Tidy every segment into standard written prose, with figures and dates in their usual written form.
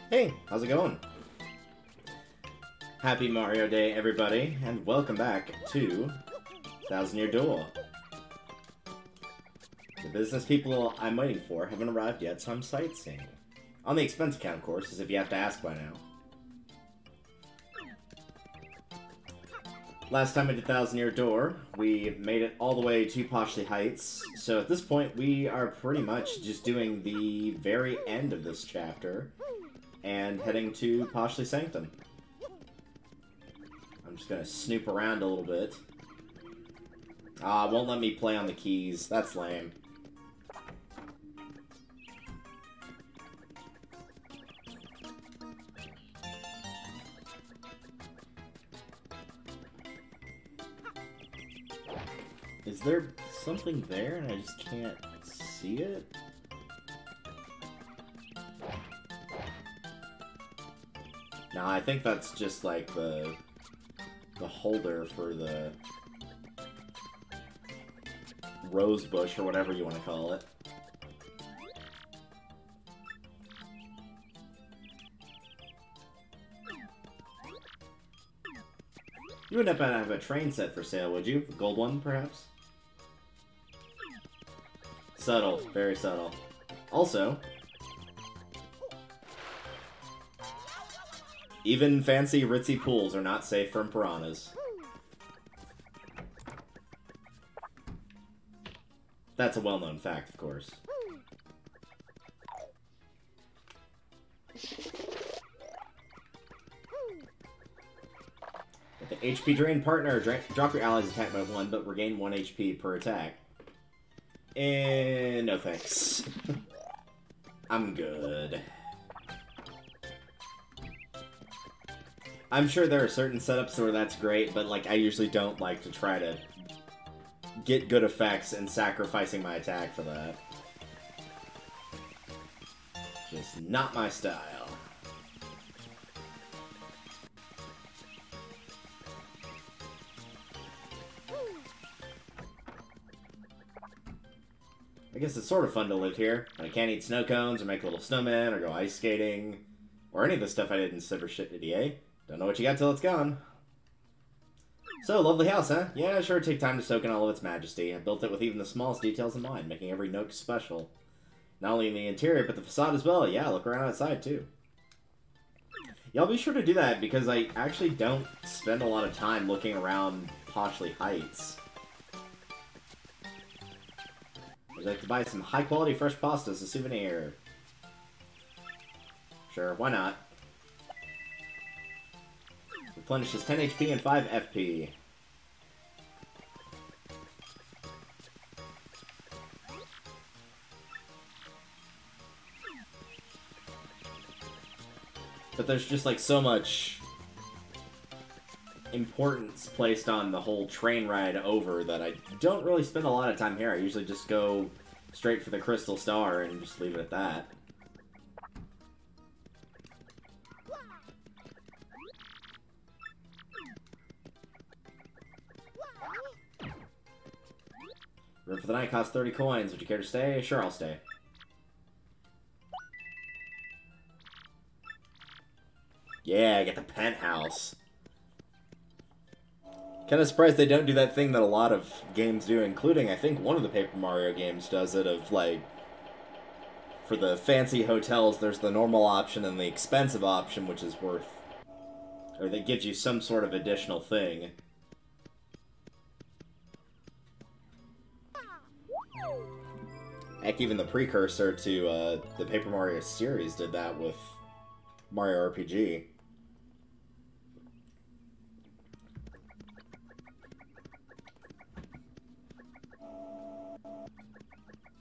Hey, how's it going? Happy Mario Day, everybody, and welcome back to Thousand Year Duel. The business people I'm waiting for haven't arrived yet, so I'm sightseeing. On the expense account, of course, as if you have to ask by now. Last time we did Thousand Year Door, we made it all the way to Poshley Heights, so at this point we are pretty much just doing the very end of this chapter and heading to Poshley Sanctum. I'm just gonna snoop around a little bit. Won't let me play on the keys. That's lame. Is there something there and I just can't see it? No, I think that's just like the holder for the rose bush or whatever you want to call it. You wouldn't happen to have a train set for sale, would you? A gold one, perhaps? Subtle. Very subtle. Also, even fancy, ritzy pools are not safe from piranhas. That's a well-known fact, of course. With the HP drain partner, drop your allies attack by 1, but regain 1 HP per attack. And no thanks. I'm good. I'm sure there are certain setups where that's great, but like I usually don't like to try to get good effects and sacrificing my attack for that. Just not my style. I guess it's sort of fun to live here. I can't eat snow cones or make a little snowman or go ice skating or any of the stuff I did in Silver City, eh? Don't know what you got till it's gone. So, lovely house, huh? Yeah, sure, take time to soak in all of its majesty. I built it with even the smallest details in mind, making every nook special. Not only in the interior, but the facade as well. Yeah, look around outside, too. Yeah, I'll be sure to do that, because I actually don't spend a lot of time looking around Poshley Heights. I'd like to buy some high-quality fresh pasta as a souvenir. Sure, why not? Replenishes 10 HP and 5 FP. But there's just like so much importance placed on the whole train ride over that I don't really spend a lot of time here. I usually just go straight for the Crystal Star and just leave it at that. Room for the night costs 30 coins. Would you care to stay? Sure, I'll stay. Yeah, I get the penthouse. Kind of surprised they don't do that thing that a lot of games do, including, I think, one of the Paper Mario games does it, of, like, for the fancy hotels, there's the normal option and the expensive option, which is worth, or that gives you some sort of additional thing. Heck, even the precursor to the Paper Mario series did that with Mario RPG.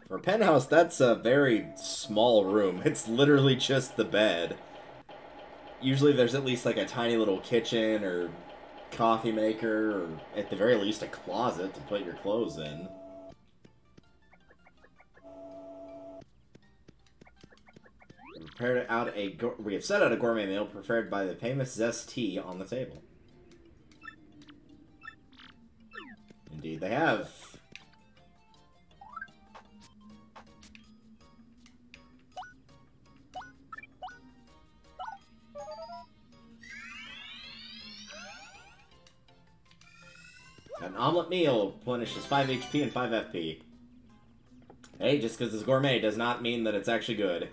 For a penthouse, that's a very small room. It's literally just the bed. Usually there's at least like a tiny little kitchen or coffee maker, or at the very least a closet to put your clothes in. We have set out a gourmet meal prepared by the famous Zest tea on the table. Indeed, they have. omelet meal replenishes 5 HP and 5 FP. Hey, just because it's gourmet does not mean that it's actually good.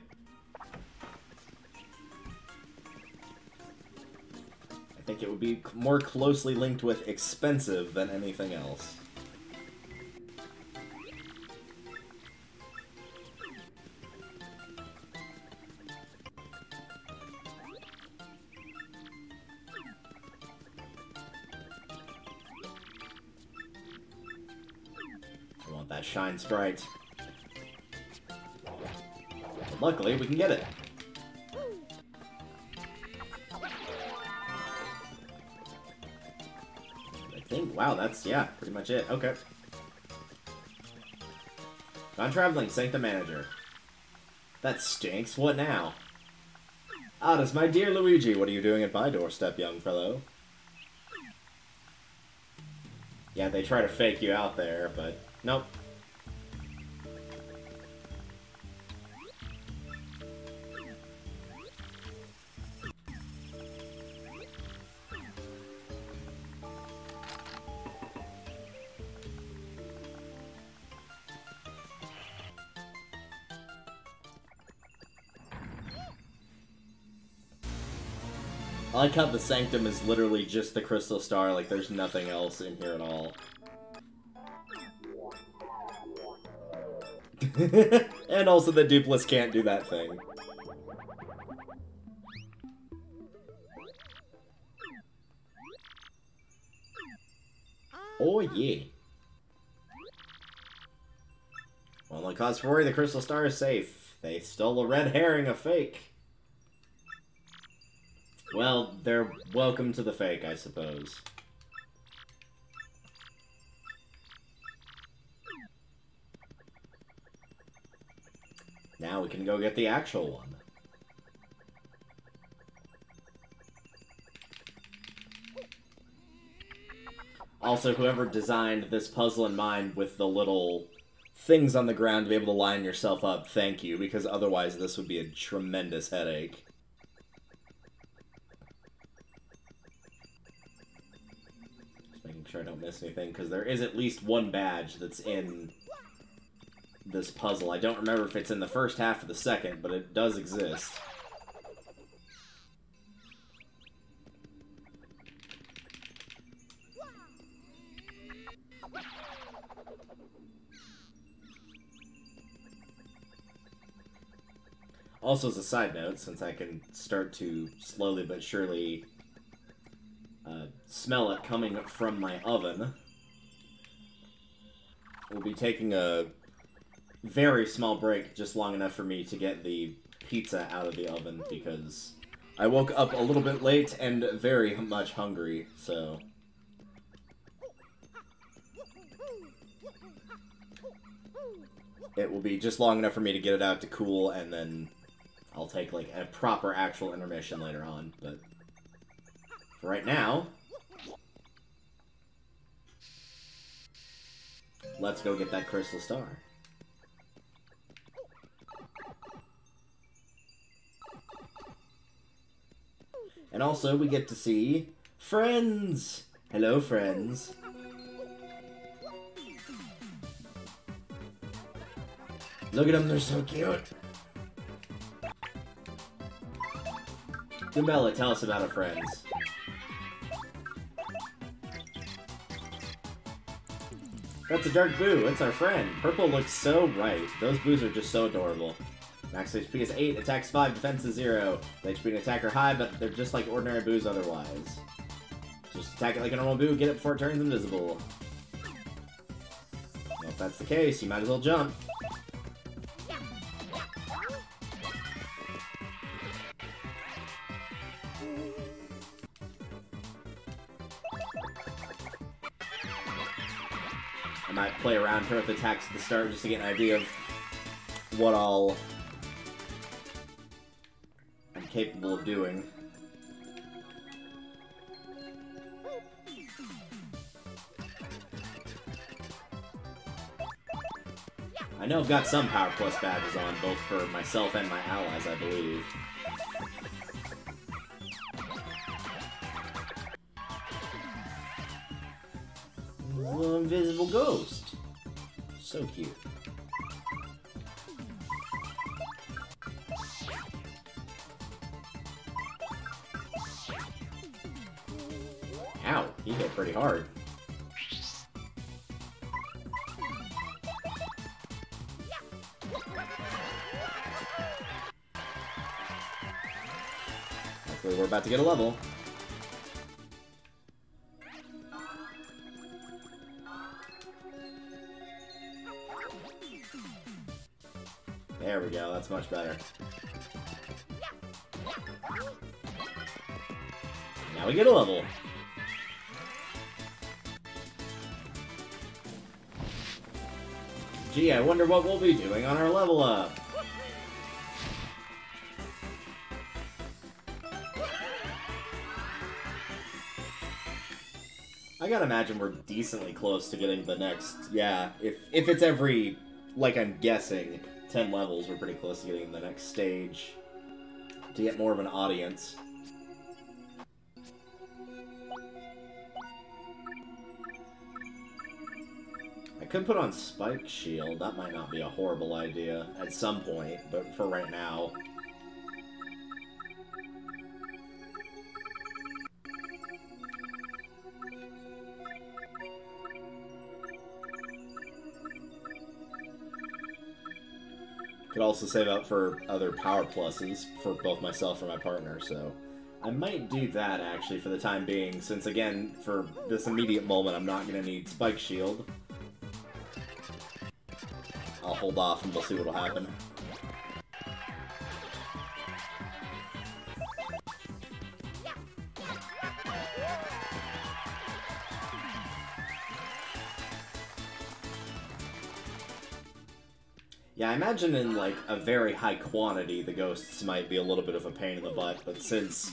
I think it would be more closely linked with expensive than anything else. I want that shine sprite. But luckily, we can get it. Wow, that's, yeah, pretty much it. Okay. Gone traveling, Sanctum Manager. That stinks. What now? Ah, that's my dear Luigi. What are you doing at my doorstep, young fellow? Yeah, they try to fake you out there, but nope. I like how the Sanctum is literally just the Crystal Star, like there's nothing else in here at all. And also the Dupless can't do that thing. Oh yeah. Only cause for worry, the Crystal Star is safe. They stole a red herring, a fake. Well, they're welcome to the fake, I suppose. Now we can go get the actual one. Also, whoever designed this puzzle in mind with the little things on the ground to be able to line yourself up, thank you, because otherwise this would be a tremendous headache. Sure I don't miss anything, because there is at least one badge that's in this puzzle. I don't remember if it's in the first half or the second, but it does exist. Also, as a side note, since I can start to slowly but surely smell it coming from my oven, we'll be taking a very small break, just long enough for me to get the pizza out of the oven, because I woke up a little bit late and very much hungry, so... It will be just long enough for me to get it out to cool, and then I'll take, like, a proper actual intermission later on, but... For right now... Let's go get that Crystal Star. And also, we get to see... friends! Hello, friends. Look at them, they're so cute! Goombella, tell us about our friends. That's a dark boo, it's our friend. Purple looks so right. Those boos are just so adorable. Max HP is 8, attacks 5, defense is 0. The HP and attack are high, but they're just like ordinary boos otherwise. Just attack it like a normal boo, get it before it turns invisible. Well, if that's the case, you might as well jump. I might play around here with attacks at the start just to get an idea of what I'm capable of doing. I know I've got some Power Plus badges on, both for myself and my allies, I believe. As long invisible ghost. So cute. Ow, he hit pretty hard. Luckily, we're about to get a level. There we go, that's much better. Now we get a level. Gee, I wonder what we'll be doing on our level up. I gotta imagine we're decently close to getting the next... Yeah, if it's every, like I'm guessing, 10 levels, we're pretty close to getting the next stage to get more of an audience. I could put on Spike Shield. That might not be a horrible idea at some point, but for right now... Could also save up for other power pluses for both myself and my partner, so I might do that actually for the time being, since again, for this immediate moment, I'm not going to need Spike Shield. I'll hold off and we'll see what'll happen. Yeah, I imagine in, like, a very high quantity, the ghosts might be a little bit of a pain in the butt, but since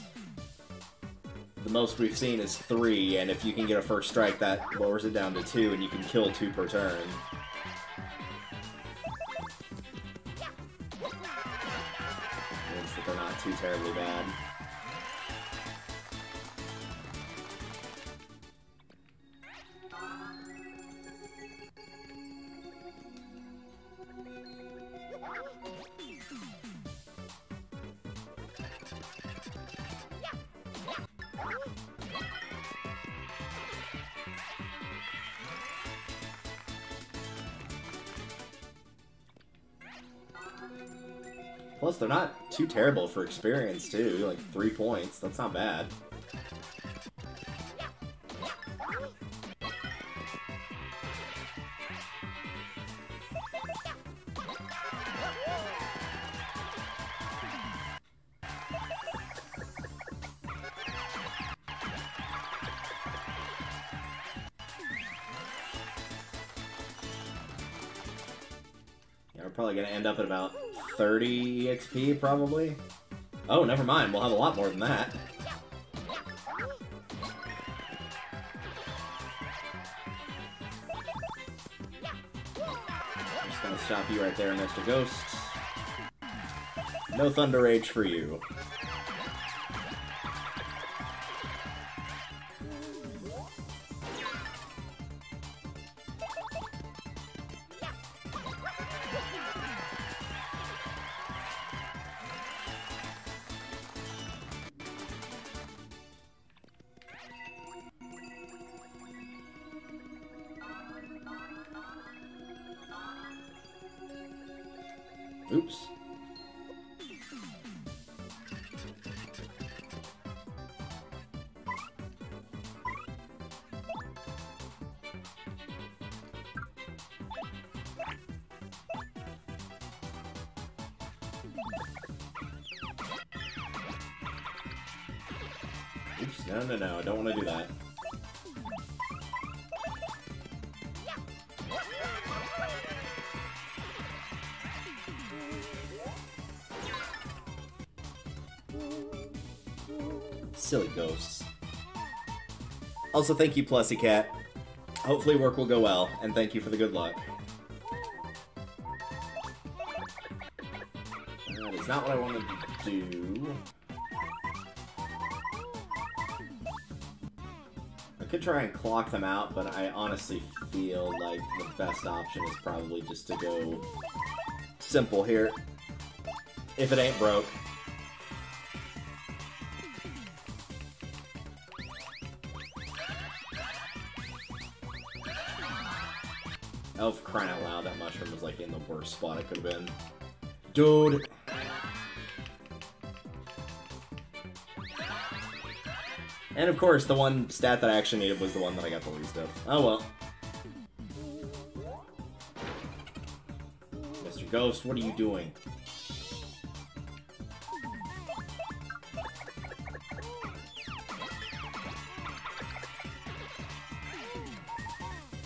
the most we've seen is 3, and if you can get a first strike, that lowers it down to 2, and you can kill 2 per turn. Means that they're not too terribly bad. Plus, they're not too terrible for experience, too. Like, 3 points. That's not bad. Yeah, we're probably gonna end up at about 30 XP, probably. Oh, never mind. We'll have a lot more than that. I'm just gonna stop you right there, Mr. Ghost. No Thunder Rage for you. Oops. Oops, no, I don't want to do that. Silly ghosts. Also, thank you, Plessycat. Hopefully work will go well, and thank you for the good luck. That is not what I wanted to do. I could try and clock them out, but I honestly feel like the best option is probably just to go simple here. If it ain't broke. Oh, for crying out loud, that mushroom was like in the worst spot it could have been. Dude! And of course, the one stat that I actually needed was the one that I got the least of. Oh well. Mr. Ghost, what are you doing?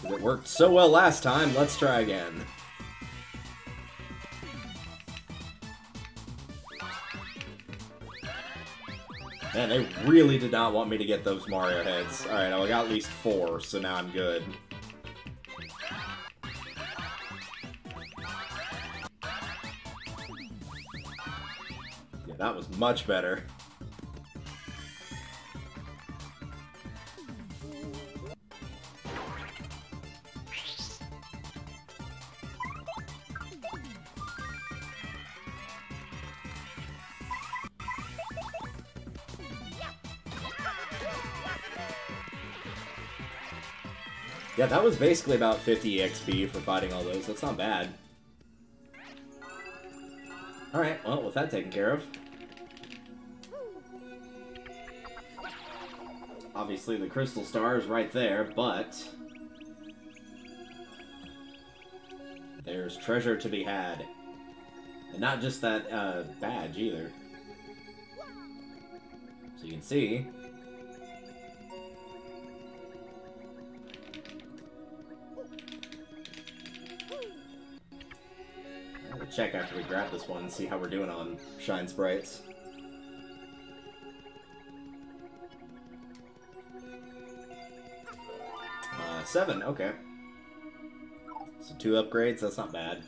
It worked so well last time, let's try again. Man, they really did not want me to get those Mario heads. Alright, I got at least 4, so now I'm good. Yeah, that was much better. Yeah, that was basically about 50 XP for fighting all those. That's not bad. Alright, well, with that taken care of. Obviously, the Crystal Star is right there, but there's treasure to be had. And not just that badge, either. So you can see... check after we grab this one and see how we're doing on Shine Sprites. 7, okay. So 2 upgrades, that's not bad.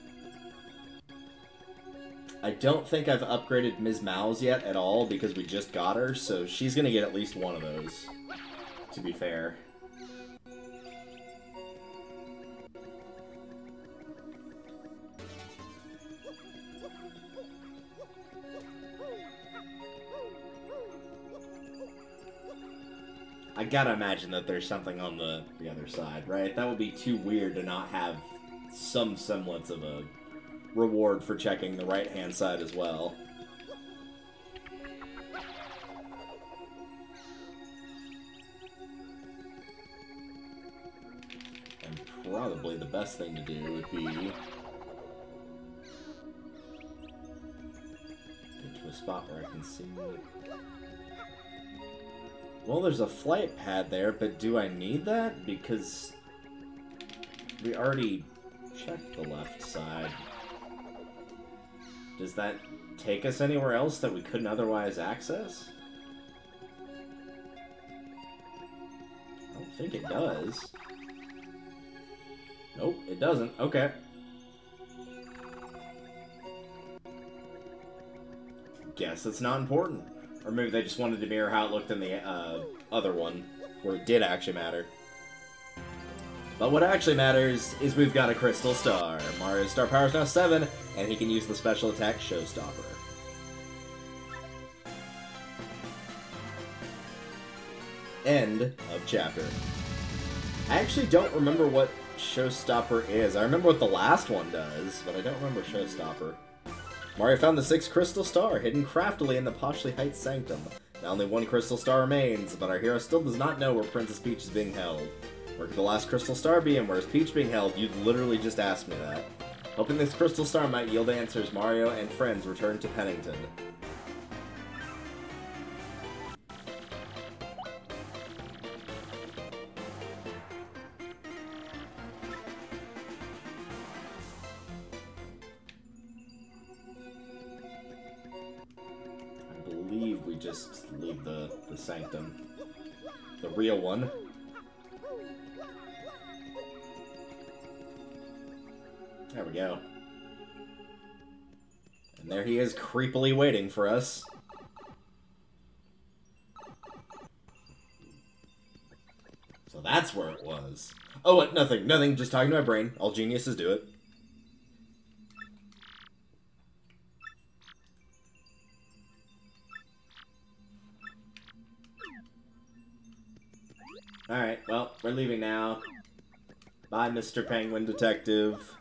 I don't think I've upgraded Ms. Mouse yet at all because we just got her, so she's gonna get at least one of those, to be fair. I gotta imagine that there's something on the other side, right? That would be too weird to not have some semblance of a reward for checking the right-hand side as well. And probably the best thing to do would be get to a spot where I can see... Well, there's a flight pad there, but do I need that? Because we already checked the left side. Does that take us anywhere else that we couldn't otherwise access? I don't think it does. Nope, it doesn't. Okay. Guess it's not important. Or maybe they just wanted to mirror how it looked in the other one, where it did actually matter. But what actually matters is we've got a Crystal Star. Mario's star power is now 7, and he can use the special attack Showstopper. End of chapter. I actually don't remember what Showstopper is. I remember what the last one does, but I don't remember Showstopper. Mario found the 6th Crystal Star, hidden craftily in the Poshley Heights Sanctum. Now only 1 Crystal Star remains, but our hero still does not know where Princess Peach is being held. Where could the last Crystal Star be, and where is Peach being held? You'd literally just asked me that. Hoping this Crystal Star might yield answers, Mario and friends return to Pennington. Just leave the Sanctum. The real one. There we go. And there he is, creepily waiting for us. So that's that's where it was. Oh, what? Nothing. Nothing. Just talking to my brain. All geniuses do it. Alright, well, we're leaving now. Bye, Mr. Penguin Detective.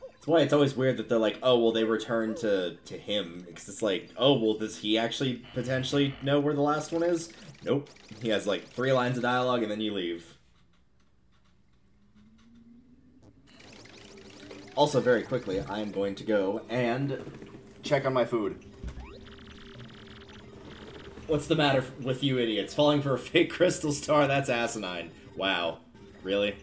That's why it's always weird that they're like, oh, well, they returned to him. Because it's like, oh, well, does he actually potentially know where the last one is? Nope. He has, like, 3 lines of dialogue, and then you leave. Also, very quickly, I am going to go and check on my food. What's the matter with you idiots? Falling for a fake crystal star? That's asinine. Wow. Really?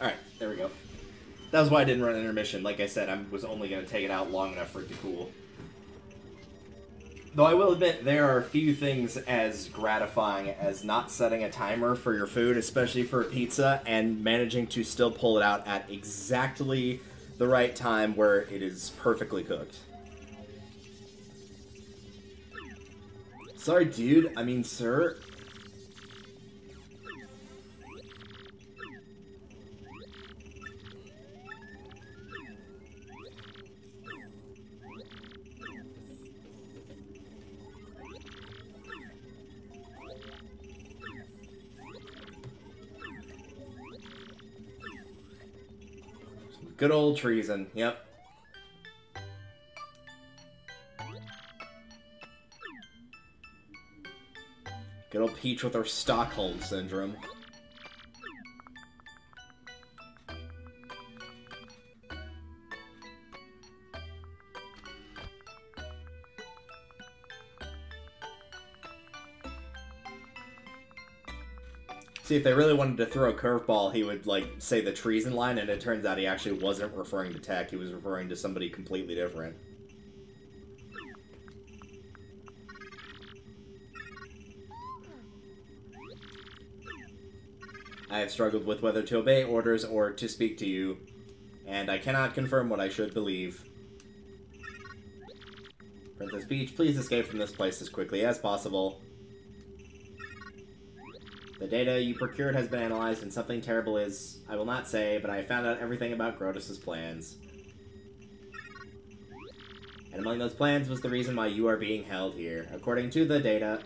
Alright, there we go. That was why I didn't run intermission. Like I said, I was only going to take it out long enough for it to cool. Though I will admit, there are few things as gratifying as not setting a timer for your food, especially for a pizza, and managing to still pull it out at exactly the right time where it is perfectly cooked. Sorry, dude. I mean, sir. Good old treason, yep. Good old Peach with her Stockholm Syndrome. See, if they really wanted to throw a curveball, he would, like, say the treason line, and it turns out he actually wasn't referring to Tech, he was referring to somebody completely different. I have struggled with whether to obey orders or to speak to you, and I cannot confirm what I should believe. Princess Peach, please escape from this place as quickly as possible. The data you procured has been analyzed, and something terrible is, I will not say, but I have found out everything about Grotus's plans. And among those plans was the reason why you are being held here. According to the data,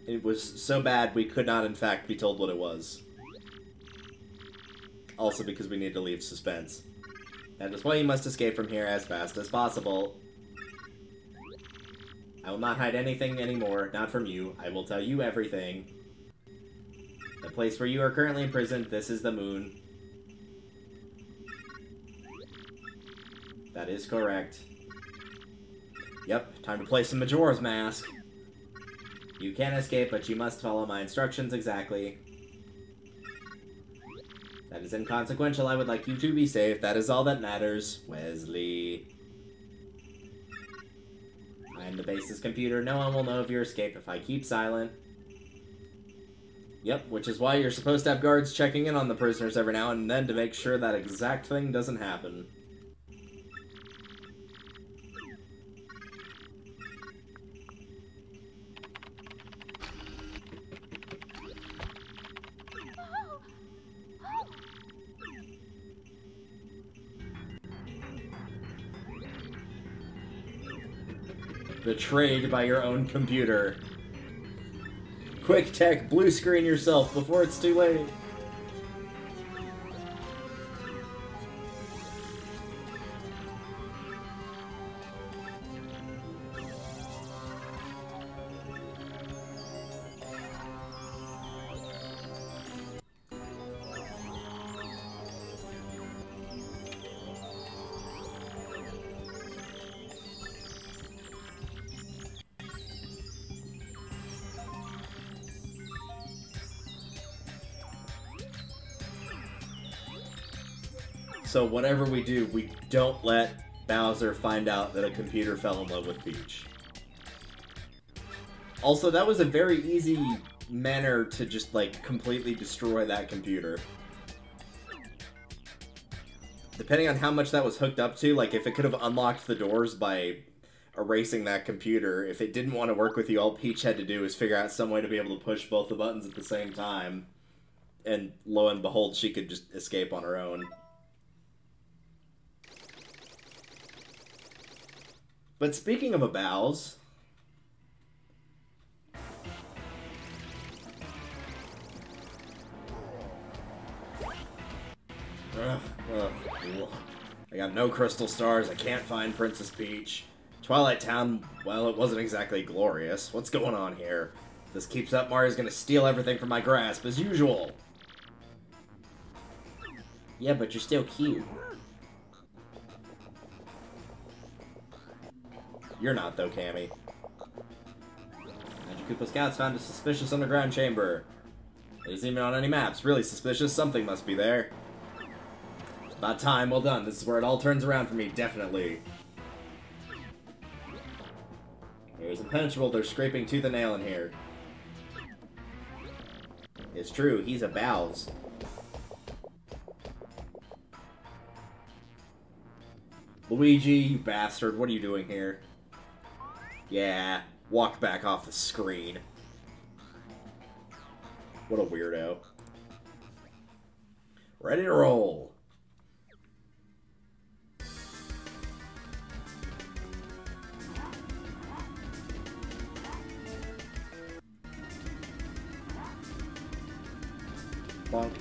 it was so bad we could not in fact be told what it was. Also because we need to leave suspense. That is why you must escape from here as fast as possible. I will not hide anything anymore, not from you. I will tell you everything. The place where you are currently imprisoned, this is the moon. That is correct. Yep, time to place some Majora's Mask. You can escape, but you must follow my instructions exactly. That is inconsequential. I would like you to be safe. That is all that matters, Wesley. I am the base's computer. No one will know of your escape if I keep silent. Yep, which is why you're supposed to have guards checking in on the prisoners every now and then to make sure that exact thing doesn't happen. Betrayed by your own computer. Quick tech, blue screen yourself before it's too late. So whatever we do, we don't let Bowser find out that a computer fell in love with Peach. Also, that was a very easy manner to just, like, completely destroy that computer. Depending on how much that was hooked up to, like, if it could have unlocked the doors by erasing that computer, if it didn't want to work with you, all Peach had to do was figure out some way to be able to push both the buttons at the same time. And lo and behold, she could just escape on her own. But speaking of a Bowser... I got no crystal stars, I can't find Princess Peach. Twilight Town, well, it wasn't exactly glorious. What's going on here? If this keeps up, Mario's gonna steal everything from my grasp, as usual. Yeah, but you're still cute. You're not, though, Cammy. Magic Koopa Scouts found a suspicious underground chamber. It isn't even on any maps. Really suspicious. Something must be there. About time. Well done. This is where it all turns around for me. Definitely. Here's impenetrable. They're scraping tooth and nail in here. It's true. He's a Bowser. Luigi, you bastard. What are you doing here? Yeah. Walk back off the screen. What a weirdo. Ready to roll. Bonk.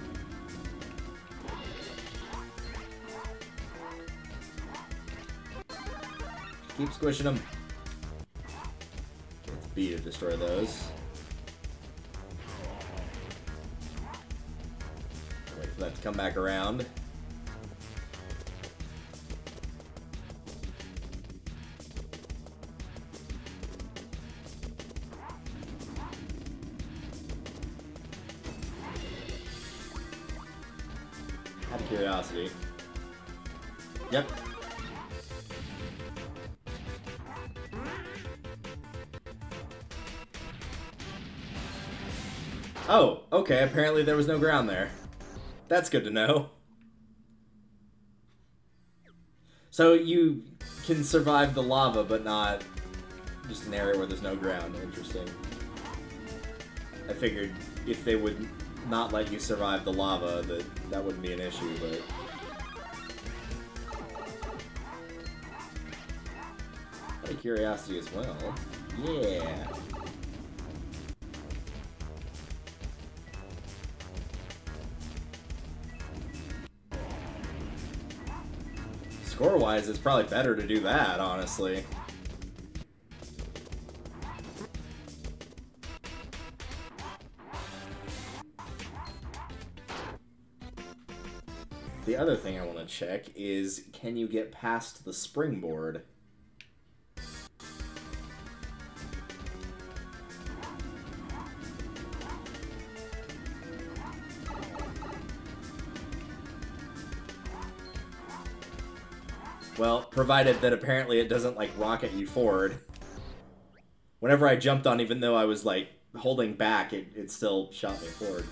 Keep squishing them. It's B to destroy those. Wait for that to come back around. Out of curiosity. Yep. Oh, okay, apparently there was no ground there. That's good to know. So you can survive the lava, but not just an area where there's no ground. Interesting. I figured if they would not let you survive the lava, that wouldn't be an issue, but... Out of curiosity as well. Yeah. Score-wise, it's probably better to do that, honestly. The other thing I want to check is, can you get past the springboard? Well, provided that apparently it doesn't, like, rocket you forward. Whenever I jumped on, even though I was, like, holding back, it still shot me forward.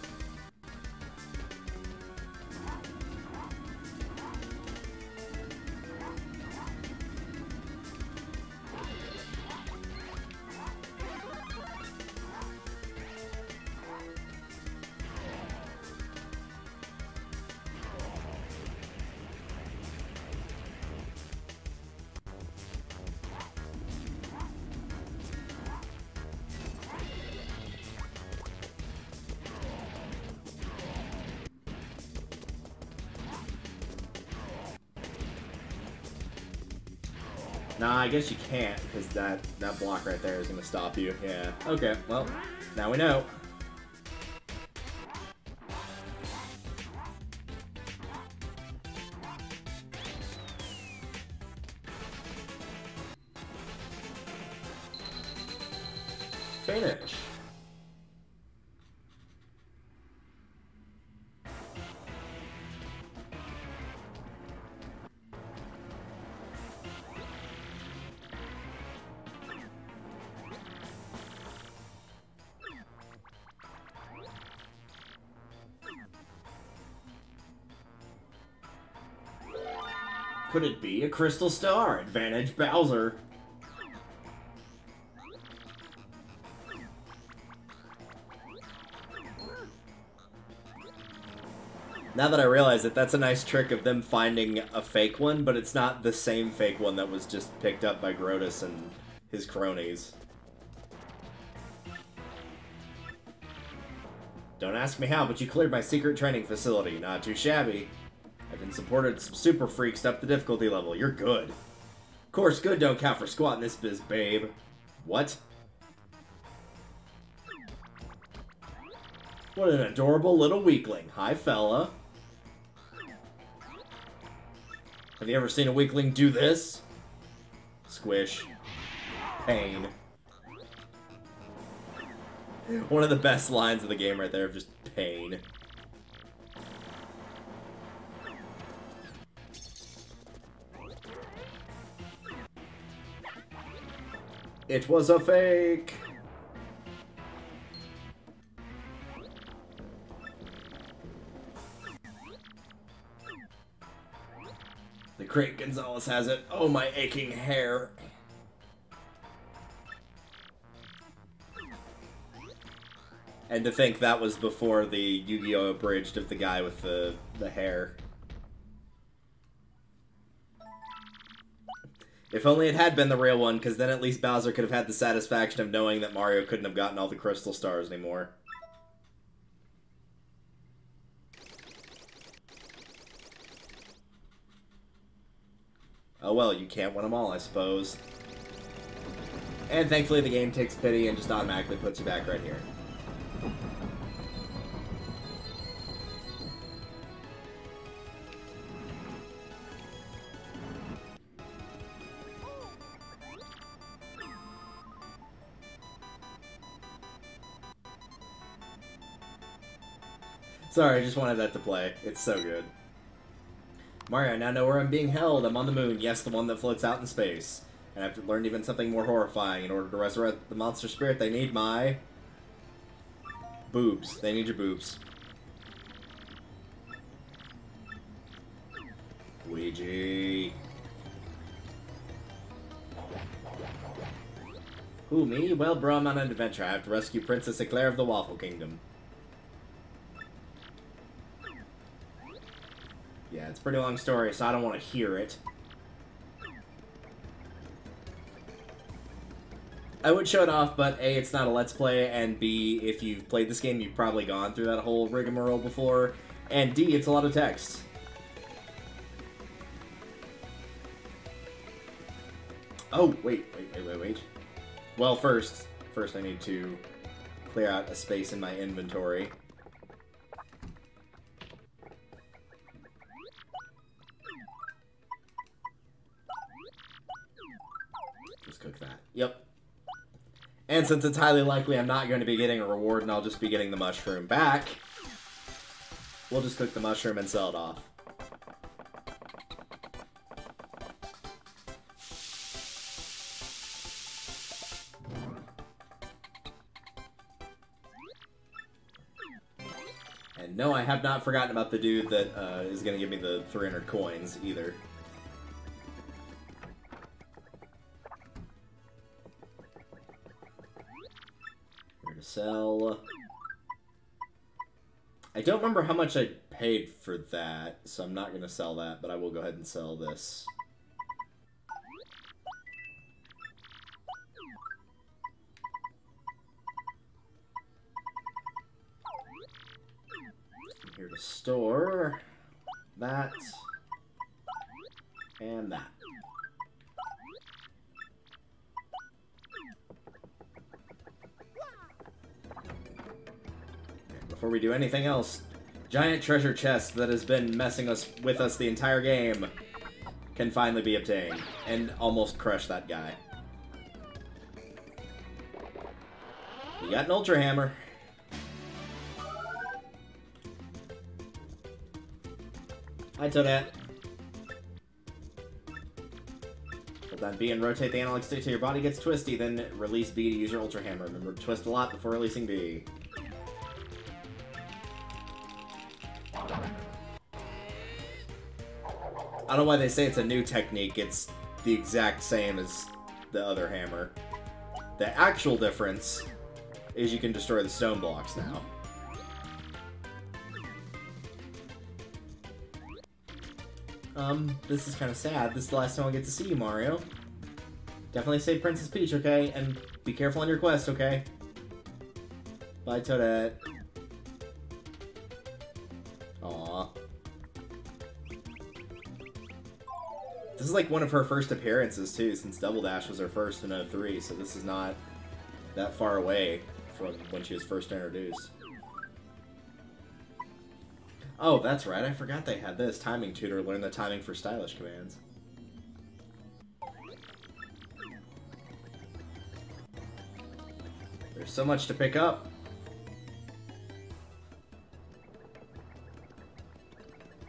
Nah, I guess you can't, because that block right there is going to stop you. Yeah. Okay, well, now we know. Finish. Could it be a crystal star? Advantage Bowser. Now that I realize it, that's a nice trick of them finding a fake one, but it's not the same fake one that was just picked up by Grodus and his cronies. Don't ask me how, but you cleared my secret training facility. Not too shabby. I've been supported some super freaks up the difficulty level. You're good. Of course, good don't count for squat in this biz, babe. What? What an adorable little weakling. Hi, fella. Have you ever seen a weakling do this? Squish. Pain. One of the best lines of the game right there, of just pain. It was a fake! The Crate Gonzalez has it. Oh, my aching hair. And to think that was before the Yu-Gi-Oh! Abridged of the guy with the hair. If only it had been the real one, because then at least Bowser could have had the satisfaction of knowing that Mario couldn't have gotten all the crystal stars anymore. Oh well, you can't win them all, I suppose. And thankfully the game takes pity and just automatically puts you back right here. Sorry, I just wanted that to play. It's so good. Mario, I now know where I'm being held. I'm on the moon. Yes, the one that floats out in space. And I've learned even something more horrifying. In order to resurrect the monster spirit, they need my... boobs. They need your boobs. Luigi. Who, me? Well, bro, I'm on an adventure. I have to rescue Princess Eclair of the Waffle Kingdom. Yeah, it's a pretty long story, so I don't want to hear it. I would show it off, but A, it's not a Let's Play, and B, if you've played this game, you've probably gone through that whole rigmarole before, and D, it's a lot of text. Oh, wait. Well, first I need to clear out a space in my inventory. Just cook that. Yep. And since it's highly likely I'm not going to be getting a reward and I'll just be getting the mushroom back, we'll just cook the mushroom and sell it off. And no, I have not forgotten about the dude that is going to give me the 300 coins either. Here to sell. I don't remember how much I paid for that, so I'm not going to sell that, but I will go ahead and sell this. Here to store that and that. Before we do anything else, giant treasure chest that has been messing with us the entire game can finally be obtained and almost crush that guy. You got an Ultra Hammer. Hi, Toadette. Hold down B and rotate the analog stick till your body gets twisty, then release B to use your Ultra Hammer. Remember to twist a lot before releasing B. I don't know why they say it's a new technique. It's the exact same as the other hammer. The actual difference is you can destroy the stone blocks now. This is kind of sad. This is the last time I get to see you, Mario. Definitely save Princess Peach, okay? And be careful on your quest, okay? Bye, Toadette. Aww. This is like one of her first appearances, too, since Double Dash was her first in 03, so this is not that far away from when she was first introduced. Oh, that's right, I forgot they had this. Timing Tutor, learn the timing for stylish commands. There's so much to pick up.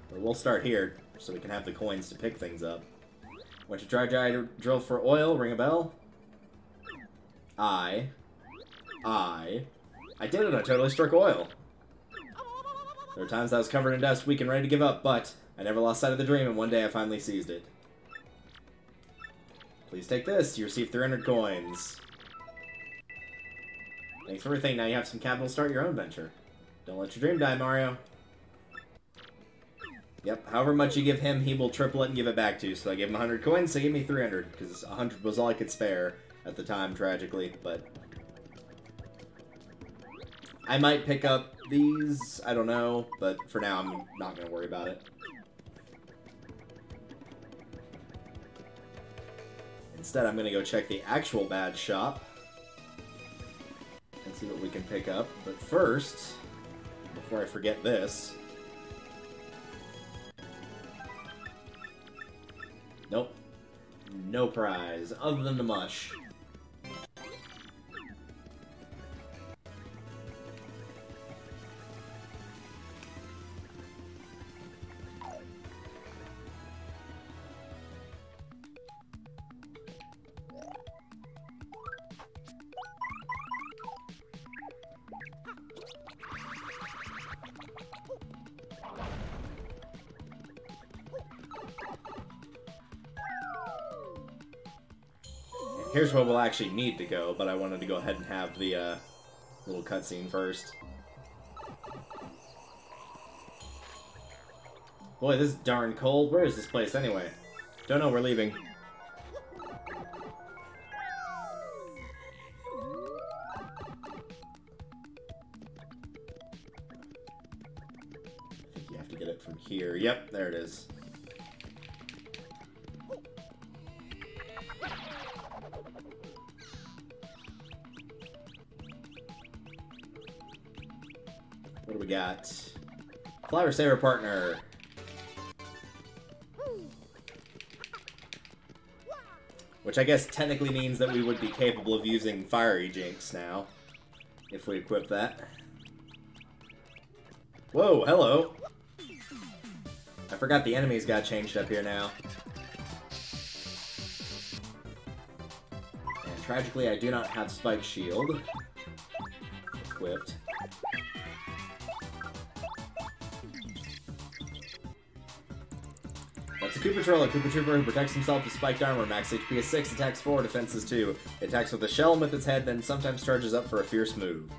But we'll start here, so we can have the coins to pick things up. Went to dry drill for oil, ring a bell. I did it, I totally struck oil. There were times I was covered in dust, weak and ready to give up, but I never lost sight of the dream, and one day I finally seized it. Please take this. You receive 300 coins. Thanks for everything. Now you have some capital to start your own venture. Don't let your dream die, Mario. Yep, however much you give him, he will triple it and give it back to you. So I gave him 100 coins, so he gave me 300, because 100 was all I could spare at the time, tragically, but... I might pick up these, I don't know, but for now I'm not going to worry about it. Instead, I'm going to go check the actual badge shop and see what we can pick up. But first, before I forget this... Nope. No prize, other than the mush. Here's where we'll actually need to go, but I wanted to go ahead and have the little cutscene first. Boy, this is darn cold. Where is this place anyway? Don't know, we're leaving. I think you have to get it from here. Yep, there it is. What do we got? Flower Saver Partner. Which I guess technically means that we would be capable of using Fiery Jinx now, if we equip that. Whoa, hello! I forgot the enemies got changed up here now. And tragically, I do not have Spike Shield equipped. That's a Koopa Troll, a Koopa Trooper who protects himself with spiked armor. Max HP is 6, attacks 4, defense is 2. It attacks with a shell with its head, then sometimes charges up for a fierce move.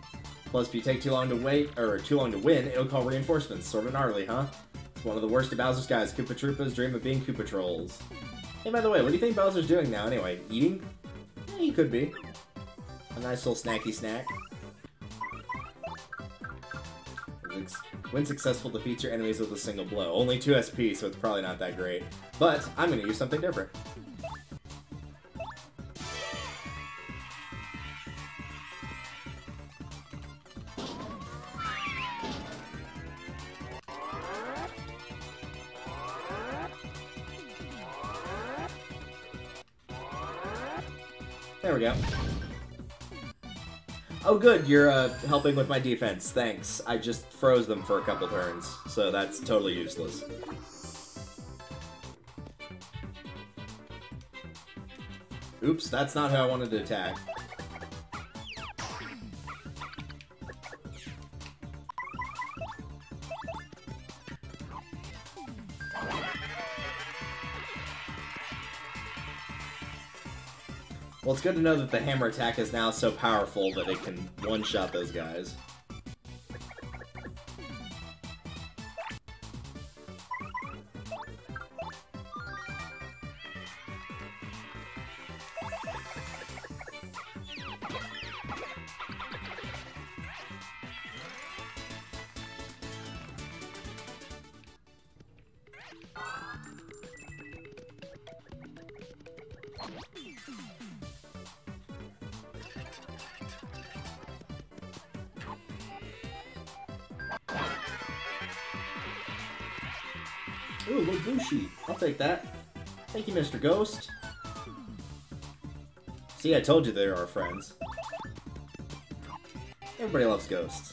Plus, if you take too long to win, it'll call reinforcements. Sort of gnarly, huh? It's one of the worst of Bowser's guys. Koopa Troopas dream of being Koopa Trolls. Hey, by the way, what do you think Bowser's doing now anyway? Eating? Yeah, he could be. A nice little snacky snack. When successful, defeats your enemies with a single blow. Only 2 SP, so it's probably not that great. But I'm going to use something different. There we go. Oh good, you're helping with my defense. Thanks. I just froze them for a couple turns, so that's totally useless. Oops, that's not how I wanted to attack. Well, it's good to know that the hammer attack is now so powerful that it can one-shot those guys. Ooh, little Bushi. I'll take that. Thank you, Mr. Ghost. See, I told you they are our friends. Everybody loves ghosts.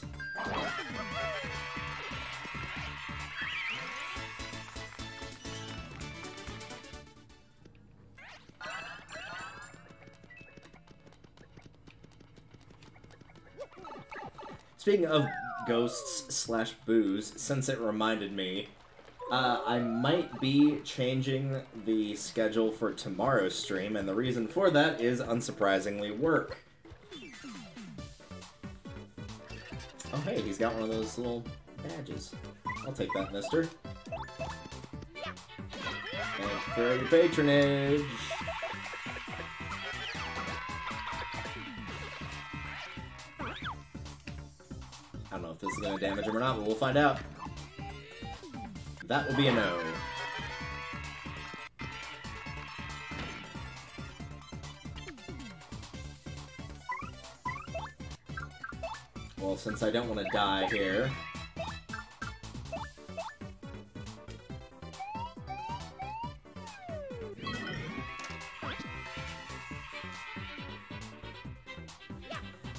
Speaking of ghosts slash booze, since it reminded me, I might be changing the schedule for tomorrow's stream, and the reason for that is, unsurprisingly, work. Oh hey, he's got one of those little badges. I'll take that, mister. Thanks for your patronage! I don't know if this is going to damage him or not, but we'll find out. That will be a no. Well, since I don't want to die here...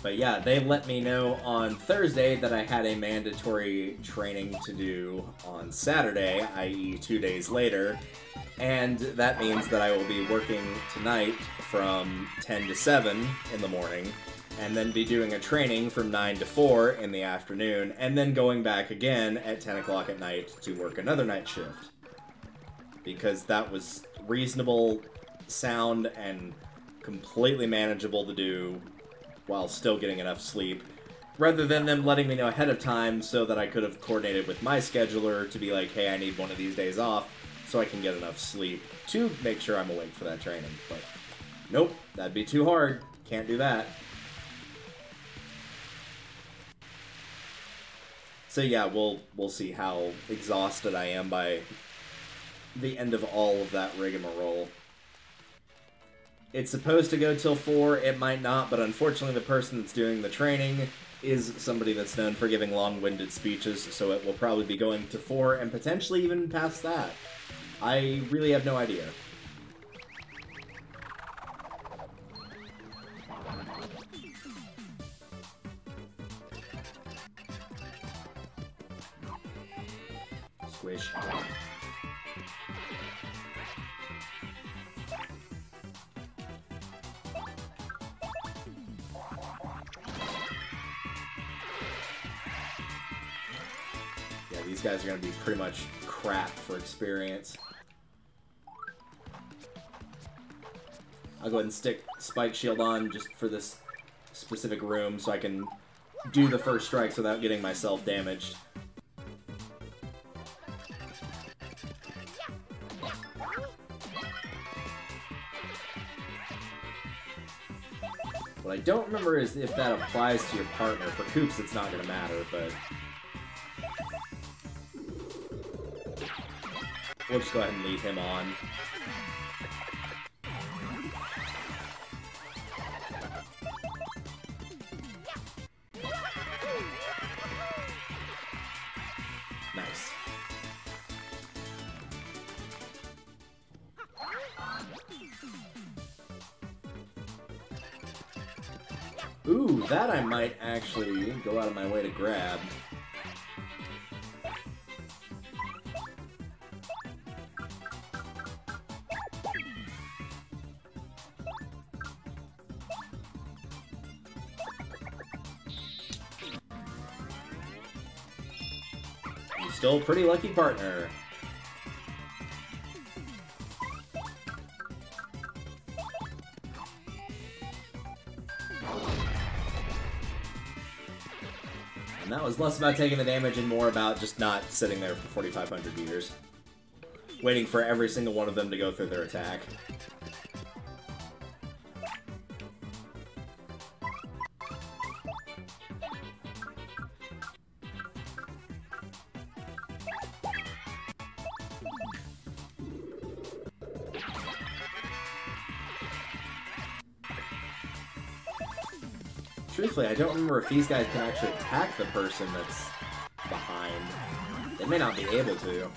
But yeah, they let me know on Thursday that I had a mandatory training to do on Saturday, i.e. 2 days later, and that means that I will be working tonight from 10 to 7 in the morning, and then be doing a training from 9 to 4 in the afternoon, and then going back again at 10 o'clock at night to work another night shift. Because that was reasonable, sound, and completely manageable to do while still getting enough sleep, rather than them letting me know ahead of time so that I could have coordinated with my scheduler to be like, hey, I need one of these days off so I can get enough sleep to make sure I'm awake for that training. But nope, that'd be too hard. Can't do that. So yeah, we'll see how exhausted I am by the end of all of that rigmarole. It's supposed to go till 4, it might not, but unfortunately the person that's doing the training is somebody that's known for giving long-winded speeches, so it will probably be going to 4, and potentially even past that. I really have no idea. Squish. These guys are going to be pretty much crap for experience. I'll go ahead and stick Spike Shield on just for this specific room so I can do the first strikes without getting myself damaged. What I don't remember is if that applies to your partner. For Koops, it's not going to matter, but... we'll just go ahead and leave him on. Nice. Ooh, that I might actually go out of my way to grab. Still a pretty lucky partner. And that was less about taking the damage and more about just not sitting there for 4,500 years. Waiting for every single one of them to go through their attack. Truthfully, I don't remember if these guys can actually attack the person that's behind. They may not be able to.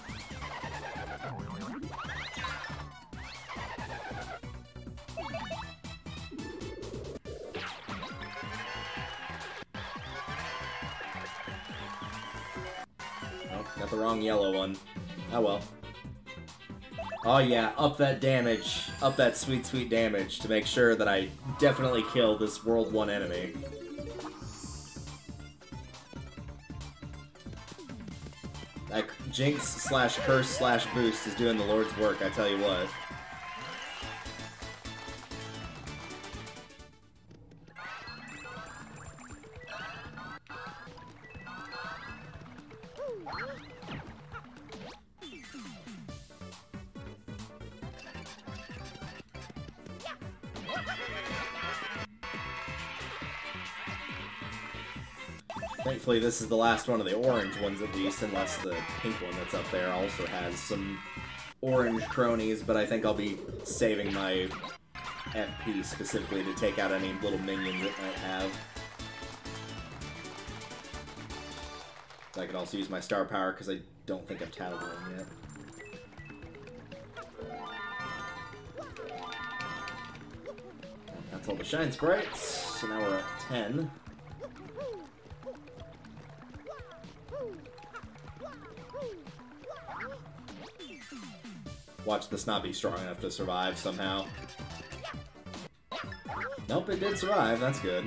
Oh, got the wrong yellow one. Oh well. Oh yeah, up that damage. Up that sweet, sweet damage to make sure that I definitely kill this World 1 enemy. That Jinx slash Curse slash Boost is doing the Lord's work, I tell you what. Thankfully, this is the last one of the orange ones, at least, unless the pink one that's up there also has some orange cronies, but I think I'll be saving my FP specifically to take out any little minions it might have. I can also use my star power, because I don't think I've tattled one yet. That's all the shine sprites, so now we're at 10. Watch this not be strong enough to survive somehow. Nope, it did survive. That's good.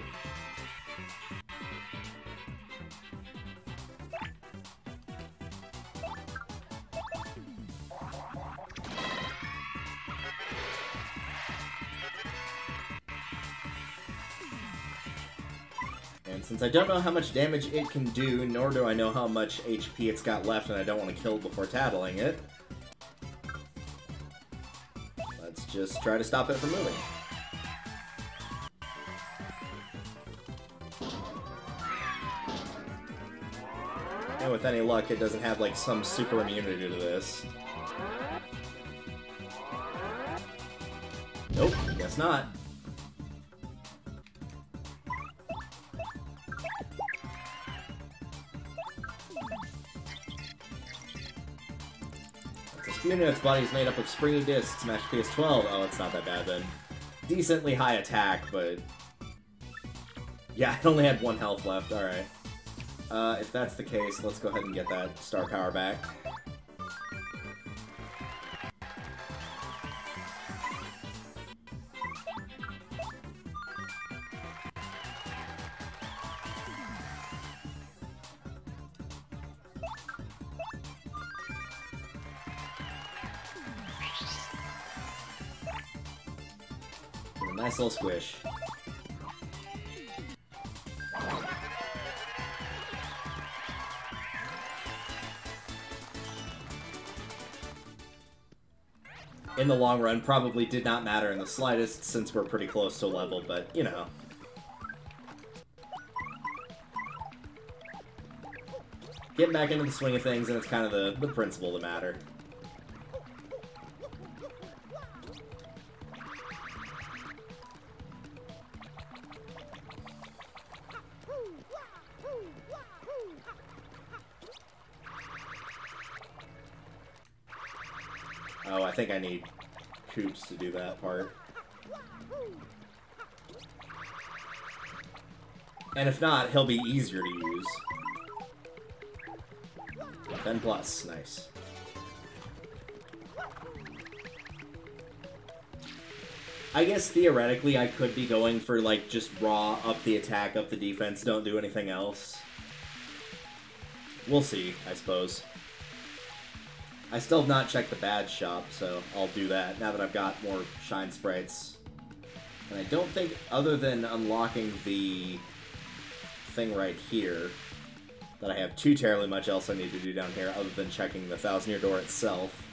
And since I don't know how much damage it can do, nor do I know how much HP it's got left, and I don't want to kill before tattling it, just try to stop it from moving. And with any luck, it doesn't have like some super immunity to this. Nope, guess not. Its body is made up of springy discs, match PS12. Oh, it's not that bad then. Decently high attack, but... yeah, it only had 1 health left, alright. If that's the case, let's go ahead and get that star power back. Nice little squish. In the long run, probably did not matter in the slightest since we're pretty close to level, but, you know. Getting back into the swing of things, and it's kind of the principle that matter. Oh, I think I need Coops to do that part. And if not, he'll be easier to use. 10 plus, nice. I guess theoretically I could be going for like just raw, up the attack, up the defense, don't do anything else. We'll see, I suppose. I still have not checked the badge shop, so I'll do that now that I've got more shine sprites. And I don't think, other than unlocking the thing right here, that I have too terribly much else I need to do down here other than checking the Thousand-Year Door itself.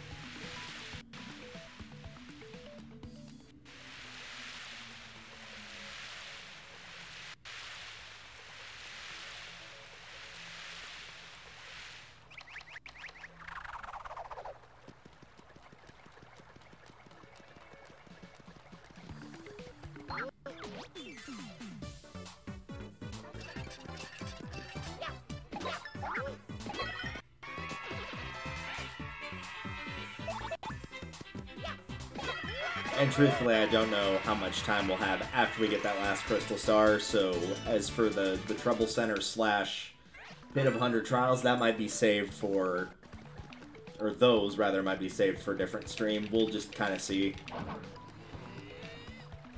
And truthfully, I don't know how much time we'll have after we get that last Crystal Star, so as for the Trouble Center / Pit of 100 Trials, that might be saved for... or those, rather, might be saved for a different stream. We'll just kind of see.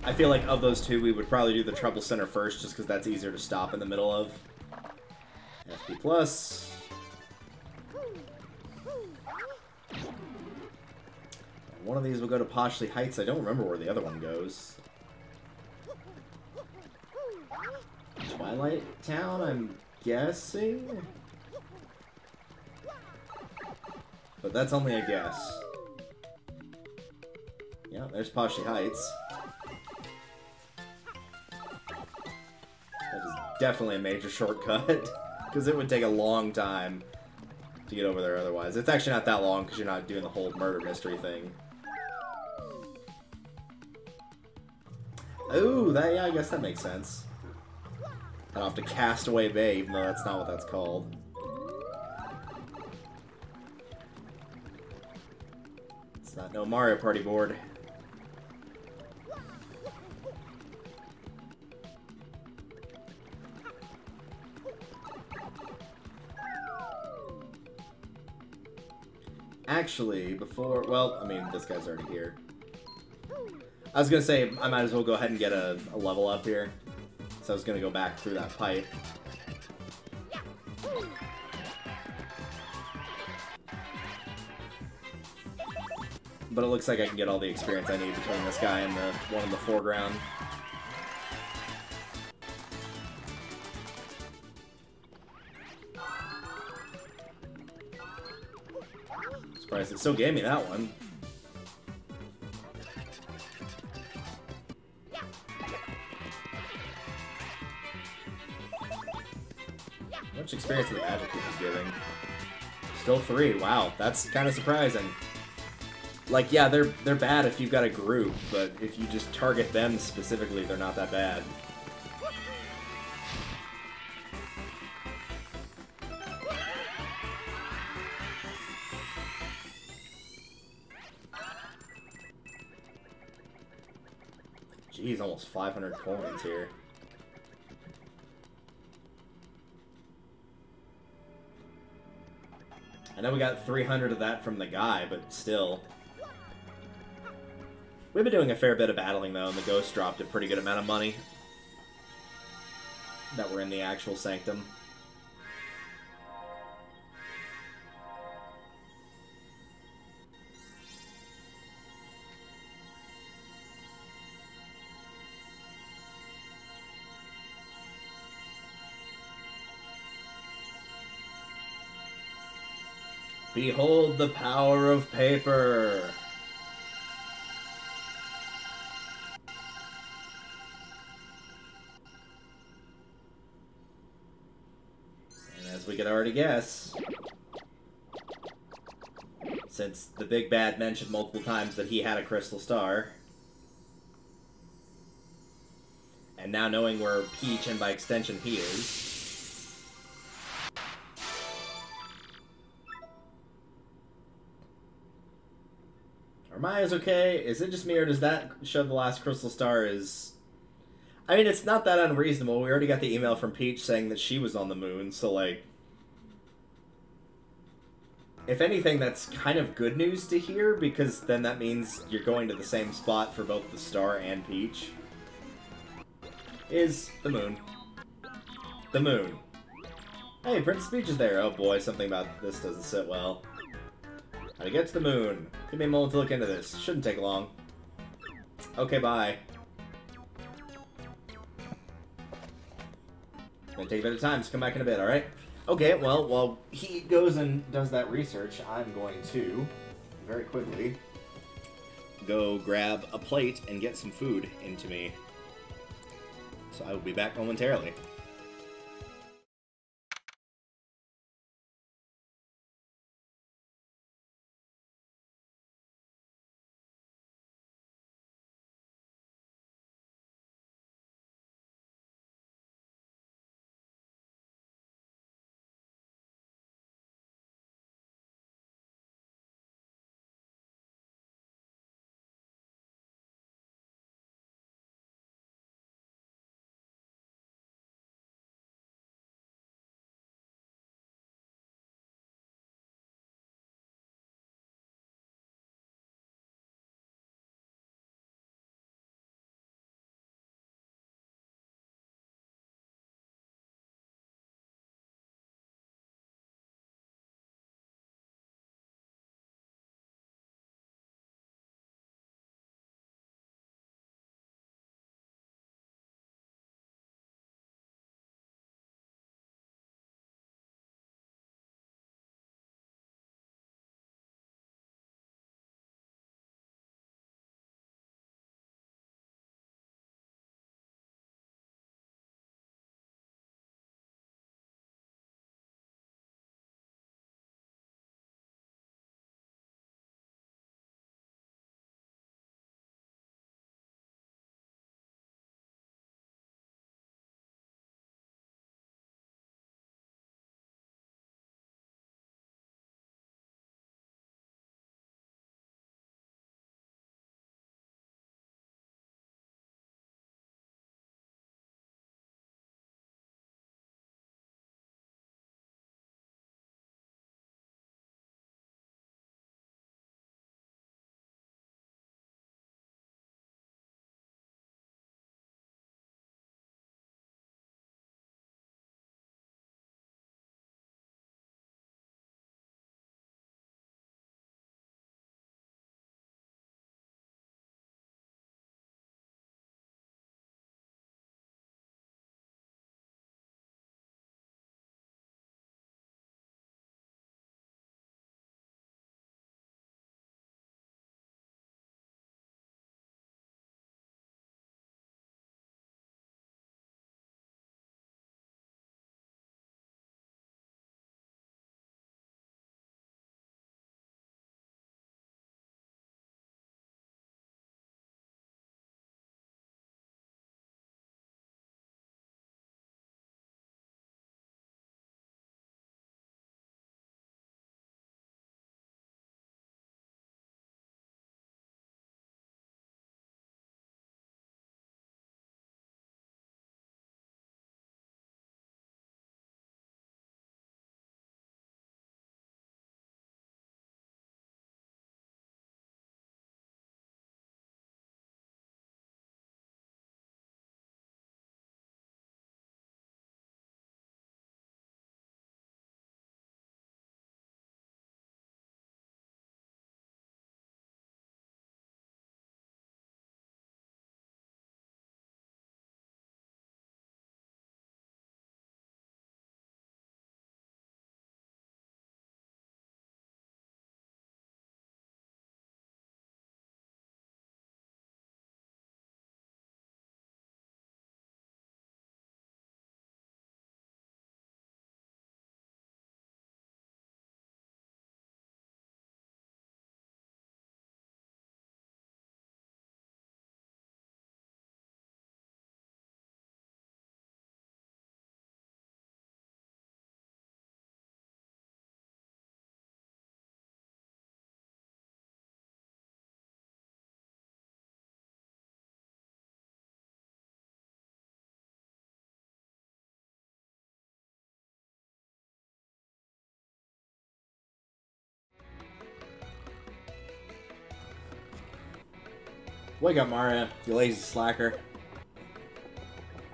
I feel like of those two, we would probably do the Trouble Center first, just because that's easier to stop in the middle of. FP+. One of these will go to Poshley Heights. I don't remember where the other one goes. Twilight Town, I'm guessing? But that's only a guess. Yeah, there's Poshley Heights. That is definitely a major shortcut, because it would take a long time to get over there otherwise. It's actually not that long, because you're not doing the whole murder mystery thing. Ooh, yeah, I guess that makes sense. Head off to Castaway Bay, even though that's not what that's called. It's not no Mario Party board. Actually, before... well, I mean, this guy's already here. I was gonna say, I might as well go ahead and get a level up here. So I was gonna go back through that pipe. But it looks like I can get all the experience I need between this guy and the one in the foreground. Surprised it still gave me that one. How much experience the magic is giving? Still 3. Wow, that's kind of surprising. Like, yeah, they're bad if you've got a group, but if you just target them specifically, they're not that bad. Jeez, almost 500 coins here. I know we got 300 of that from the guy, but still. We've been doing a fair bit of battling, though, and the ghost dropped a pretty good amount of money that were in the actual sanctum. Behold the power of paper! And as we could already guess, since the big bad mentioned multiple times that he had a crystal star, and now knowing where Peach and by extension he is, are Maya's okay? Is it just me, or does that show the last crystal star is... I mean, it's not that unreasonable. We already got the email from Peach saying that she was on the moon, so, like... if anything, that's kind of good news to hear, because then that means you're going to the same spot for both the star and Peach. Is the moon. The moon. Hey, Princess Peach is there. Oh boy, something about this doesn't sit well. How to get to the moon. Give me a moment to look into this. Shouldn't take long. Okay, bye. Gonna take a bit of time, so come back in a bit, alright? Okay, well, while he goes and does that research, I'm going to, very quickly, go grab a plate and get some food into me. So I will be back momentarily. Wake up, Mario, you lazy slacker.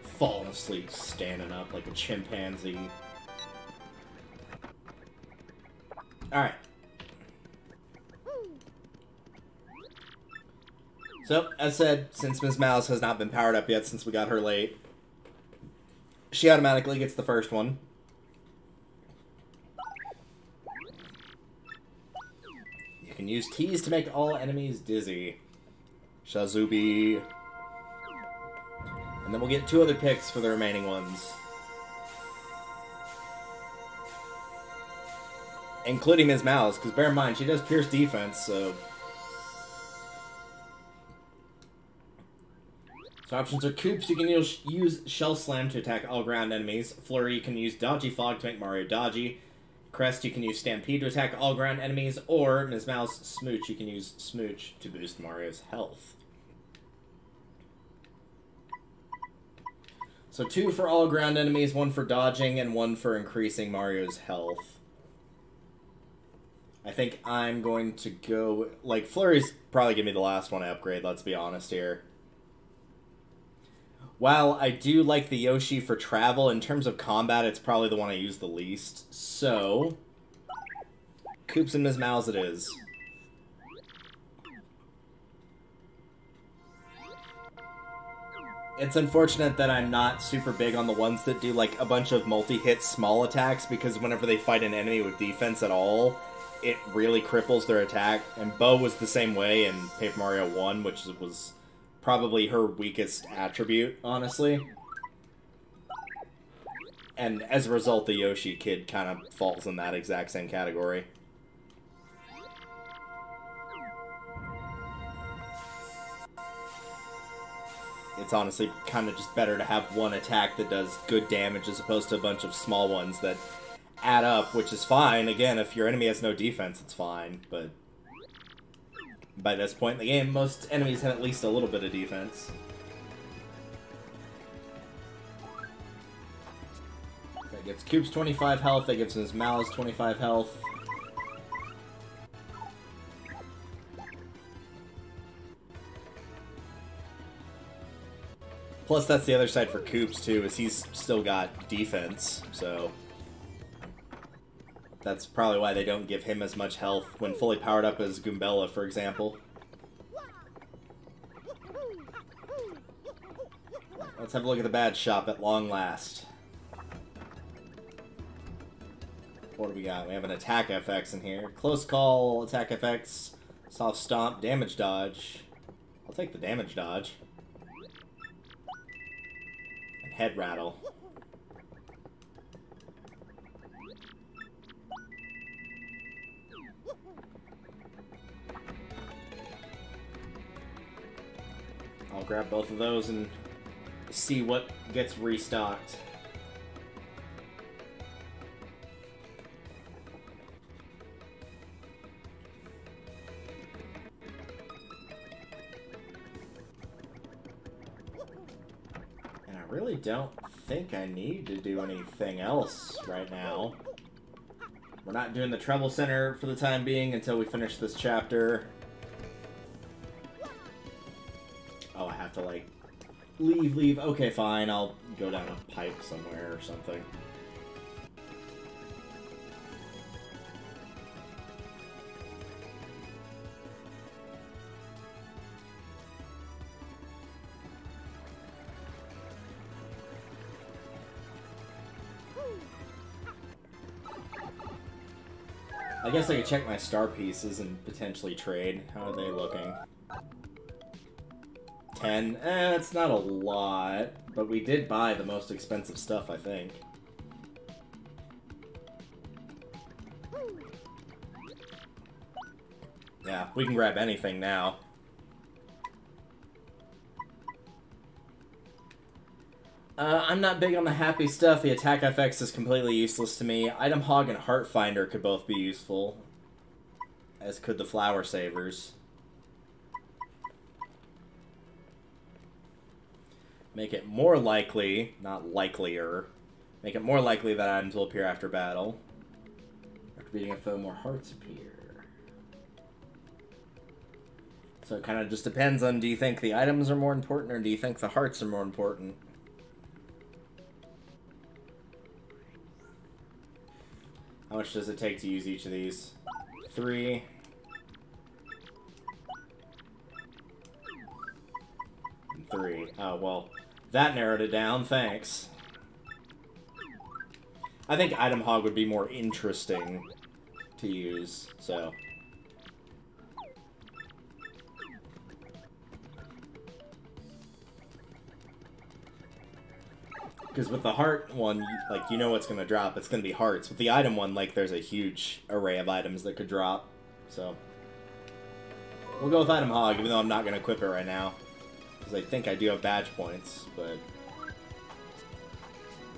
Falling asleep, standing up like a chimpanzee. Alright. So, as said, since Ms. Mouse has not been powered up yet since we got her late, she automatically gets the first one. can use tease to make all enemies dizzy. Shazubi. And then we'll get 2 other picks for the remaining ones. Including Ms. Mouse, because bear in mind, she does pierce defense, so... So options are Koops, you can use Shell Slam to attack all ground enemies. Flurry, you can use Dodgy Fog to make Mario dodgy. Crest, you can use Stampede to attack all ground enemies. Or, Ms. Mouse, Smooch, you can use Smooch to boost Mario's health. So 2 for all ground enemies, 1 for dodging, and 1 for increasing Mario's health. I think I'm going to go... Like, Flurry's probably going to be the last one I upgrade, let's be honest here. While I do like the Yoshi for travel, in terms of combat, it's probably the one I use the least. So, Koops and Ms. Mouse it is. It's unfortunate that I'm not super big on the ones that do like a bunch of multi-hit small attacks, because whenever they fight an enemy with defense at all, it really cripples their attack. And Bo was the same way in Paper Mario 1, which was... probably her weakest attribute, honestly. And as a result, the Yoshi kid kind of falls in that exact same category. It's honestly kind of just better to have one attack that does good damage as opposed to a bunch of small ones that add up, which is fine. Again, if your enemy has no defense, it's fine, but... by this point in the game, most enemies have at least a little bit of defense. That gives Koops 25 health, that gives Ms. Mouse 25 health. Plus, that's the other side for Koops, too, is he's still got defense, so... that's probably why they don't give him as much health when fully powered up as Goombella, for example. Let's have a look at the badge shop at long last. What do we got? We have an attack FX in here. Close call, attack FX, soft stomp, damage dodge. I'll take the damage dodge. And head rattle. I'll grab both of those and see what gets restocked. And I really don't think I need to do anything else right now. We're not doing the Treble Center for the time being until we finish this chapter. Oh, I have to, like, leave. Okay, fine. I'll go down a pipe somewhere or something. I guess I could check my star pieces and potentially trade. How are they looking? 10. It's not a lot, but we did buy the most expensive stuff, I think. Yeah, we can grab anything now. I'm not big on the happy stuff. The attack FX is completely useless to me. Item Hog and Heart Finder could both be useful, as could the Flower Savers. Make it more likely, not likelier, make it more likely that items will appear after battle. After beating a foe, more hearts appear. So it kind of just depends on, do you think the items are more important, or do you think the hearts are more important? How much does it take to use each of these? 3. And 3. Oh, well, that narrowed it down. Thanks. I think Item Hog would be more interesting to use, so... Because with the heart one, like, you know what's going to drop. It's going to be hearts. With the item one, like, there's a huge array of items that could drop. So, we'll go with Item Hog, even though I'm not going to equip it right now. Because I think I do have badge points, but...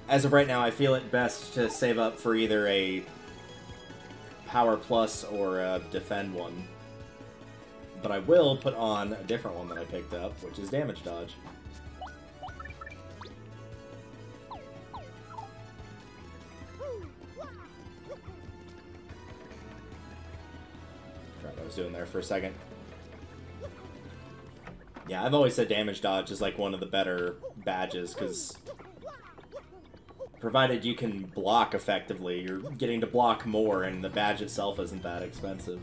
as of right now, I feel it best to save up for either a Power Plus or a Defend one. But I will put on a different one that I picked up, which is Damage Dodge. Forgot what I was doing there for a second. Yeah, I've always said Damage Dodge is like one of the better badges, because provided you can block effectively, you're getting to block more, and the badge itself isn't that expensive.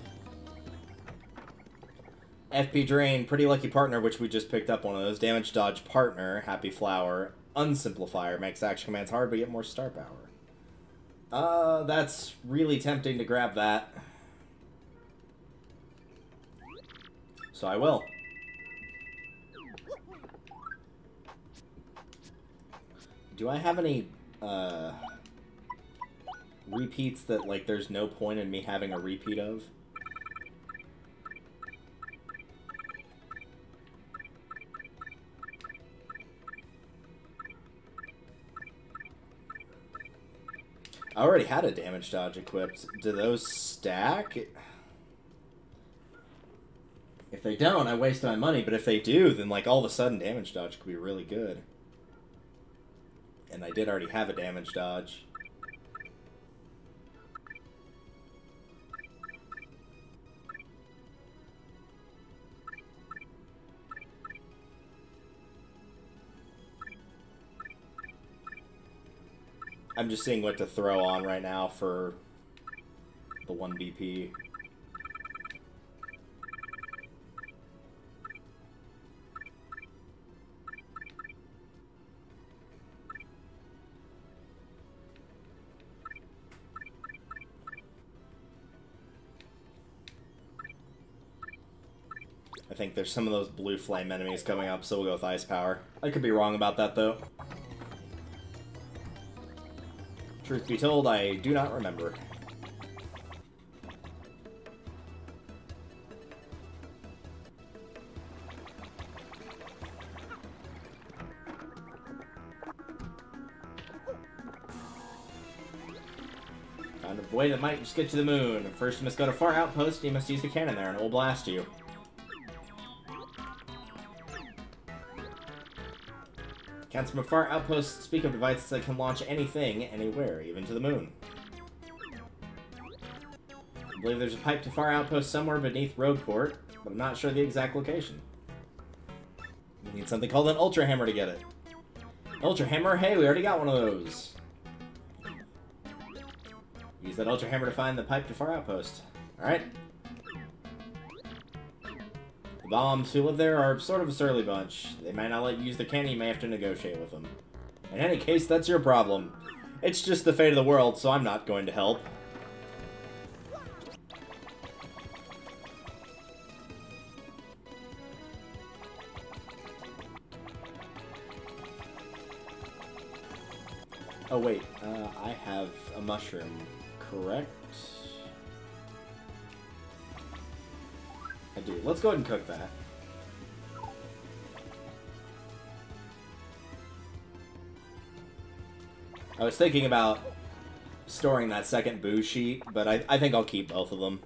FP Drain, Pretty Lucky Partner, which we just picked up one of those. Damage Dodge Partner, Happy Flower, Unsimplifier, makes action commands hard but get more star power. That's really tempting to grab that. So I will. Do I have any, repeats that, like, there's no point in me having a repeat of? I already had a Damage Dodge equipped. Do those stack? If they don't, I waste my money, but if they do, then, like, all of a sudden Damage Dodge could be really good. And I did already have a Damage Dodge. I'm just seeing what to throw on right now for the 1 BP. I think there's some of those blue flame enemies coming up, so we'll go with Ice Power. I could be wrong about that, though. Truth be told, I do not remember. Found a way that might just get to the moon. First, you must go to Far Outpost, you must use the cannon there, and it will blast you. Counts from a Far Outpost speak of devices that can launch anything, anywhere, even to the moon. I believe there's a pipe to Far Outpost somewhere beneath Roadport, but I'm not sure the exact location. You need something called an Ultra Hammer to get it. Ultra Hammer? Hey, we already got one of those. Use that Ultra Hammer to find the pipe to Far Outpost. Alright. The bombs who live there are sort of a surly bunch. They might not let you use the cannon, you may have to negotiate with them. In any case, that's your problem. It's just the fate of the world, so I'm not going to help. Oh wait, I have a mushroom, correct? I do. Let's go ahead and cook that. I was thinking about storing that second boo sheet, but I think I'll keep both of them.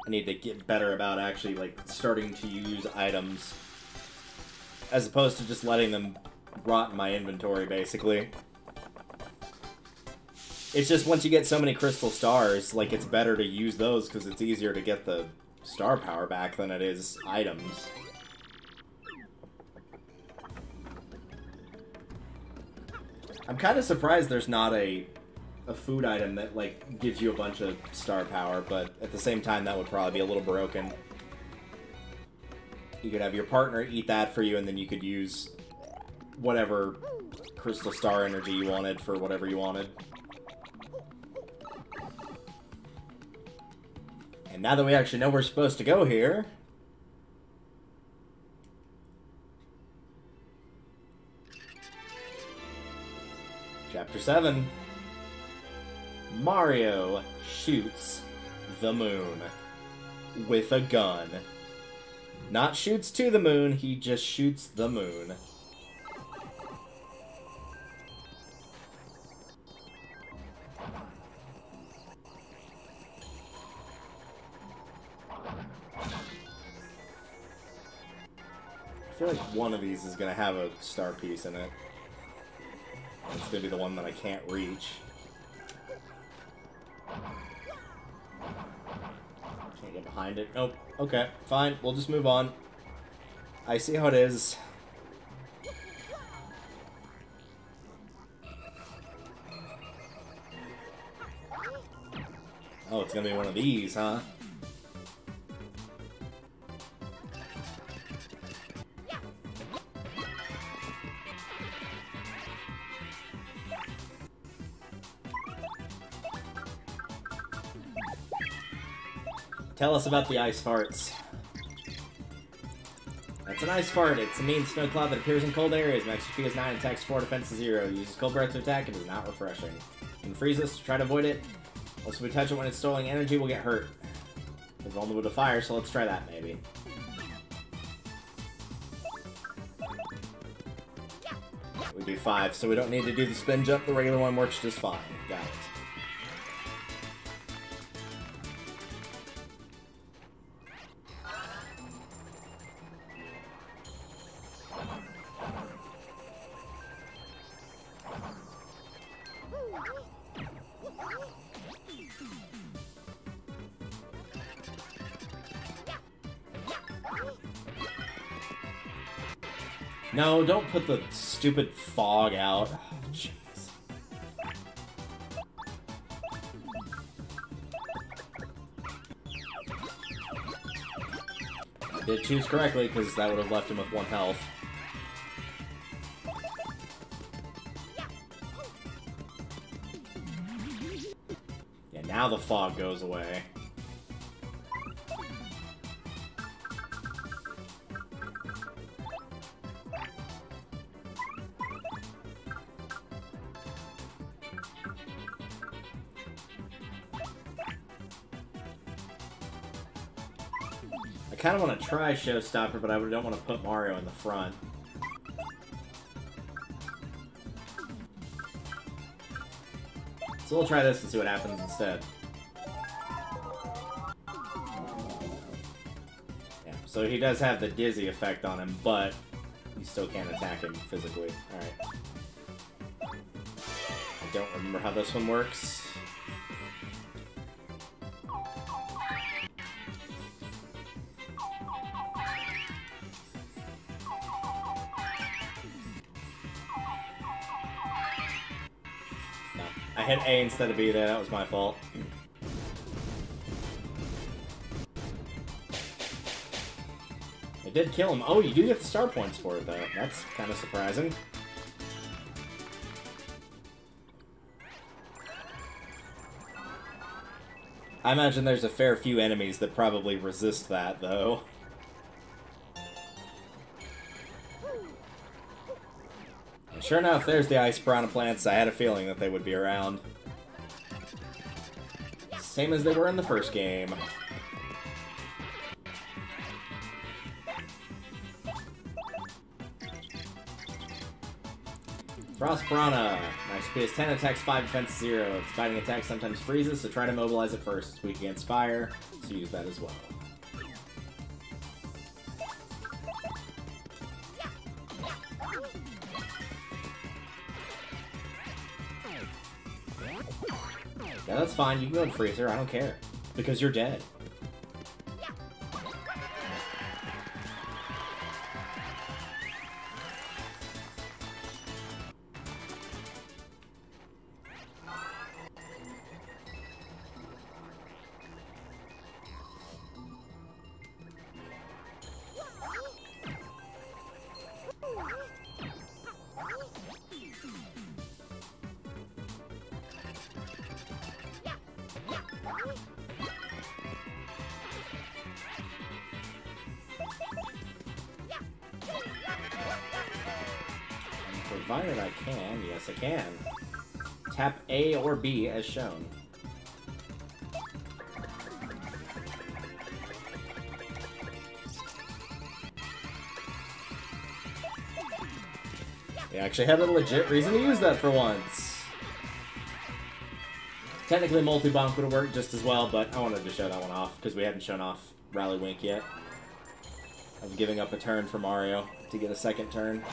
I need to get better about actually, like, starting to use items as opposed to just letting them rot in my inventory, basically. It's just once you get so many crystal stars, like, it's better to use those because it's easier to get the star power back than it is items. I'm kind of surprised there's not a food item that, like, gives you a bunch of star power, but at the same time that would probably be a little broken. You could have your partner eat that for you, and then you could use whatever crystal star energy you wanted for whatever you wanted. And now that we actually know we're supposed to go here... Chapter 7. Mario shoots the moon with a gun. Not shoots to the moon, he just shoots the moon. I feel like one of these is going to have a star piece in it. It's going to be the one that I can't reach. Can't get behind it. Nope. Okay, fine. We'll just move on. I see how it is. Oh, it's going to be one of these, huh? Tell us about the ice farts. That's an ice fart. It's a mean snow cloud that appears in cold areas. Max HP is 9, attacks 4, defense is 0. Uses cold breath to attack. It is not refreshing. Can freeze us. Try to avoid it. Also, if we touch it when it's storing energy, we'll get hurt. We're vulnerable to fire, so let's try that maybe. We do 5, so we don't need to do the spin jump. The regular one works just fine. Got it. No, don't put the stupid fog out. Oh, jeez. I did choose correctly, because that would have left him with 1 health. Yeah, now the fog goes away. I kind of want to try Showstopper, but I don't want to put Mario in the front. So we'll try this and see what happens instead. Yeah, so he does have the dizzy effect on him, but you still can't attack him physically. Alright. I don't remember how this one works. I hit A instead of B there, that was my fault. It did kill him. Oh, you do get the star points for it, though. That's kind of surprising. I imagine there's a fair few enemies that probably resist that, though. Sure enough, there's the ice piranha plants. I had a feeling that they would be around. Same as they were in the first game. Frost Piranha. Max HP is 10, attacks 5, defense 0. Its fighting attack sometimes freezes, so try to mobilize it first. It's weak against fire, so use that as well. Yeah, that's fine. You can go and freeze her. I don't care. Because you're dead. And provided I can, yes I can. Tap A or B as shown. We actually had a legit reason to use that for once. Technically, multi-bonk would have worked just as well, but I wanted to show that one off, because we hadn't shown off Rally Wink yet. Of giving up a turn for Mario to get a second turn.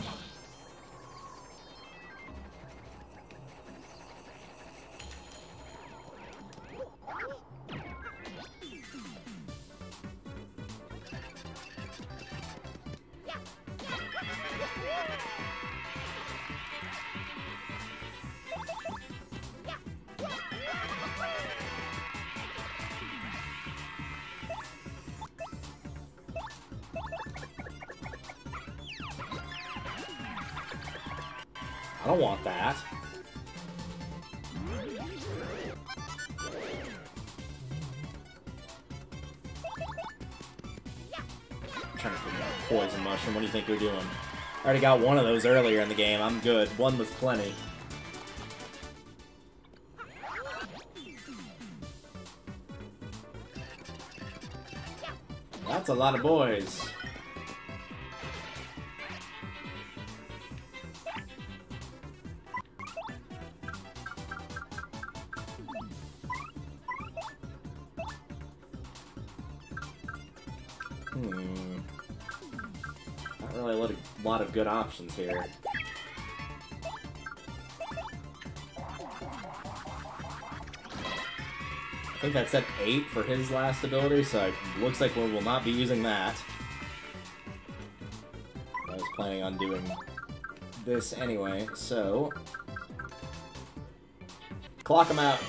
I don't want that. I'm trying to figure out Poison Mushroom. What do you think you're doing? I already got one of those earlier in the game. I'm good. One was plenty. That's a lot of boys. Not really a lot of good options here. I think that's at 8 for his last ability, so it looks like we will not be using that. I was planning on doing this anyway, so... Clock him out!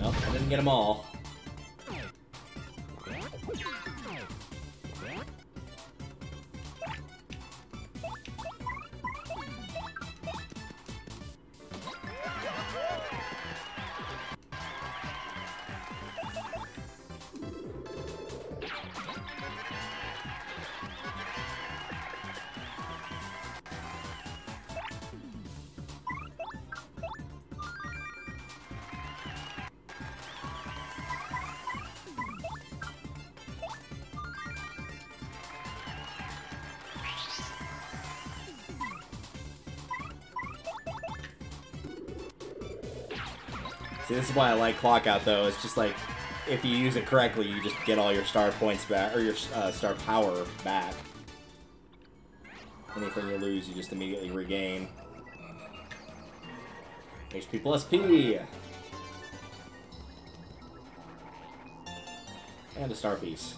Nope, I didn't get them all. See, this is why I like Clock Out, though. It's just like, if you use it correctly, you just get all your star points back, or your star power back. Anything you lose, you just immediately regain. HP plus P! And a star piece.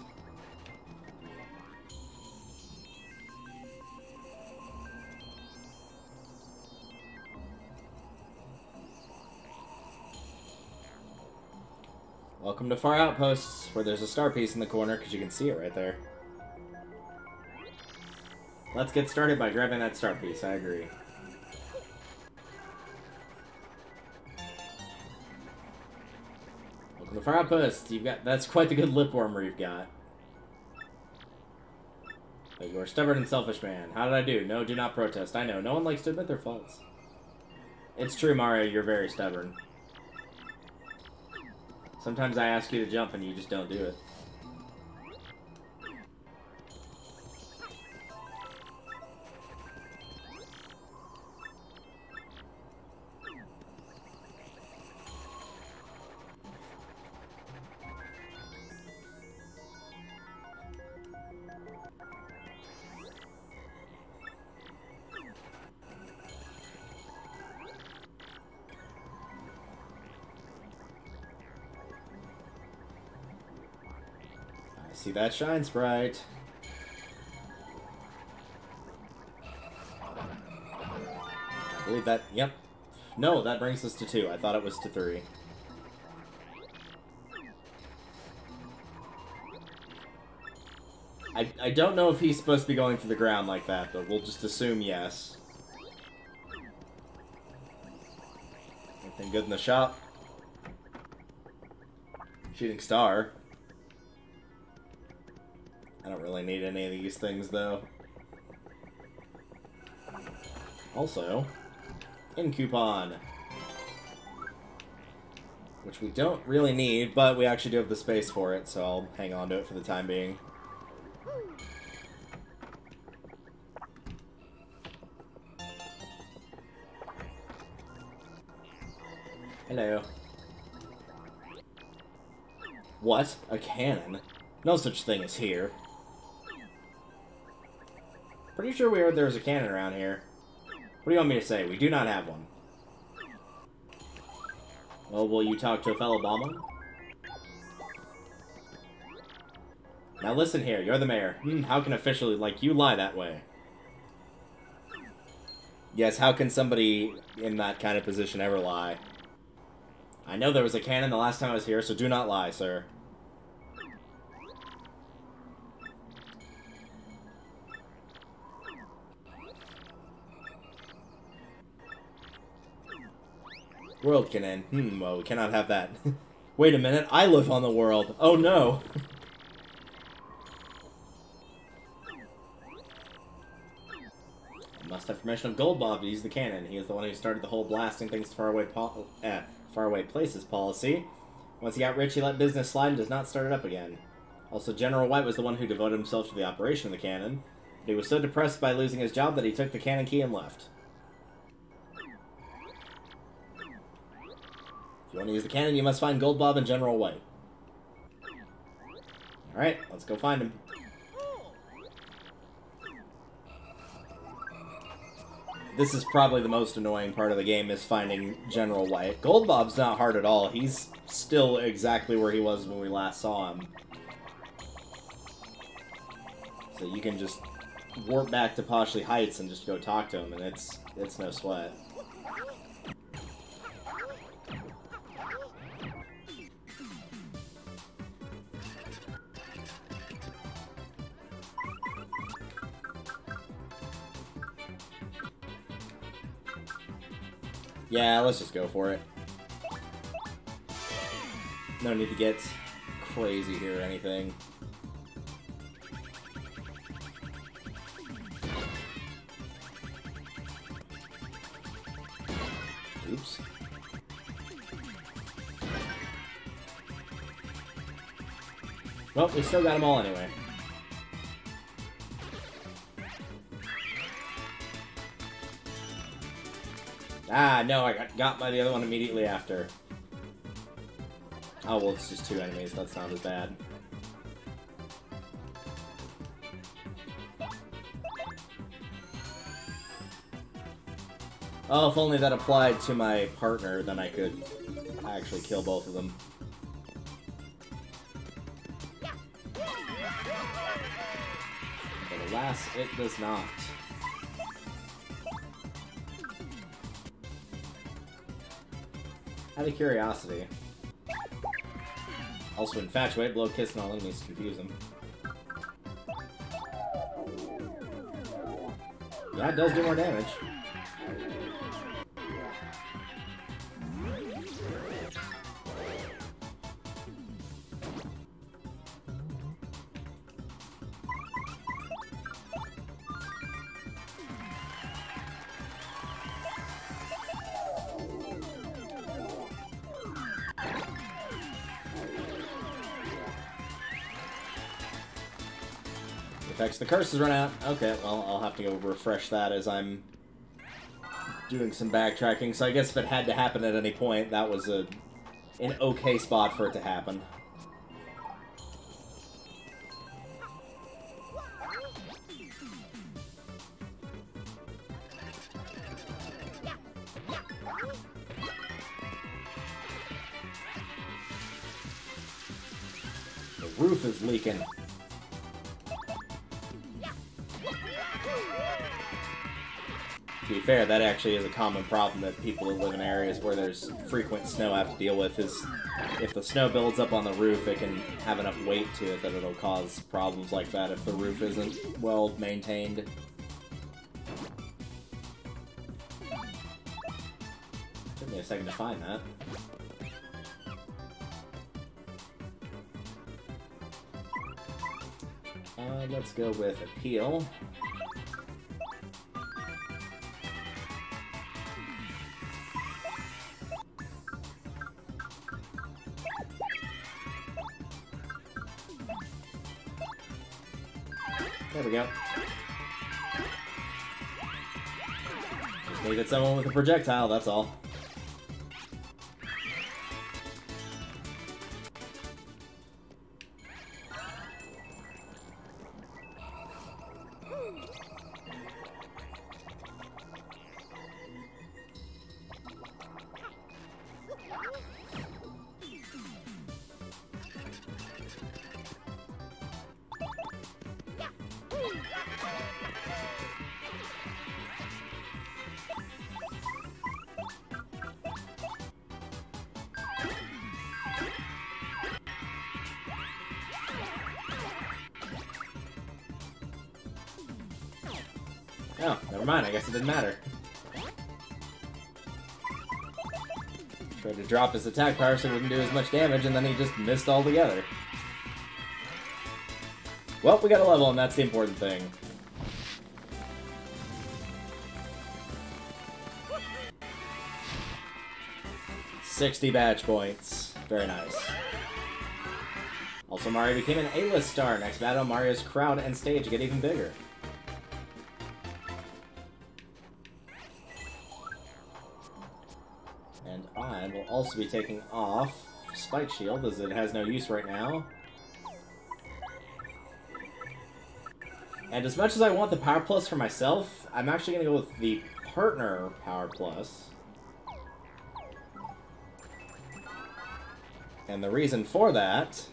Welcome to Far Outposts, where there's a star piece in the corner, because you can see it right there. Let's get started by grabbing that star piece, I agree. Welcome to Far Outposts. That's quite the good lip warmer you've got. But you're a stubborn and selfish man. How did I do? No, do not protest. I know, no one likes to admit their faults. It's true, Mario, you're very stubborn. Sometimes I ask you to jump and you just don't do it. See that shine sprite. I believe that, yep. No, that brings us to 2. I thought it was to 3. I don't know if he's supposed to be going for the ground like that, but we'll just assume yes. Anything good in the shop? Shooting star. I don't really need any of these things, though. Also, in coupon. Which we don't really need, but we actually do have the space for it, so I'll hang on to it for the time being. Hello. What? A cannon? No such thing as here. Pretty sure we heard there was a cannon around here. What do you want me to say? We do not have one. Well, will you talk to a fellow bomber? Now listen here, you're the mayor. How can officially like you lie that way? Yes, how can somebody in that kind of position ever lie? I know there was a cannon the last time I was here, so do not lie, sir. World can end. Well, we cannot have that. Wait a minute, I live on the world. Oh no! I must have permission of Goldbob to use the cannon. He is the one who started the whole blasting things to faraway places policy. Once he got rich, he let business slide and does not start it up again. Also, General White was the one who devoted himself to the operation of the cannon. But he was so depressed by losing his job that he took the cannon key and left. If you want to use the cannon, you must find Goldbob and General White. Alright, let's go find him. This is probably the most annoying part of the game, is finding General White. Goldbob's not hard at all. He's still exactly where he was when we last saw him. So you can just warp back to Poshley Heights and just go talk to him, and it's no sweat. Yeah, let's just go for it. No need to get crazy here or anything. Oops. Well, we still got them all anyway. Ah, no, I got by the other one immediately after. Oh, well, it's just two enemies. That's not as bad. Oh, if only that applied to my partner, then I could actually kill both of them. But alas, it does not. Out of curiosity. Also, infatuate, blow kiss on all enemies to confuse them. Yeah, it does do more damage. Effects, the curse has run out. Okay, well, I'll have to go refresh that as I'm doing some backtracking. So I guess if it had to happen at any point, that was an okay spot for it to happen. The roof is leaking. To be fair, that actually is a common problem that people who live in areas where there's frequent snow have to deal with, is if the snow builds up on the roof, it can have enough weight to it that it'll cause problems like that if the roof isn't well maintained. Took me a second to find that. Let's go with Appeal. There we go. Just needed someone with a projectile, that's all. Oh, never mind, I guess it didn't matter. Tried to drop his attack power so it wouldn't do as much damage, and then he just missed altogether. Well, we got a level, and that's the important thing. $60 badge points. Very nice. Also, Mario became an A-list star. Next battle, Mario's crowd and stage get even bigger. And I will also be taking off Spike Shield, as it has no use right now. And as much as I want the Power Plus for myself, I'm actually going to go with the Partner Power Plus. And the reason for that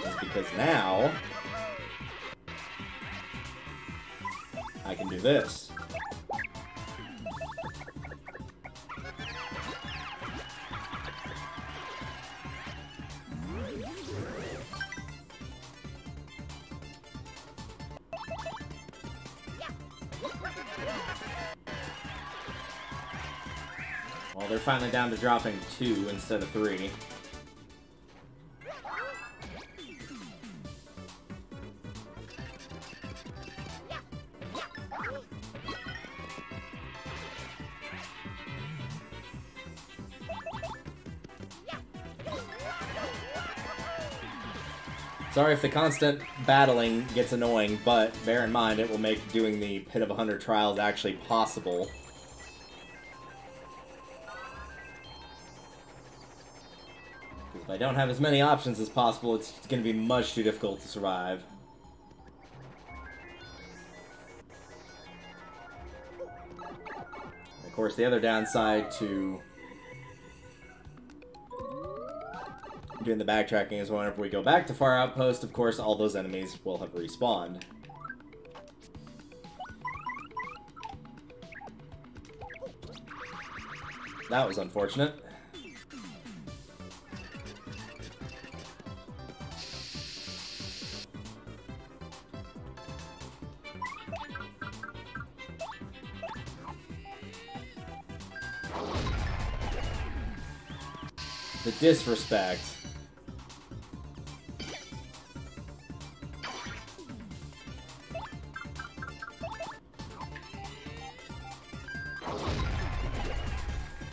is because now I can do this. Well, they're finally down to dropping 2 instead of 3. Sorry if the constant battling gets annoying, but bear in mind it will make doing the Pit of 100 Trials actually possible. If I don't have as many options as possible, it's going to be much too difficult to survive. Of course, the other downside to doing the backtracking is whenever we go back to Far Outpost, of course, all those enemies will have respawned. That was unfortunate. The disrespect.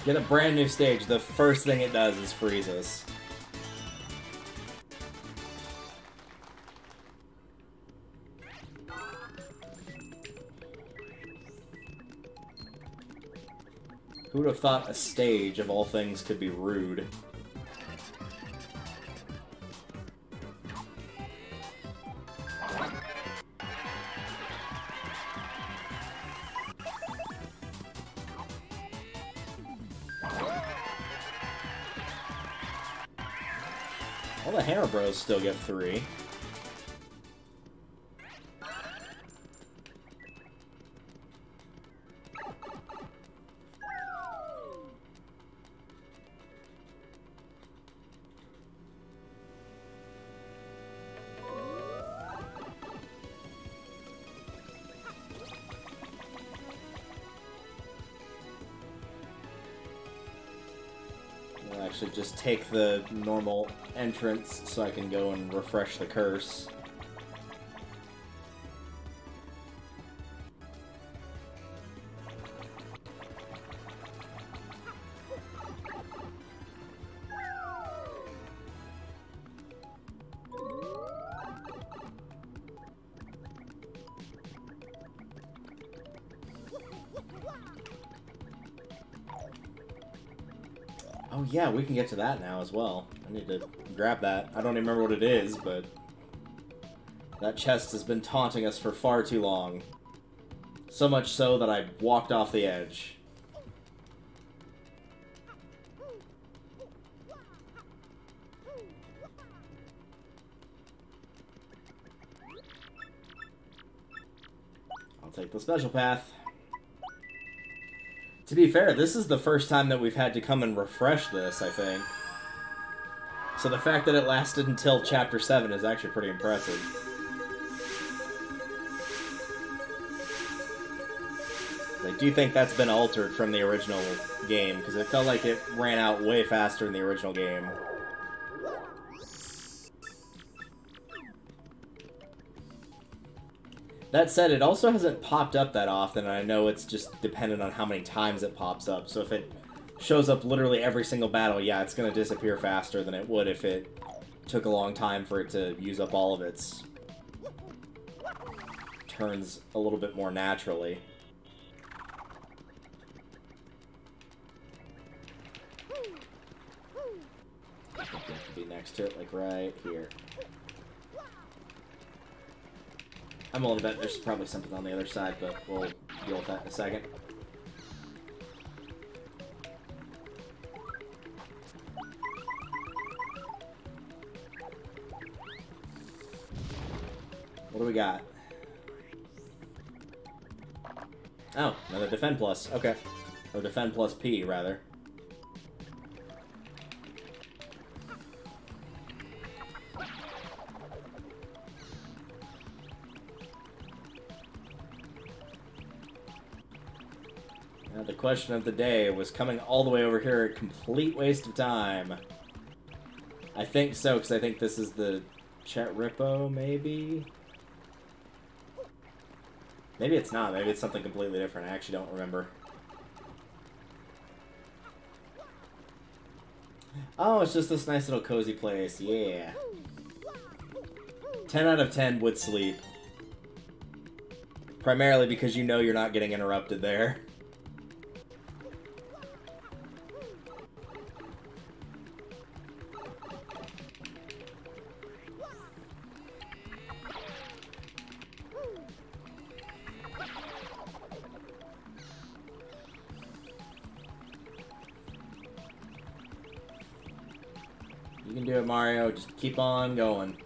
Get a brand new stage, the first thing it does is freeze us. Who would have thought a stage, of all things, could be rude? All the Hammer Bros still get 3. I'll actually just take the normal entrance so I can go and refresh the curse. Oh yeah, we can get to that now as well. I need to grab that. I don't even remember what it is, but that chest has been taunting us for far too long. So much so that I walked off the edge. I'll take the special path. To be fair, this is the first time that we've had to come and refresh this, I think. So the fact that it lasted until Chapter 7 is actually pretty impressive. I do think that's been altered from the original game, because it felt like it ran out way faster in the original game. That said, it also hasn't popped up that often, and I know it's just dependent on how many times it pops up. So if it shows up literally every single battle, yeah, it's going to disappear faster than it would if it took a long time for it to use up all of its turns a little bit more naturally. I think you have to be next to it, like right here. I'm willing to bet there's probably something on the other side, but we'll deal with that in a second. What do we got? Oh, another Defend Plus. Okay. Or Defend Plus P, rather. The question of the day was coming all the way over here a complete waste of time. I think so, because I think this is the Chet Rippo, maybe? Maybe it's not. Maybe it's something completely different. I actually don't remember. Oh, it's just this nice little cozy place. Yeah. 10 out of 10 would sleep. Primarily because you know you're not getting interrupted there. You can do it, Mario. Just keep on going.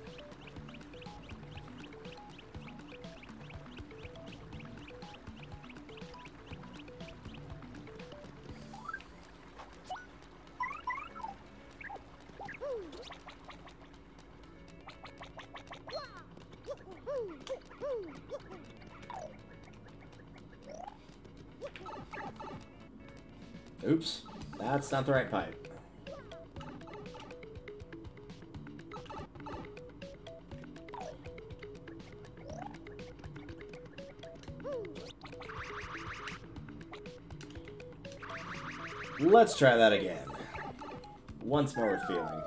Oops. That's not the right pipe. Let's try that again. Once more with feeling.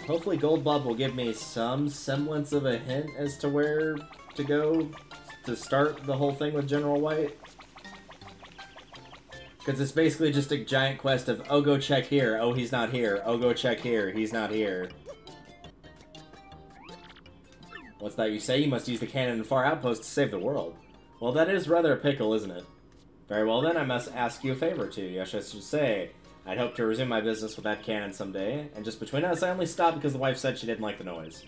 Hopefully Gold Bob will give me some semblance of a hint as to where to go to start the whole thing with General White. Because it's basically just a giant quest of, oh, go check here, oh, he's not here, oh, go check here, he's not here. What's that you say? You must use the cannon in Far Outpost to save the world. Well, that is rather a pickle, isn't it? Very well then, I must ask you a favor too. Yes, I should say. I'd hope to resume my business with that cannon someday, and just between us, I only stopped because the wife said she didn't like the noise.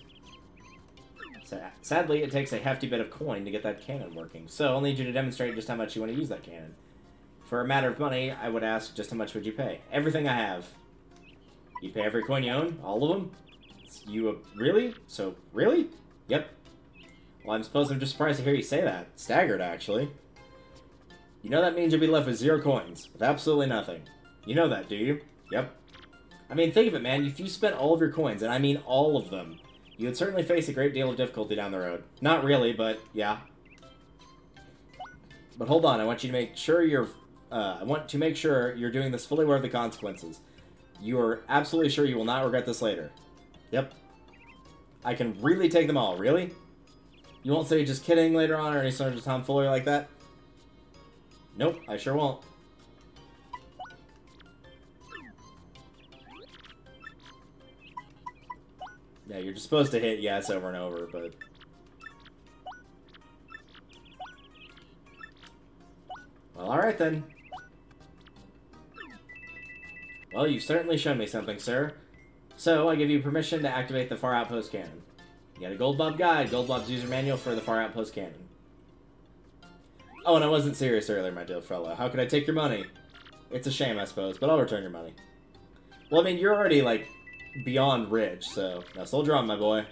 Sadly, it takes a hefty bit of coin to get that cannon working, so I'll need you to demonstrate just how much you want to use that cannon. For a matter of money, I would ask just how much would you pay? Everything I have. You pay every coin you own? All of them? Really? So, really? Yep. Well, I'm just surprised to hear you say that. Staggered, actually. You know that means you'll be left with 0 coins, with absolutely nothing. You know that, do you? Yep. I mean, think of it, man. If you spent all of your coins, and I mean all of them, you would certainly face a great deal of difficulty down the road. Not really, but yeah. But hold on, I want to make sure you're doing this fully aware of the consequences. You are absolutely sure you will not regret this later. Yep. I can really take them all, really? You won't say just kidding later on or any sort of tomfoolery like that? Nope, I sure won't. Yeah, you're just supposed to hit yes over and over, but... Well, alright then. Well, you've certainly shown me something, sir. So, I give you permission to activate the Far Outpost Cannon. You got a Gold Bob guide, Gold Bob's user manual for the Far Outpost Cannon. Oh, and I wasn't serious earlier, my dear fellow. How could I take your money? It's a shame, I suppose, but I'll return your money. Well, I mean, you're already, like, beyond rich, so... Now, soldier on, my boy.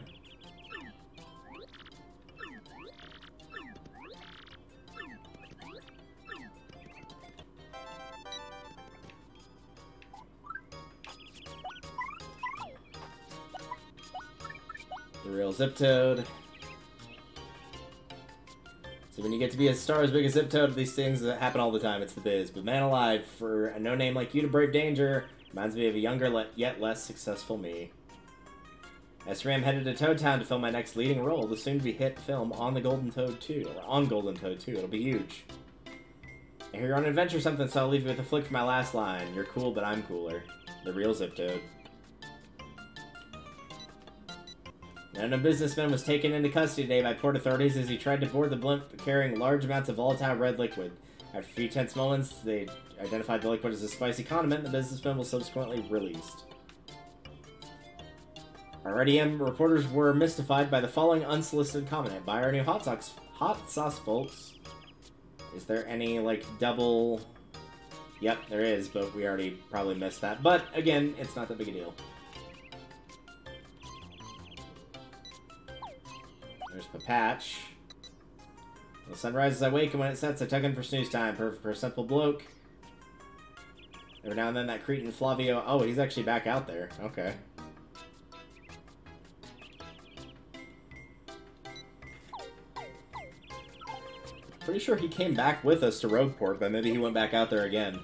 The real Zip-Toad. So when you get to be a star as big as Zip-Toad, these things that happen all the time. It's the biz. But man alive, for a no-name like you to brave danger, reminds me of a younger yet less successful me. As for me, I'm headed to Toad Town to film my next leading role, the soon-to-be hit film on the Golden Toad 2. Or on Golden Toad 2. It'll be huge. I hear you're on an adventure or something, so I'll leave you with a flick for my last line. You're cool, but I'm cooler. The real Zip-Toad. And a businessman was taken into custody today by port authorities as he tried to board the blimp carrying large amounts of volatile red liquid. After a few tense moments, they identified the liquid as a spicy condiment, and the businessman was subsequently released. Our RDM reporters were mystified by the following unsolicited comment. Buy our new hot sauce, folks. Is there any, like, double... Yep, there is, but we already probably missed that. But, again, it's not that big a deal. There's Papatch. When the sun rises, I wake, and when it sets, I tug in for snooze time. Perfect for a simple bloke. Every now and then, that cretin Flavio... Oh, he's actually back out there. Okay. Pretty sure he came back with us to Rogueport, but maybe he went back out there again.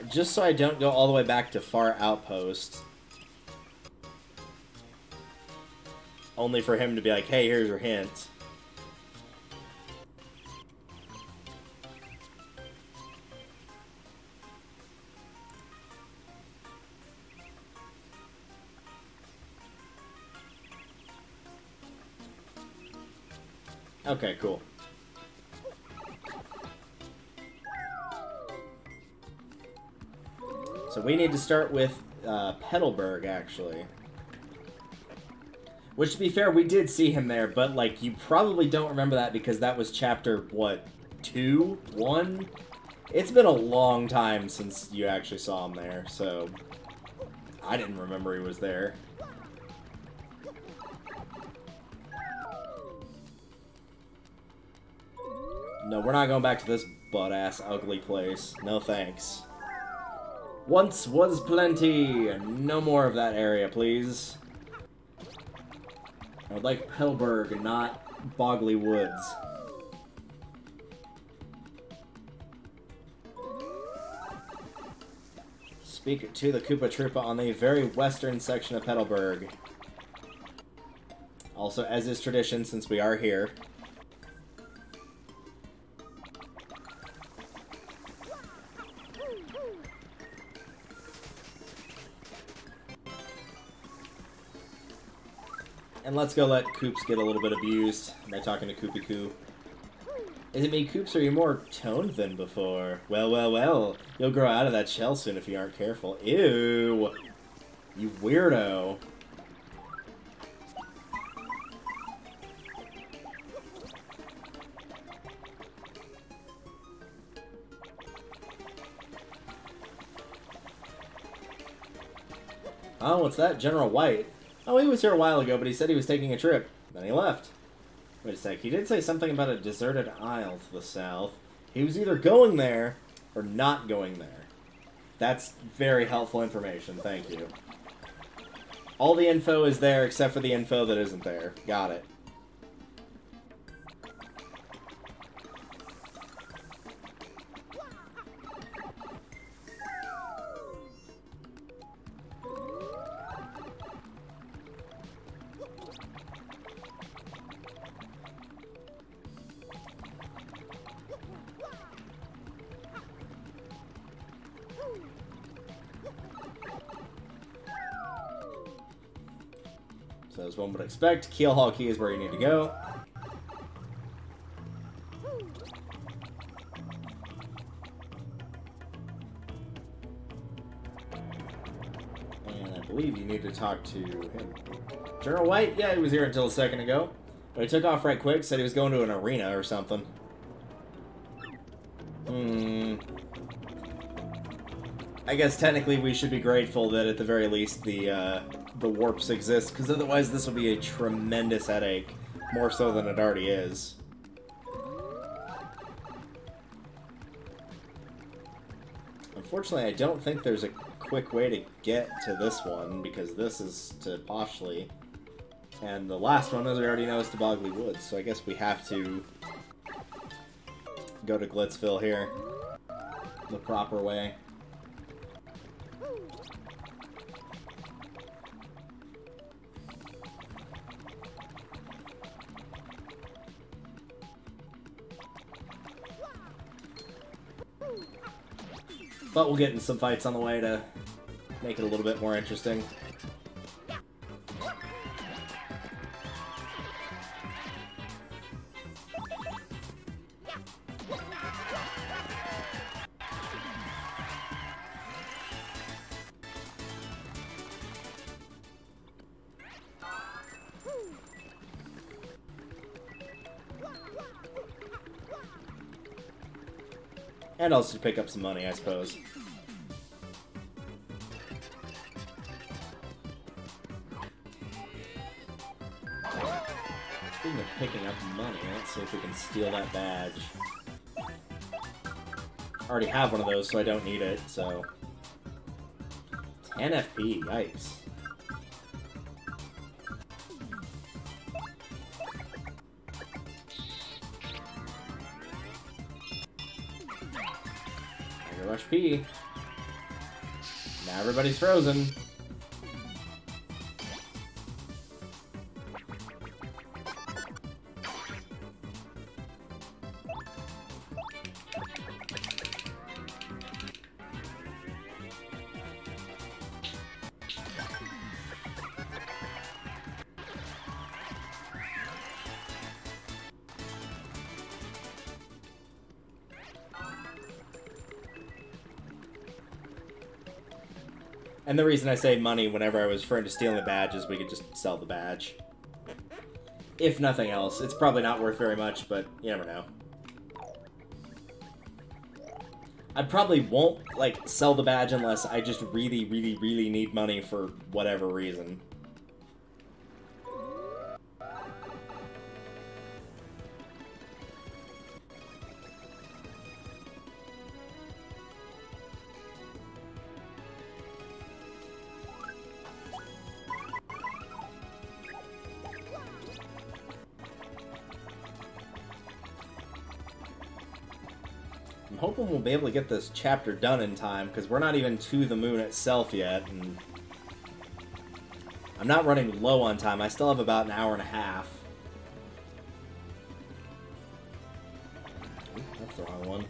Just so I don't go all the way back to Far Outpost. Only for him to be like, hey, here's your hint. Okay, cool. So we need to start with Petalburg, actually. Which, to be fair, we did see him there, but, like, you probably don't remember that because that was chapter, what, 2? 1? It's been a long time since you actually saw him there, so I didn't remember he was there. No, we're not going back to this butt-ass ugly place. No thanks. Once was plenty. No more of that area, please. I would like Petalburg, not Bogley Woods. Speak to the Koopa Troopa on the very western section of Petalburg. Also, as is tradition, since we are here. And let's go let Koops get a little bit abused by talking to Koopy Koo. Is it me, Koops, or are you more toned than before? Well, well, well. You'll grow out of that shell soon if you aren't careful. Ew. You weirdo. Oh, what's that? General White. Oh, he was here a while ago, but he said he was taking a trip. Then he left. Wait a sec, he did say something about a deserted isle to the south. He was either going there or not going there. That's very helpful information, thank you. All the info is there except for the info that isn't there. Got it. So as one would expect, Keelhaul Key is where you need to go. And I believe you need to talk to him. General White? Yeah, he was here until a second ago. But he took off right quick, said he was going to an arena or something. I guess technically we should be grateful that at the very least the warps exist, because otherwise this would be a tremendous headache, more so than it already is. Unfortunately, I don't think there's a quick way to get to this one, because this is to Poshley, and the last one, as we already know, is to Bogley Woods, so I guess we have to go to Glitzville here the proper way. But we'll get in some fights on the way to make it a little bit more interesting. And also to pick up some money, I suppose. Speaking of picking up money, let's see if we can steal that badge. I already have one of those, so I don't need it, so... 10 FP, yikes. Rush P. Now everybody's frozen. And the reason I say money whenever I was referring to stealing the badge is we could just sell the badge. If nothing else. It's probably not worth very much, but you never know. I probably won't, like, sell the badge unless I just really, really, really need money for whatever reason. I'm hoping we'll be able to get this chapter done in time, because we're not even to the moon itself yet, and I'm not running low on time. I still have about an hour and a half. Ooh, that's the wrong one.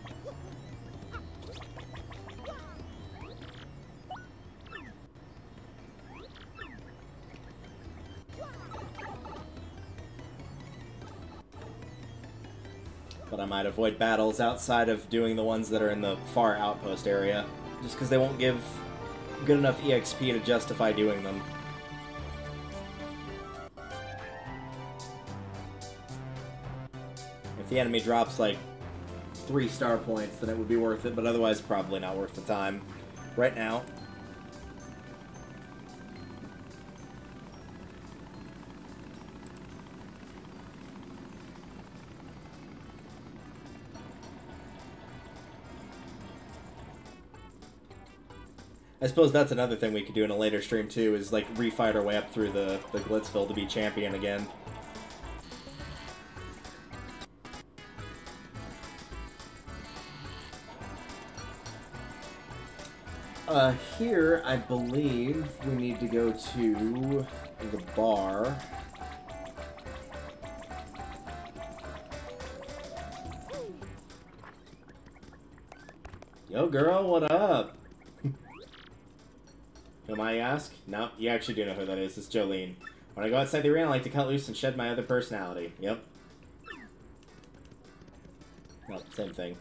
But I might avoid battles outside of doing the ones that are in the far outpost area, just because they won't give good enough EXP to justify doing them. If the enemy drops like 3 star points, then it would be worth it, but otherwise probably not worth the time right now. I suppose that's another thing we could do in a later stream too, is like refight our way up through the Glitzville to be champion again. Here, I believe we need to go to the bar. Yo, girl, what up? Who am I, you ask? No, you actually do know who that is. It's Jolene. When I go outside the arena, I like to cut loose and shed my other personality. Yep. Well, same thing.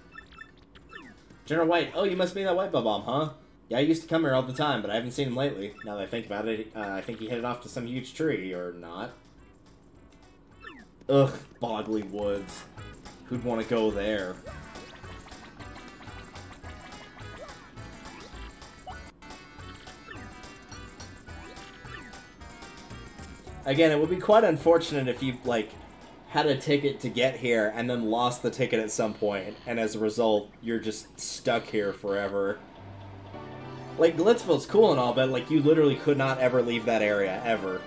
General White. Oh, you must be that White Bomb, huh? Yeah, I used to come here all the time, but I haven't seen him lately. Now that I think about it, I think he headed off to some huge tree, or not. Ugh, Bogley Woods. Who'd want to go there? Again, it would be quite unfortunate if you, like, had a ticket to get here and then lost the ticket at some point, and as a result, you're just stuck here forever. Like, Glitzville's cool and all, but, like, you literally could not ever leave that area, ever.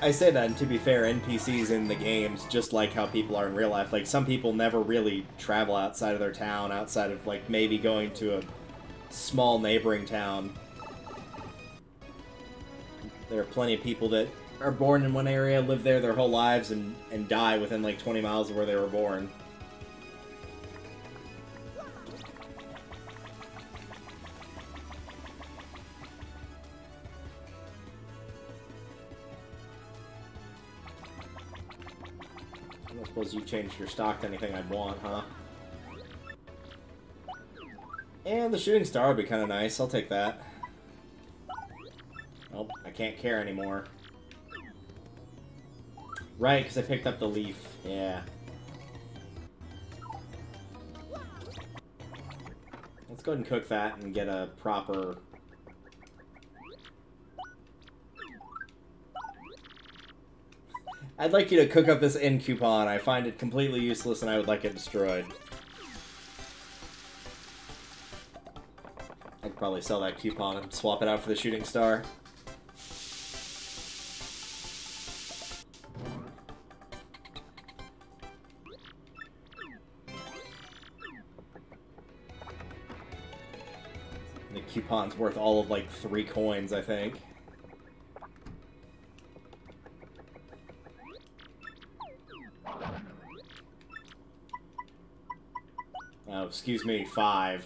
I say that, and to be fair, NPCs in the games, just like how people are in real life, like, some people never really travel outside of their town, outside of, like, maybe going to a small neighboring town. There are plenty of people that are born in one area, live there their whole lives, and die within, like, 20 miles of where they were born. I suppose you changed your stock to anything I'd want, huh? And the shooting star would be kind of nice. I'll take that. Oh, I can't care anymore. Right, because I picked up the leaf. Yeah. Let's go ahead and cook that and get a proper... I'd like you to cook up this end coupon. I find it completely useless and I would like it destroyed. I'd probably sell that coupon and swap it out for the shooting star. The coupon's worth all of like 3 coins, I think. Oh, excuse me, 5.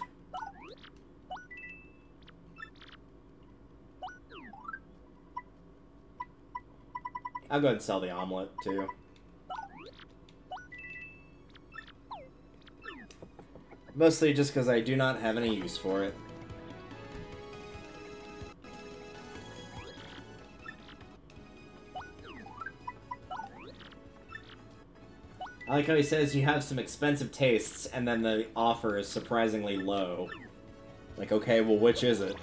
I'll go ahead and sell the omelet, too. Mostly just because I do not have any use for it. I like how he says you have some expensive tastes, and then the offer is surprisingly low. Like, okay, well, which is it?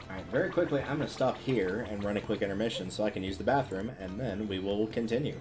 Alright, very quickly, I'm going to stop here and run a quick intermission so I can use the bathroom, and then we will continue.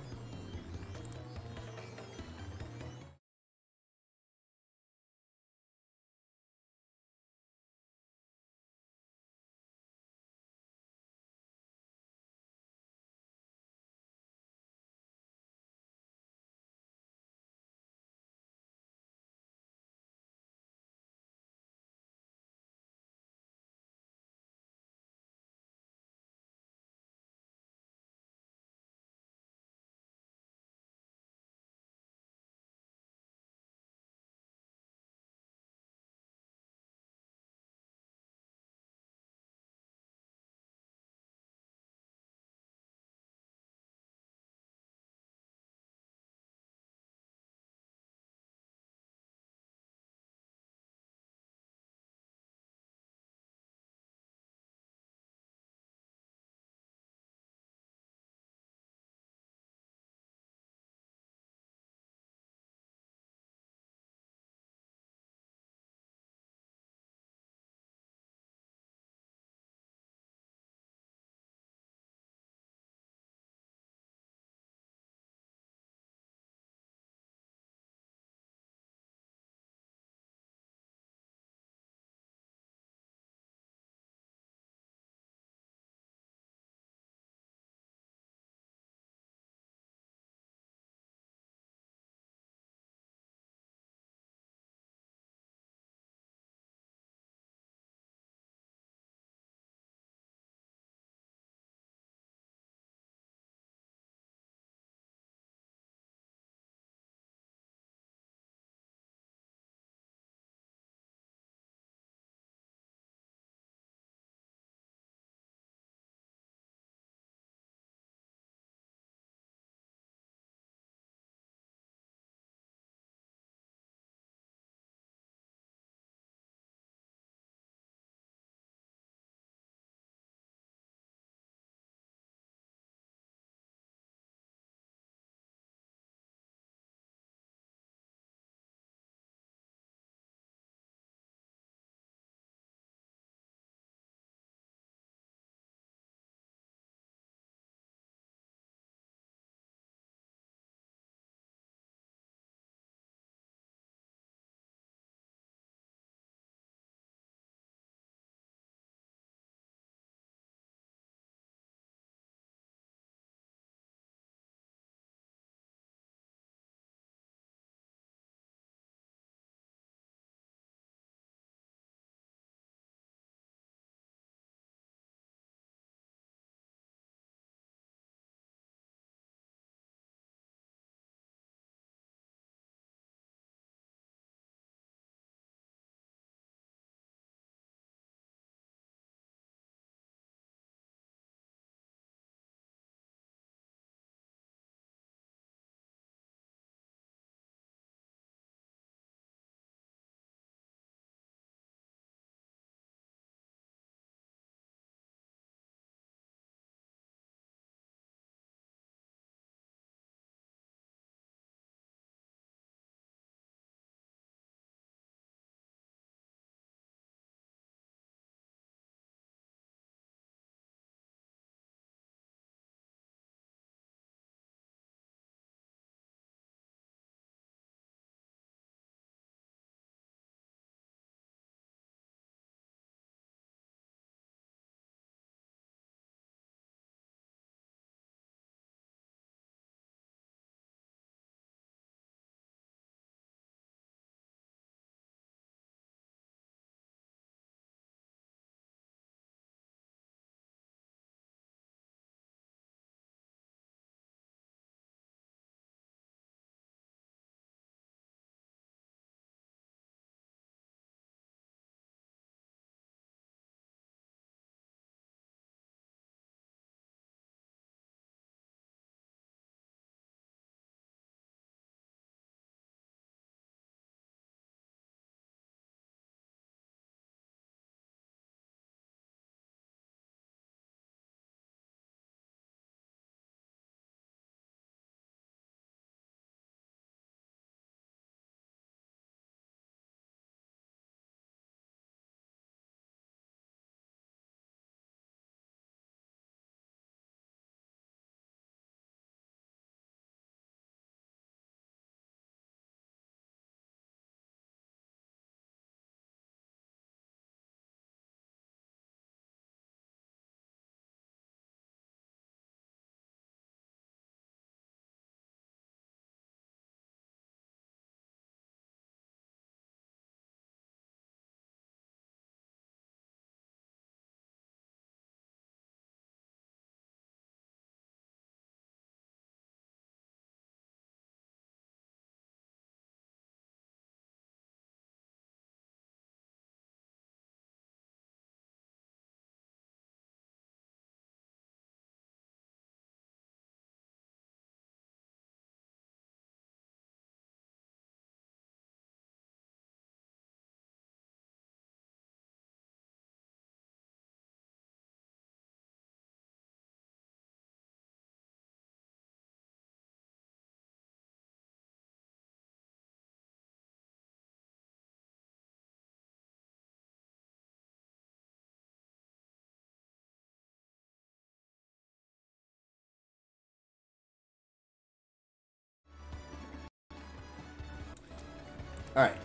Alright.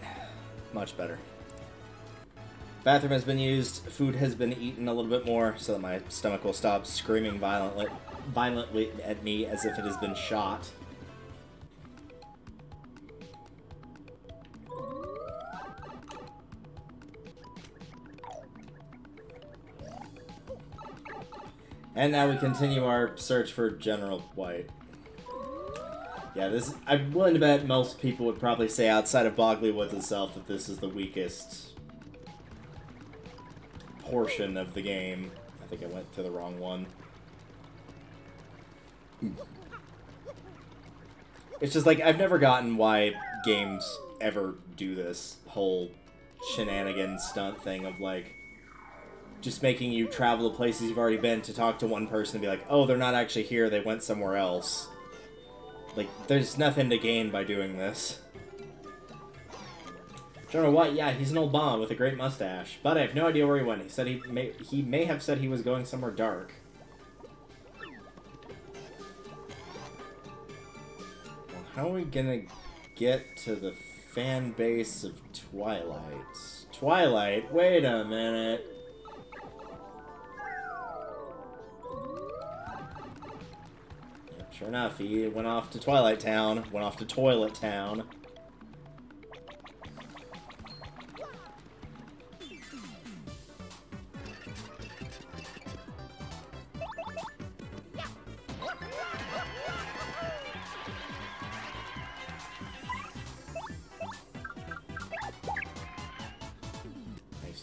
Much better. Bathroom has been used, food has been eaten a little bit more, so that my stomach will stop screaming violently at me as if it has been shot. And now we continue our search for General White. Yeah, this I'm willing to bet most people would probably say outside of Bogley Woods itself that this is the weakest portion of the game. I think I went to the wrong one. It's just like, I've never gotten why games ever do this whole shenanigan stunt thing of like, just making you travel to places you've already been to talk to one person and be like, oh, they're not actually here, they went somewhere else. Like, there's nothing to gain by doing this. General White, yeah, he's an old bomb with a great mustache, but I have no idea where he went. He said he may have said he was going somewhere dark. Well, how are we gonna get to the fan base of Twilight? Twilight, wait a minute. Yep, sure enough, he went off to Twilight Town, went off to Toilet Town.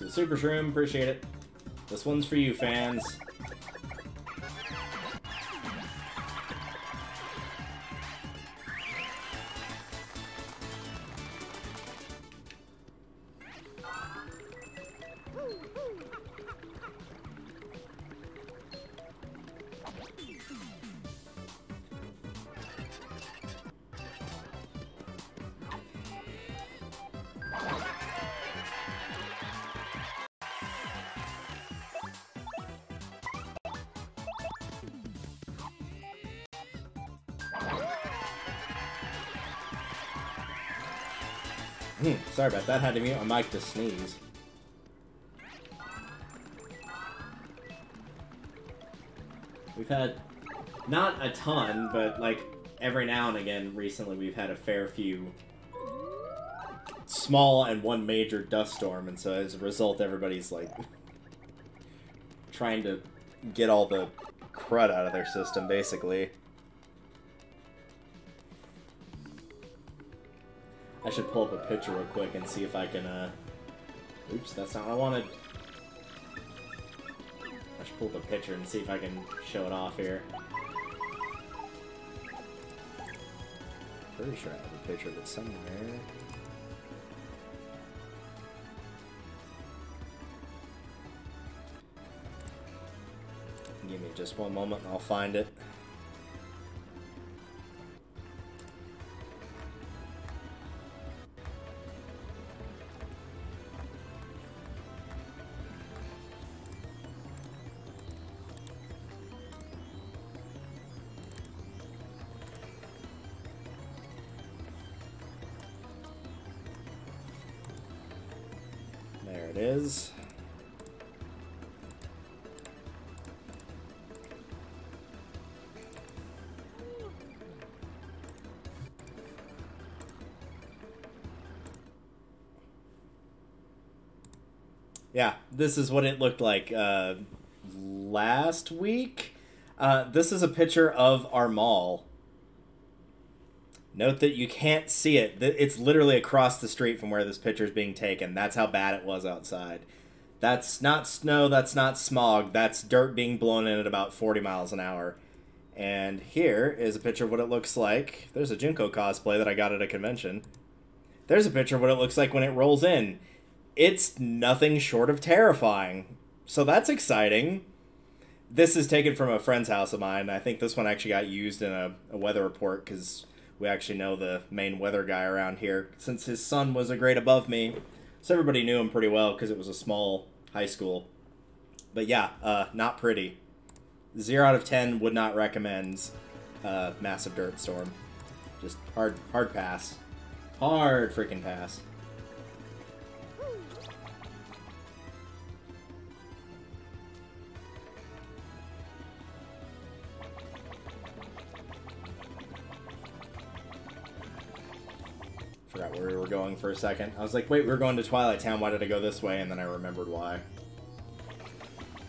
Super Shroom, appreciate it. This one's for you, fans. Sorry about that, had to mute my mic to sneeze. We've had, not a ton, but like every now and again recently we've had a fair few small and one major dust storm, and so as a result everybody's like trying to get all the crud out of their system, basically. I should pull up a picture real quick and see if I can, oops, that's not what I wanted. I should pull up a picture and see if I can show it off here. Pretty sure I have a picture of it somewhere. Give me just one moment and I'll find it. There it is. Yeah, this is what it looked like last week. This is a picture of our mall. Note that you can't see it. It's literally across the street from where this picture is being taken. That's how bad it was outside. That's not snow, that's not smog, that's dirt being blown in at about 40 miles an hour. And here is a picture of what it looks like. There's a Junko cosplay that I got at a convention. There's a picture of what it looks like when it rolls in. It's nothing short of terrifying. So that's exciting. This is taken from a friend's house of mine. I think this one actually got used in a weather report because we actually know the main weather guy around here, since his son was a grade above me. So everybody knew him pretty well because it was a small high school. But yeah, not pretty. 0 out of 10 would not recommend massive dirt storm. Just hard pass. Hard freaking pass. forgot where we were going for a second. I was like, wait, we were going to Twilight Town. Why did I go this way? And then I remembered why.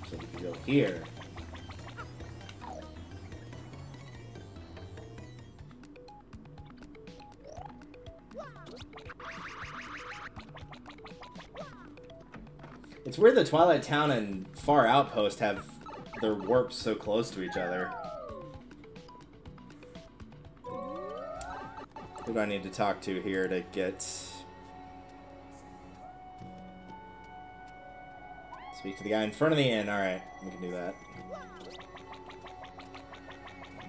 So we can go here. It's weird that Twilight Town and Far Outpost have their warps so close to each other. Who do I need to talk to here to get... Speak to the guy in front of the inn. Alright, we can do that.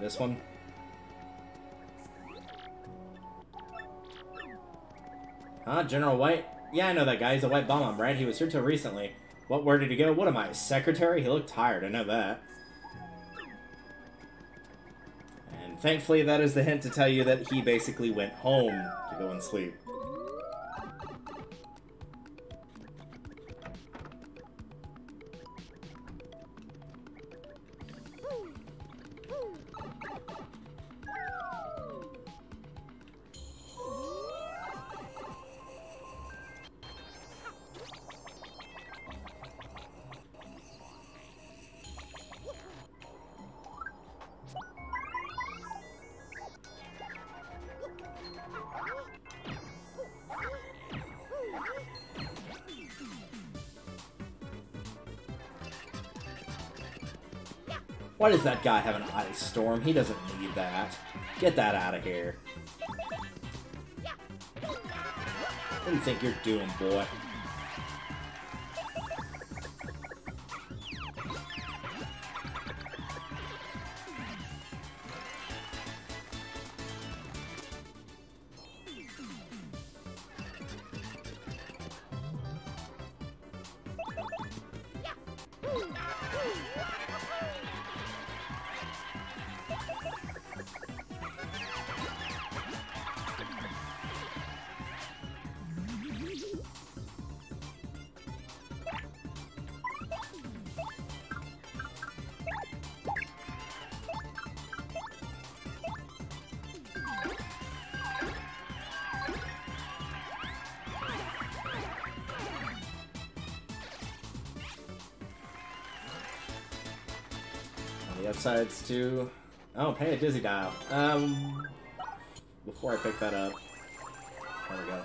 This one. Huh? General White? Yeah, I know that guy. He's a white bomb, right? He was here till recently. What, where did he go? What am I, his secretary? He looked tired, I know that. And thankfully that is the hint to tell you that he basically went home to go and sleep. Why does that guy have an ice storm? He doesn't need that. Get that out of here. What do you think you're doing, boy? The upsides to... Oh, pay a dizzy dial. Before I pick that up... There we go.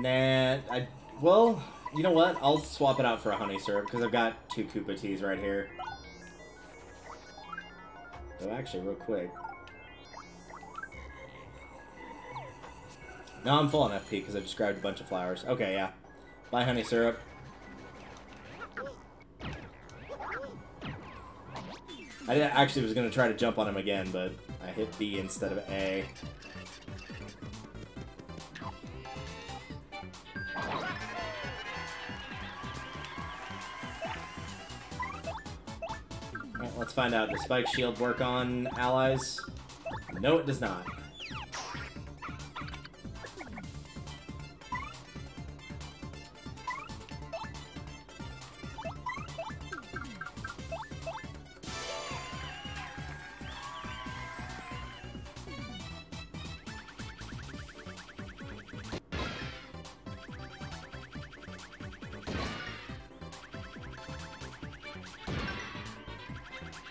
Nah, well, you know what? I'll swap it out for a honey syrup, because I've got 2 Koopa teas right here. So actually, real quick... No, I'm full on FP, because I just grabbed a bunch of flowers. Okay, yeah. Buy honey syrup. I actually was going to try to jump on him again, but I hit B instead of A. Alright, let's find out. Does Spike Shield work on allies? No, it does not.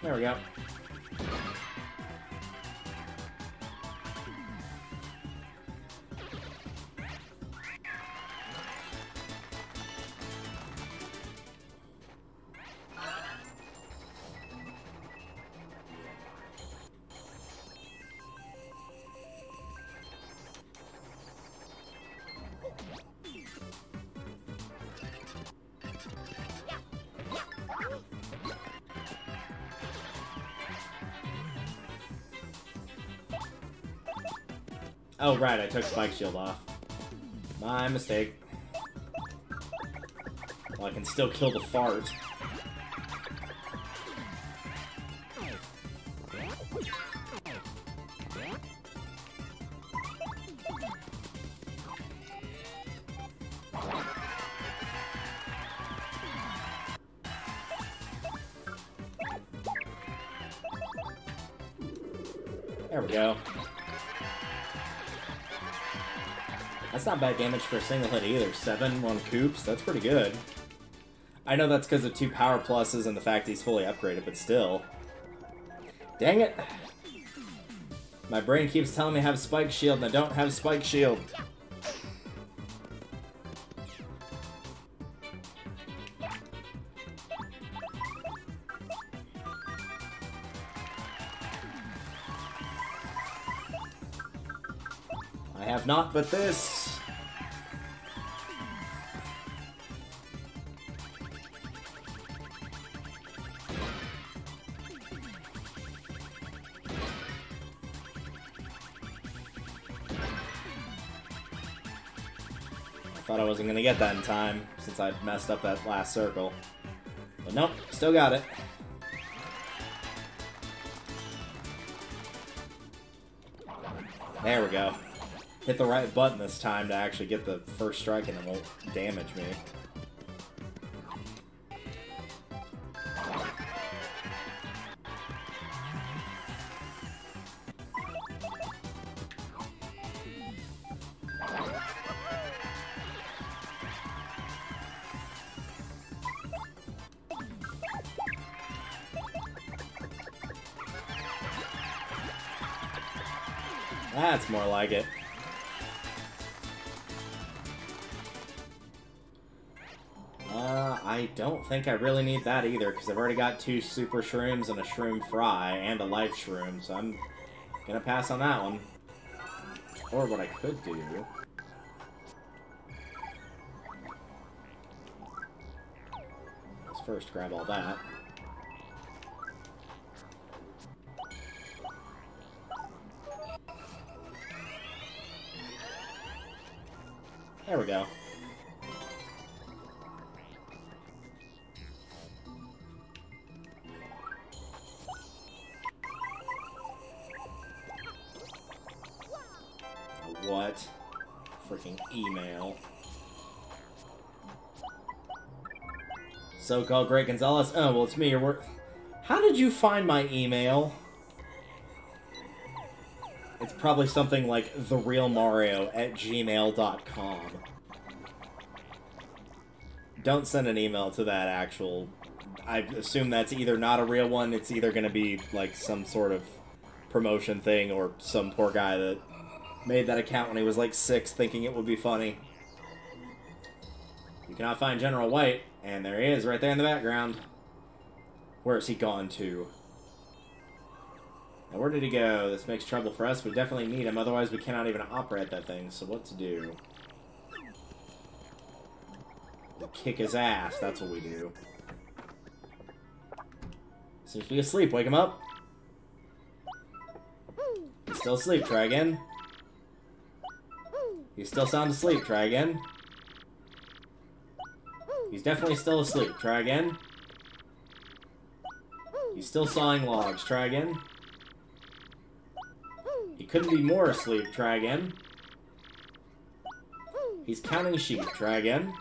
There we go. Oh, right, I took Spike Shield off. My mistake. Well, I can still kill the fart. There we go. That's not bad damage for a single hit either. 7 on Coops, that's pretty good. I know that's because of 2 power pluses and the fact he's fully upgraded, but still. Dang it! My brain keeps telling me I have Spike Shield, and I don't have Spike Shield. I have not but this. Thought I wasn't gonna get that in time since I messed up that last circle. But nope, still got it. There we go. Hit the right button this time to actually get the first strike and it won't damage me. That's more like it. I don't think I really need that either, because I've already got 2 super shrooms and a shroom fry and a life shroom, so I'm gonna pass on that one. Or what I could do... Let's first grab all that. There we go. What? Freaking email. So-called Great Gonzalez. Oh, well, it's me. How did you find my email? It's probably something like therealmario@gmail.com. Don't send an email to that actual... I assume that's either not a real one, it's either going to be like some sort of promotion thing, or some poor guy that made that account when he was like 6 thinking it would be funny. You cannot find General White, and there he is right there in the background. Where has he gone to? Now, where did he go? This makes trouble for us. We definitely need him, otherwise we cannot even operate that thing. So what to do? We kick his ass, that's what we do. Seems to be asleep. Wake him up. He's still asleep. Try again. He's still sound asleep. Try again. He's definitely still asleep. Try again. He's still sawing logs. Try again. He couldn't be more asleep. Try again. He's counting sheep. Try again.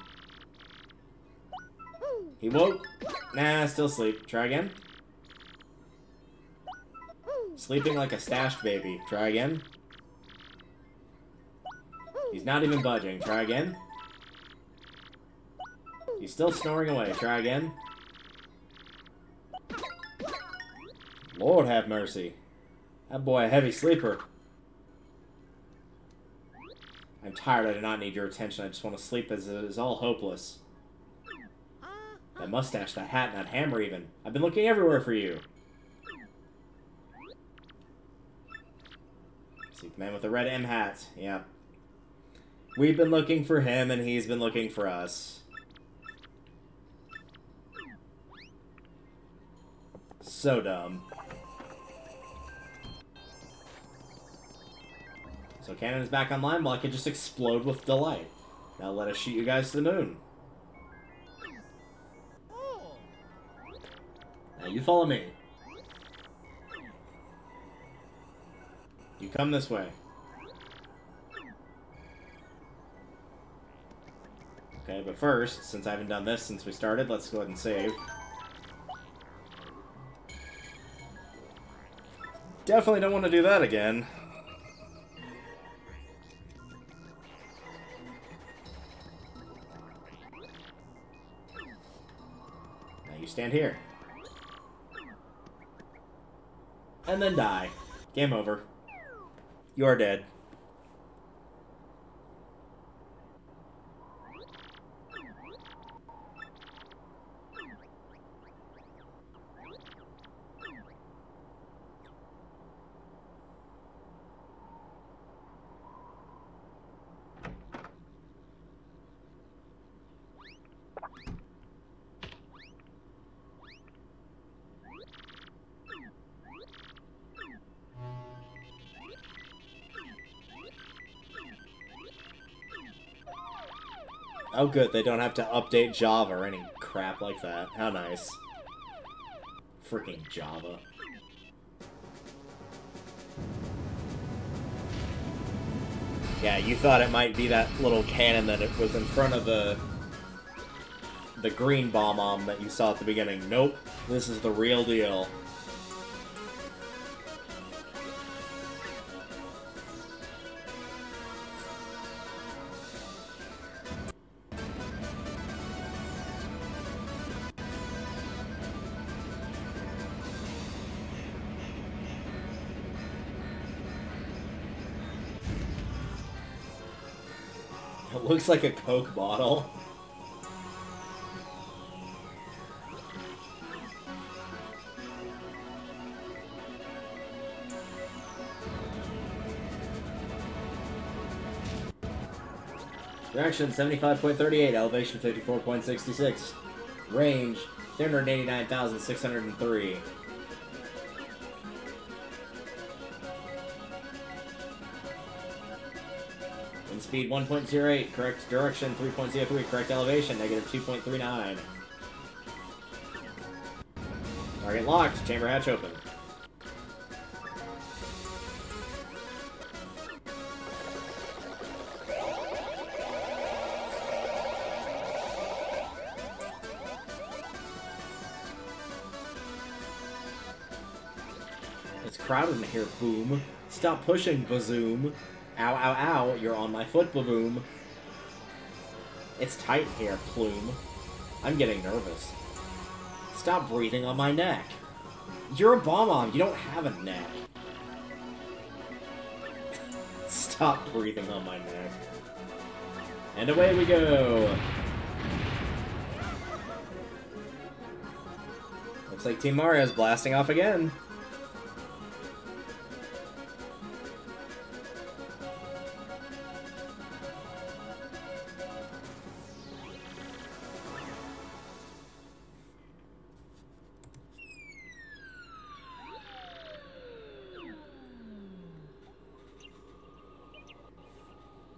He woke. Nah, still asleep. Try again. Sleeping like a stashed baby. Try again. He's not even budging. Try again. He's still snoring away. Try again. Lord have mercy. That boy a heavy sleeper. I'm tired. I do not need your attention. I just want to sleep as it is all hopeless. That mustache, that hat, and that hammer even. I've been looking everywhere for you. See the man with the red M hat. Yeah. We've been looking for him, and he's been looking for us. So dumb. So cannon is back online, well I could just explode with delight. Now let us shoot you guys to the moon. Now you follow me. You come this way. Okay, but first, since I haven't done this since we started, let's go ahead and save. Definitely don't want to do that again. stand here. And then die. Game over. You're dead. Oh good, they don't have to update Java or any crap like that. How nice. Freaking Java. Yeah, you thought it might be that little cannon that it was in front of the green bomb that you saw at the beginning. Nope, this is the real deal. It looks like a Coke bottle. Direction 75.38, elevation 54.66. Range 389,603. Wind speed 1.08, correct direction 3.03, correct elevation negative 2.39. Target locked, chamber hatch open. It's crowded in here, boom. Stop pushing, bazoom. Ow, ow, ow, you're on my foot, baboom. It's tight here, plume. I'm getting nervous. Stop breathing on my neck. You're a bomb-bomb, you don't have a neck. Stop breathing on my neck. And away we go! Looks like Team Mario's blasting off again.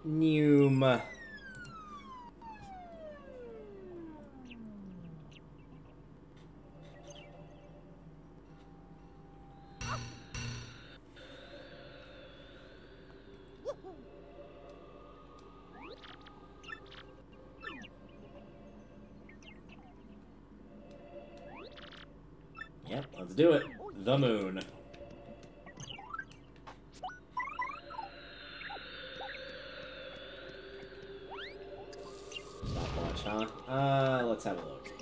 Noom. Yep, let's do it. The moon. Stopwatch, huh? Let's have a look.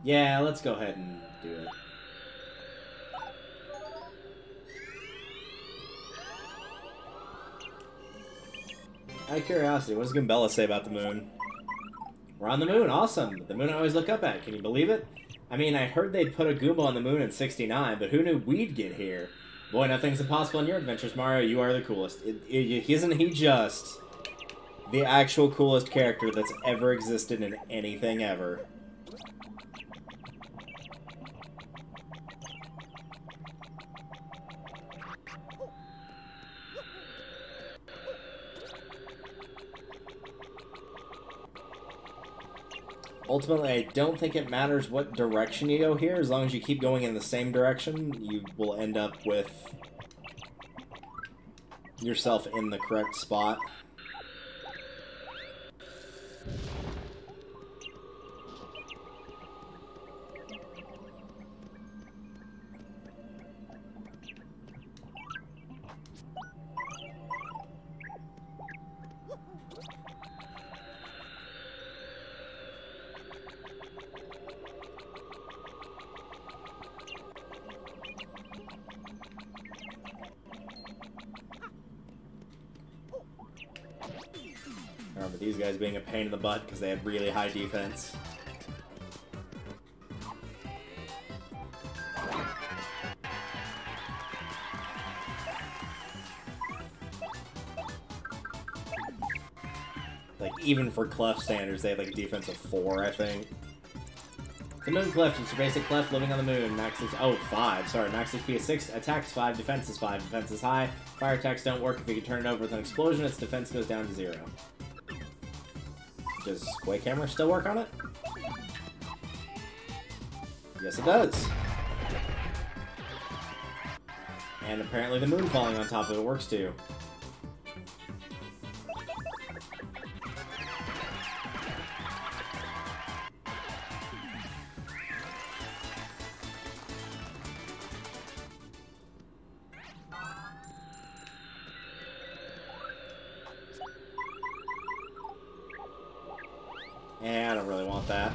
Yeah, let's go ahead and do it. Out of curiosity, what does Goombella say about the moon? We're on the moon, awesome! The moon I always look up at, can you believe it? I mean, I heard they'd put a Goomba on the moon in '69, but who knew we'd get here? Boy, nothing's impossible in your adventures, Mario. You are the coolest. Isn't he just the actual coolest character that's ever existed in anything ever? Ultimately, I don't think it matters what direction you go here. As long as you keep going in the same direction, you will end up with yourself in the correct spot. remember these guys being a pain in the butt because they had really high defense. Like, even for Clef standards, they had like a defense of 4, I think. The Moon Clef, it's your basic Clef living on the moon. Max is 5, sorry. Max HP is 6, attacks 5, defense is 5, defense is high. Fire attacks don't work if you can turn it over with an explosion, its defense goes down to 0. Does Quake Hammer still work on it? Yes, it does. And apparently the moon falling on top of it works too. Yeah, I don't really want that.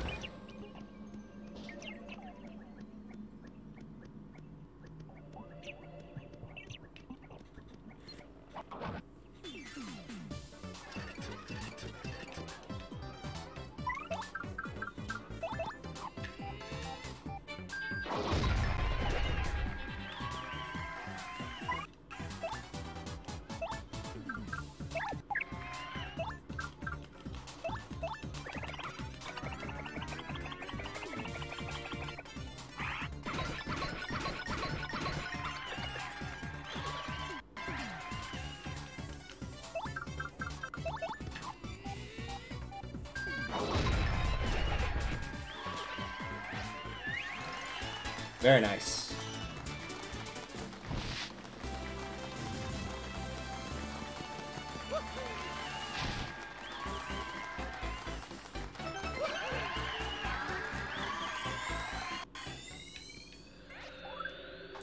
Very nice.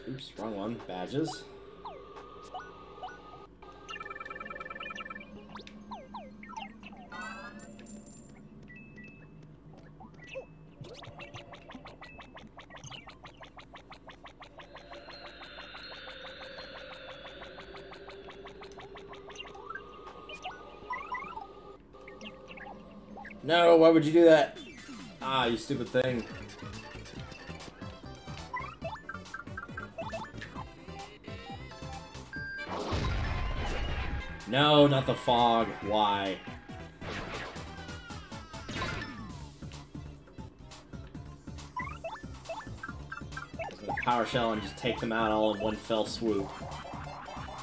Oops, wrong one. Badges. No, why would you do that? Ah, you stupid thing. No, not the fog. Why? Power shell and just take them out all in one fell swoop.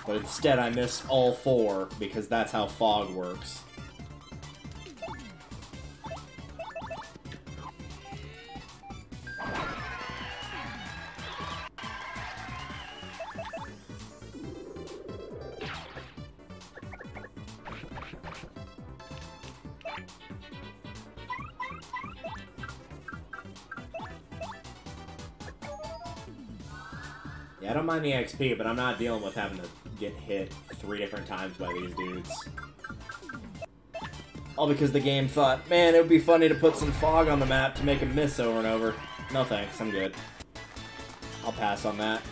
But instead I missed all 4 because that's how fog works. Yeah, I don't mind the XP, but I'm not dealing with having to get hit 3 different times by these dudes. All because the game thought, man, it would be funny to put some fog on the map to make him miss over and over. No thanks, I'm good. I'll pass on that.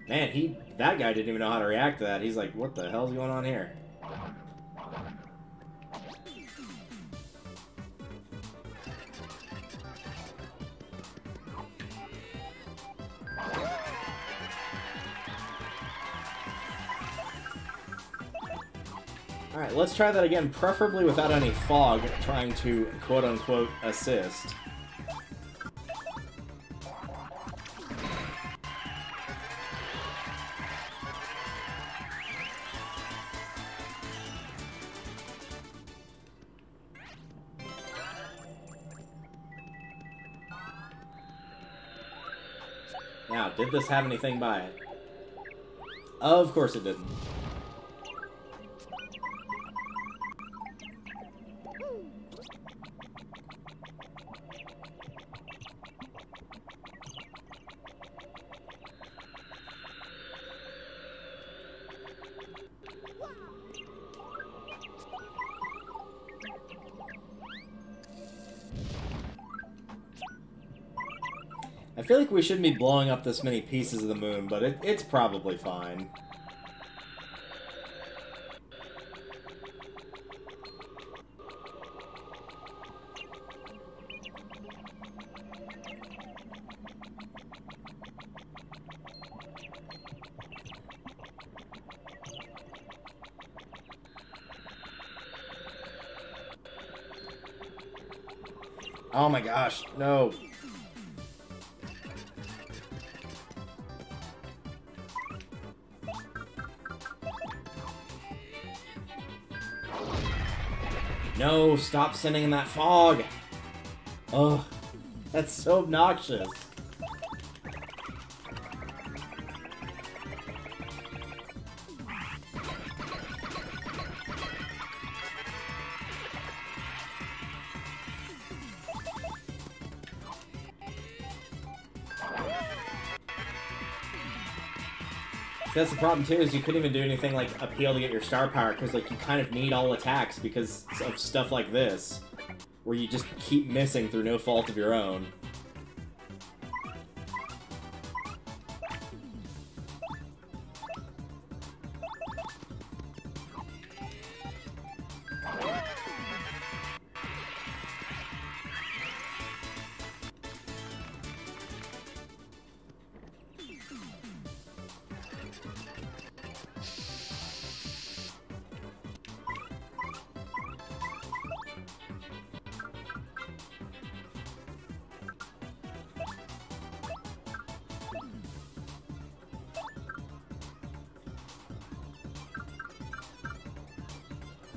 Man, that guy didn't even know how to react to that. He's like, what the hell's going on here? Alright, let's try that again, preferably without any fog, trying to quote-unquote assist. Now, did this have anything by it? Of course it didn't. I feel like we shouldn't be blowing up this many pieces of the moon, but it's probably fine. Oh my gosh, no. No, stop sending in that fog! Ugh, that's so obnoxious. That's the problem too, is you couldn't even do anything like appeal to get your star power, because like you kind of need all attacks because of stuff like this, where you just keep missing through no fault of your own.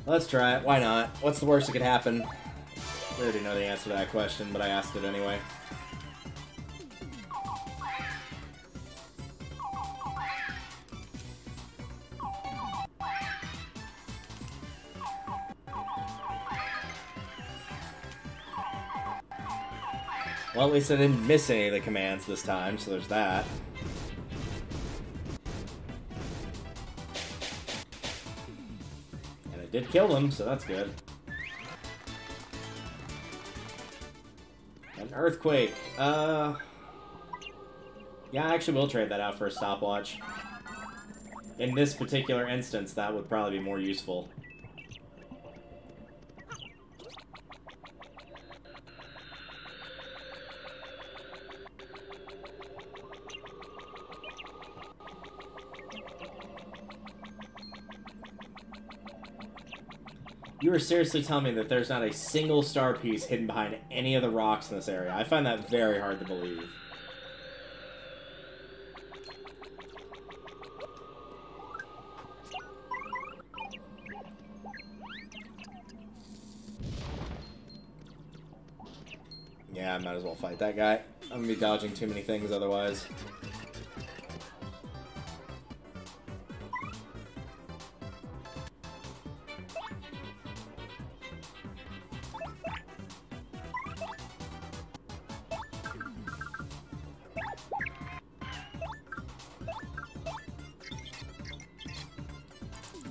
Let's try it. Why not? What's the worst that could happen? I already know the answer to that question, but I asked it anyway. Well, at least I didn't miss any of the commands this time, so there's that. Did kill them, so that's good. An earthquake. Yeah, I actually will trade that out for a stopwatch. In this particular instance, that would probably be more useful. You are seriously telling me that there's not a single star piece hidden behind any of the rocks in this area? I find that very hard to believe. Yeah, I might as well fight that guy. I'm gonna be dodging too many things otherwise.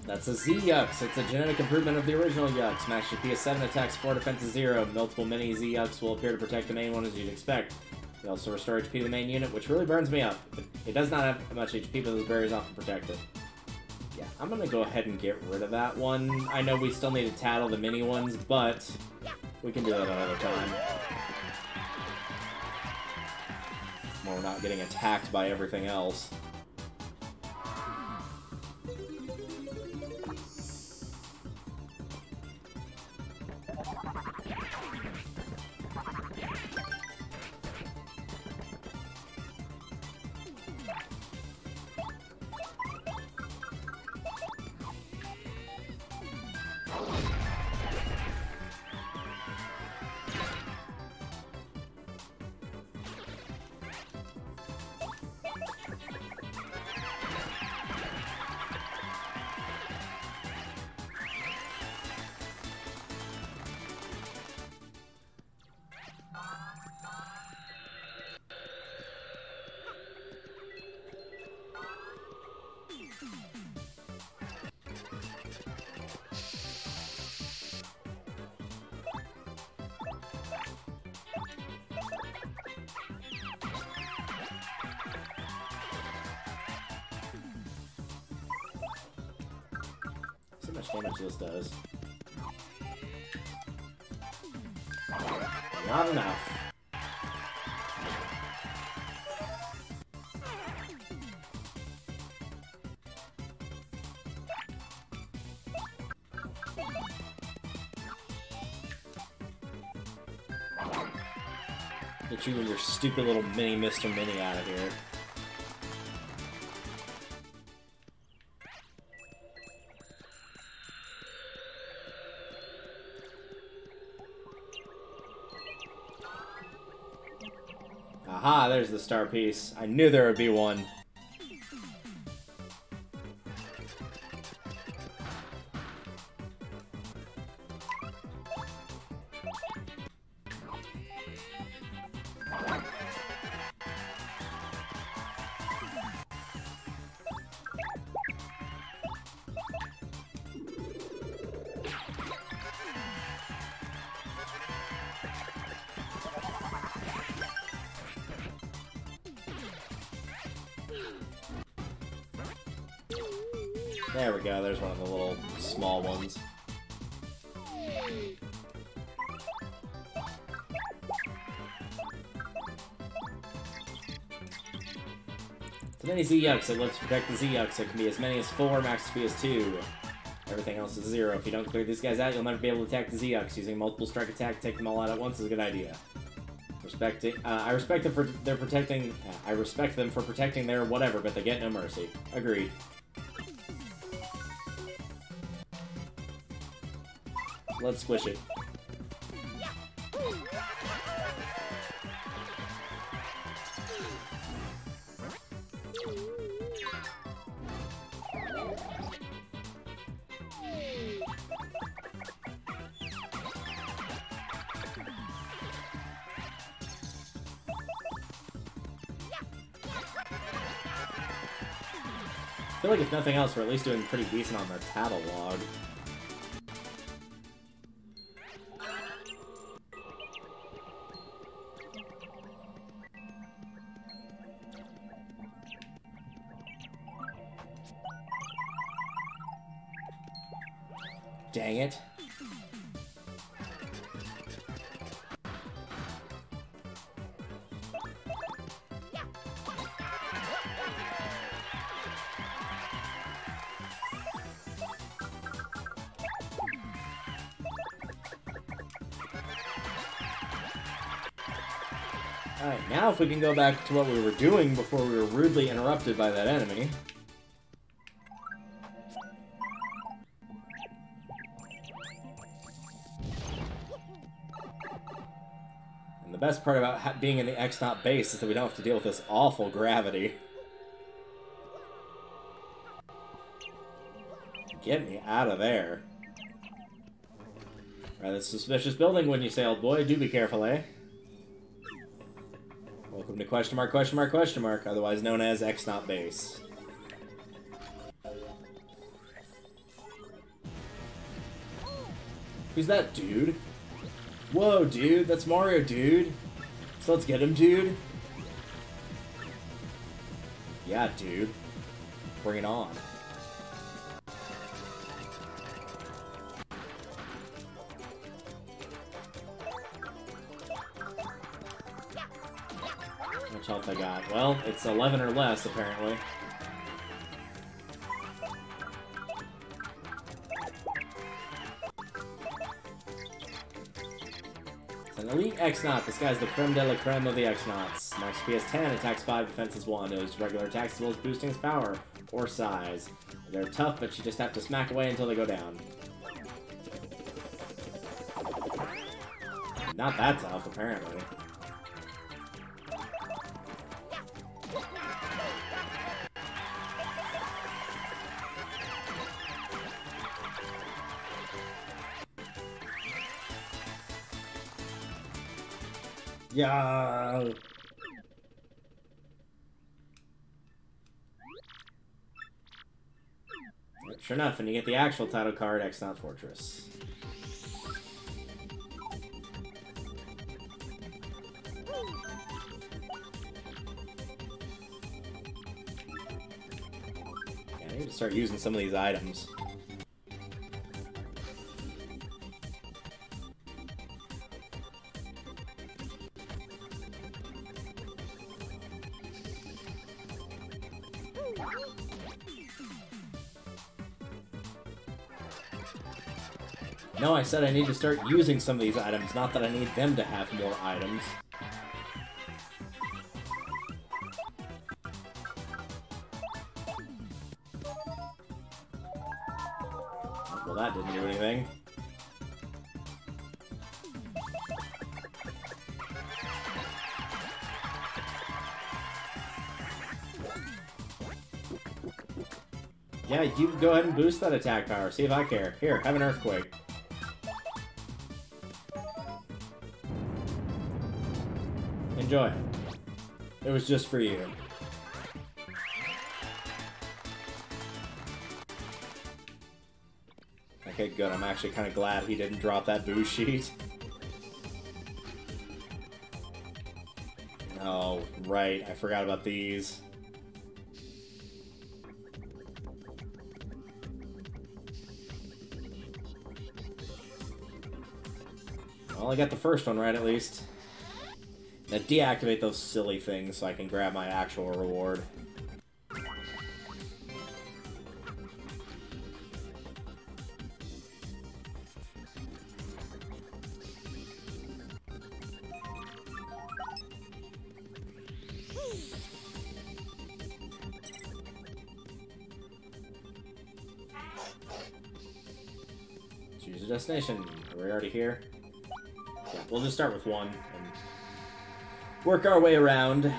That's a Z-Yux. It's a genetic improvement of the original Yux. Max HP is 7, attacks 4, defense is 0. Multiple mini Z-Yux will appear to protect the main one as you'd expect. They also restore HP to the main unit, which really burns me up. It does not have much HP, but those barriers often protect it. Yeah, I'm gonna go ahead and get rid of that one. I know we still need to tattle the mini ones, but we can do that another time. While we're not getting attacked by everything else. See how much damage this does. Not enough. Get you and your stupid little mini Mr. Mini out of here. Aha, there's the star piece. I knew there would be one. There we go, there's one of the little small ones. So many Z-Yucks, it lets protect the Z-Yucks. It can be as many as 4, max speed is 2. Everything else is 0. If you don't clear these guys out, you'll never be able to attack the Z-Yucks. Using multiple strike attack to take them all out at once is a good idea. I respect them for their protecting. I respect them for protecting their whatever, but they get no mercy. Agreed. Let's squish it. I feel like if nothing else, we're at least doing pretty decent on their tattle log. Dang it. Alright, now if we can go back to what we were doing before we were rudely interrupted by that enemy. And the best part about being in the X-Naut base is that we don't have to deal with this awful gravity. Get me out of there. Rather suspicious building, wouldn't you say, old boy? Do be careful, eh? Welcome to question mark, question mark, question mark, otherwise known as X-Naut base. Who's that dude? Whoa, dude, that's Mario, dude. So let's get him, dude. Yeah, dude. Bring it on. How much health I got? Well, it's 11 or less, apparently. It's an elite X-Naut. This guy's the creme de la creme of the X-Nauts. Max SP is 10, attacks 5, defense is 1. Those regular attacks as well as boosting his power or size. They're tough, but you just have to smack away until they go down. Not that tough, apparently. Yeah. Sure enough, and you get the actual title card, X-Naut Fortress. Yeah, I need to start using some of these items. No, I said I need to start using some of these items, not that I need them to have more items. Well, that didn't do anything. Yeah, you can go ahead and boost that attack power. See if I care. Here, have an earthquake. Enjoy. It was just for you. Okay, good. I'm actually kind of glad he didn't drop that boost sheet. Oh, right. I forgot about these. Well, I got the first one right, at least. Now deactivate those silly things so I can grab my actual reward. Choose a destination. Are we already here? Yeah, we'll just start with one and work our way around.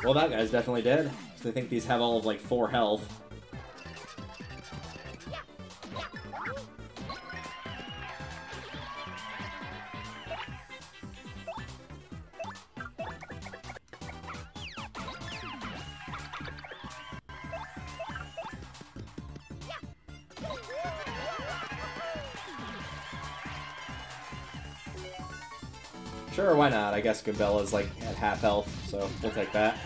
Well, that guy's definitely dead. So I think these have all of like 4 health. Sure, why not? I guess Gabella's like at half health, so we'll take that.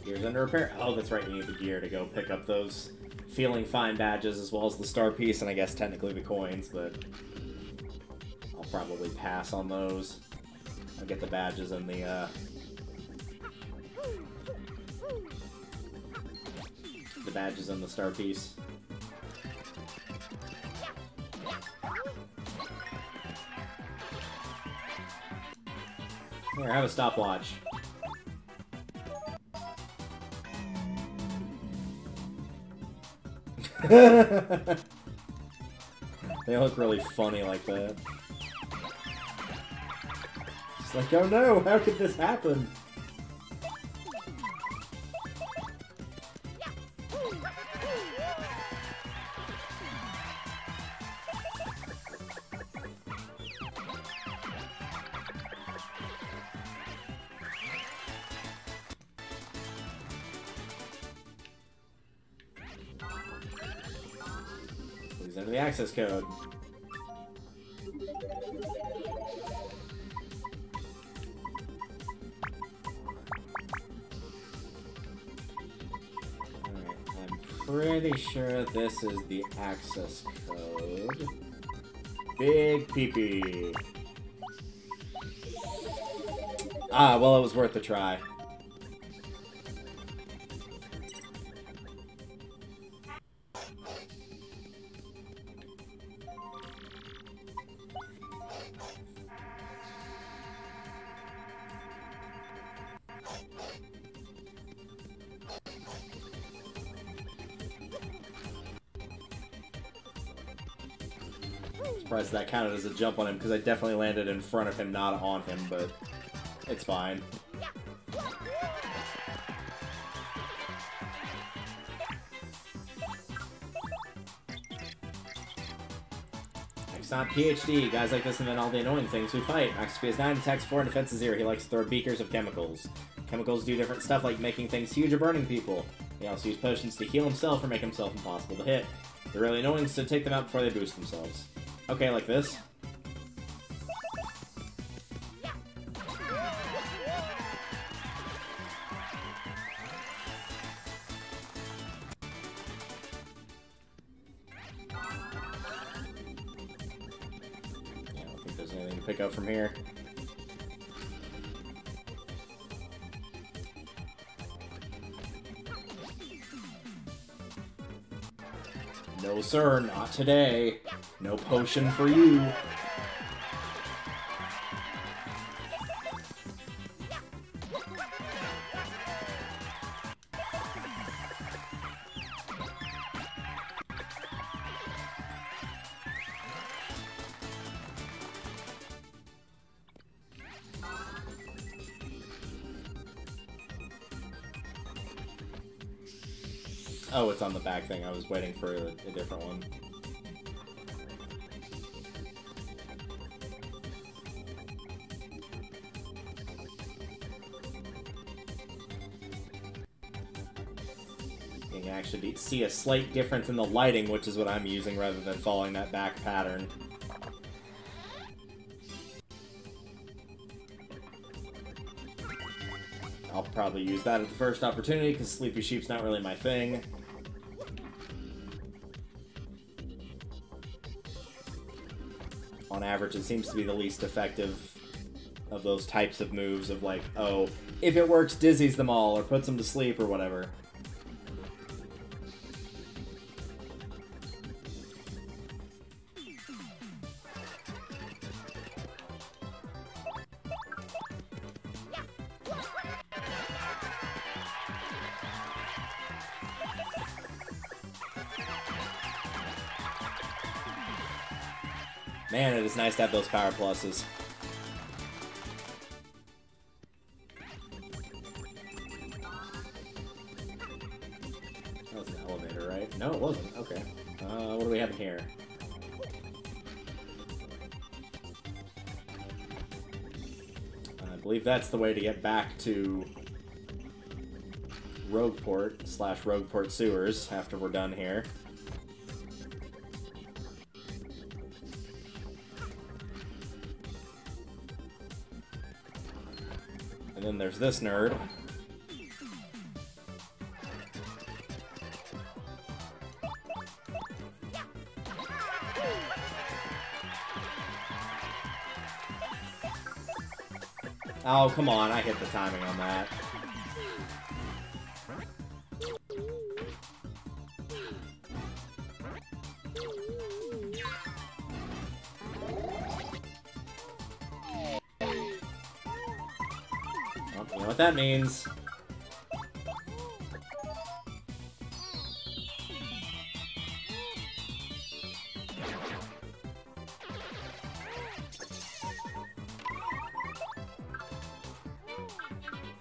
Gear's under repair. Oh, that's right, you need the gear to go pick up those Feeling Fine badges as well as the star piece, and I guess technically the coins, but I'll probably pass on those. I'll get the badges and the badges and the star piece. Here, have a stopwatch. They look really funny like that. It's like, oh no, how could this happen? Please enter the access code. Alright, I'm pretty sure this is the access code. Big peepee. Ah, well, it was worth a try. Surprised that counted as a jump on him, because I definitely landed in front of him, not on him, but it's fine. X-Naut PhD. Guys like this invent all the annoying things we fight. Max SP is 9, attacks 4, and defense is 0. He likes to throw beakers of chemicals. Chemicals do different stuff, like making things huge or burning people. He also uses potions to heal himself or make himself impossible to hit. They're really annoying, so take them out before they boost themselves. Okay, like this. can pick up from here. No, sir, not today. No potion for you. Oh, it's on the back thing. I was waiting for a different one. You can actually see a slight difference in the lighting, which is what I'm using, rather than following that back pattern. I'll probably use that at the first opportunity, because Sleepy Sheep's not really my thing. On average, it seems to be the least effective of those types of moves of like, oh, if it works, dizzies them all, or puts them to sleep, or whatever. Man, it is nice to have those power pluses. That was an elevator, right? No, it wasn't. Okay. What do we have in here? I believe that's the way to get back to Rogueport / Rogueport Sewers after we're done here. And then there's this nerd. Oh, come on, I hit the timing on that. You know what that means.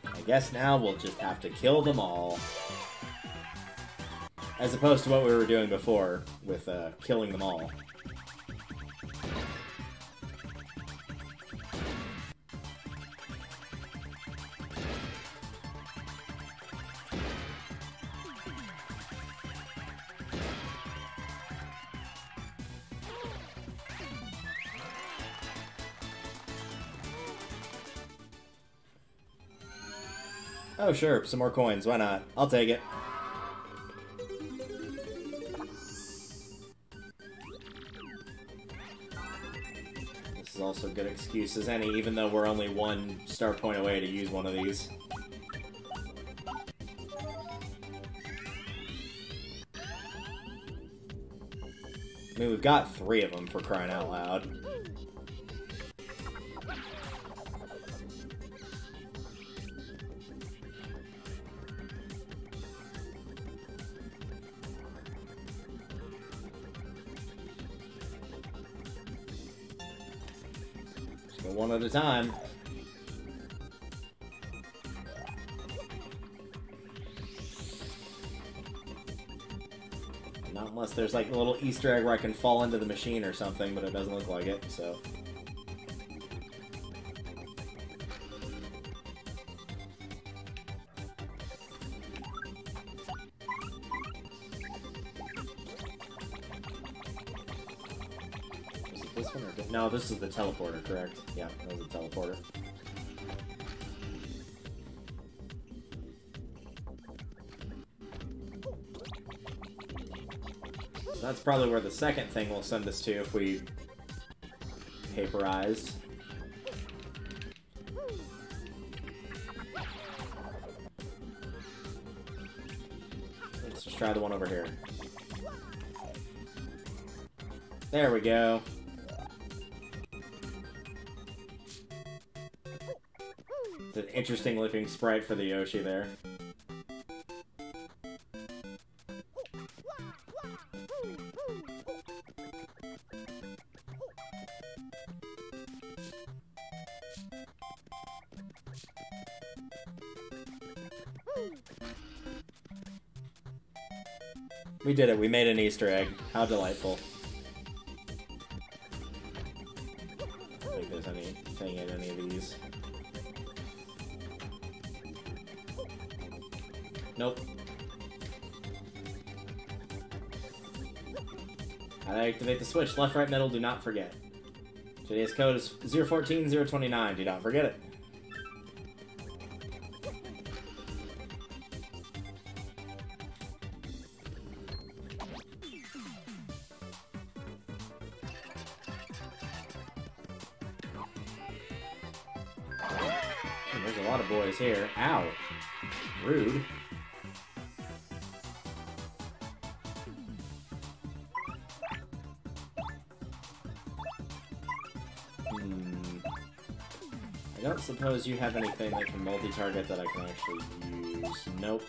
I guess now we'll just have to kill them all. As opposed to what we were doing before with killing them all. Oh, sure, some more coins. Why not? I'll take it. This is also a good excuse as any, even though we're only 1 star point away to use one of these. I mean, we've got 3 of them, for crying out loud. One at a time. Not unless there's like a little Easter egg where I can fall into the machine or something, but it doesn't look like it, so. This one or no, this is the teleporter, correct? Yeah, that was a teleporter. So that's probably where the second thing will send us to if we vaporized. Let's just try the one over here. There we go. It's an interesting looking sprite for the Yoshi there. We did it. We made an Easter egg. How delightful. I don't think there's anything in any of these. Nope. How to activate the switch. Left, right, middle, do not forget. Today's code is 014029. Do not forget it. There's a lot of boys here. Ow. Rude. I don't suppose you have anything that can multi-target that I can actually use. Nope.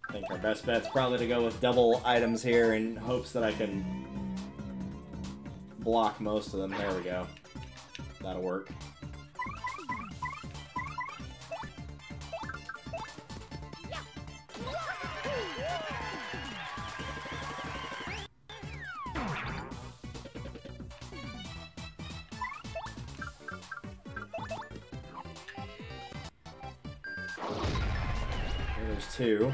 I think our best bet's probably to go with double items here in hopes that I can block most of them. There we go. That'll work. There's two.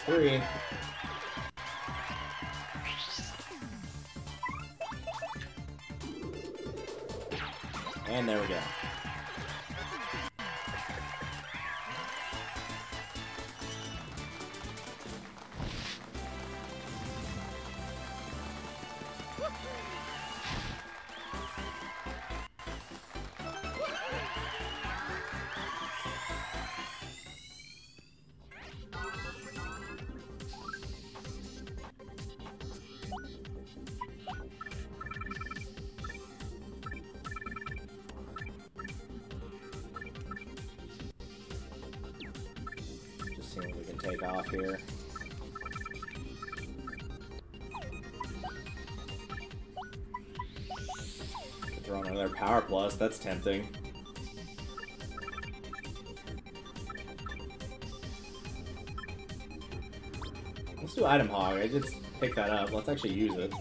Three. And there we go. See what we can take off here. Throw another Power Plus, that's tempting. Let's do Item Hog. I just picked that up. Let's actually use it.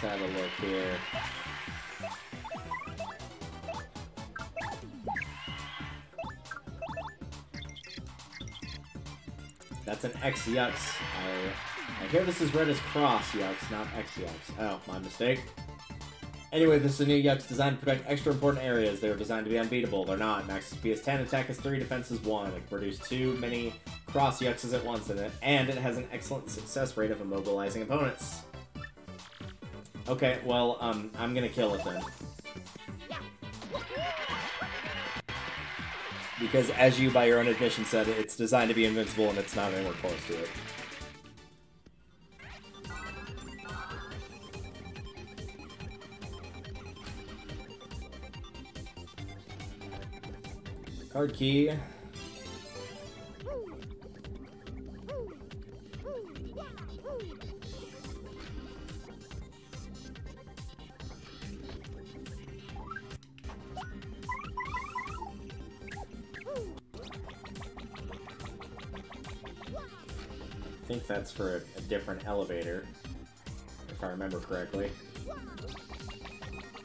Let's have a look here. That's an X Yux. I hear this is read as Cross Yux, not X Yux. Oh, my mistake. Anyway, this is a new Yux designed to protect extra important areas. They were designed to be unbeatable. They're not. Max speed is 10, attack is 3, defense is 1. It can produce too many Cross Yuxes at once in it, and it has an excellent success rate of immobilizing opponents. Okay, well, I'm gonna kill it then. Because as you, by your own admission, said, it's designed to be invincible and it's not anywhere close to it. Card key. think that's for a different elevator, if I remember correctly.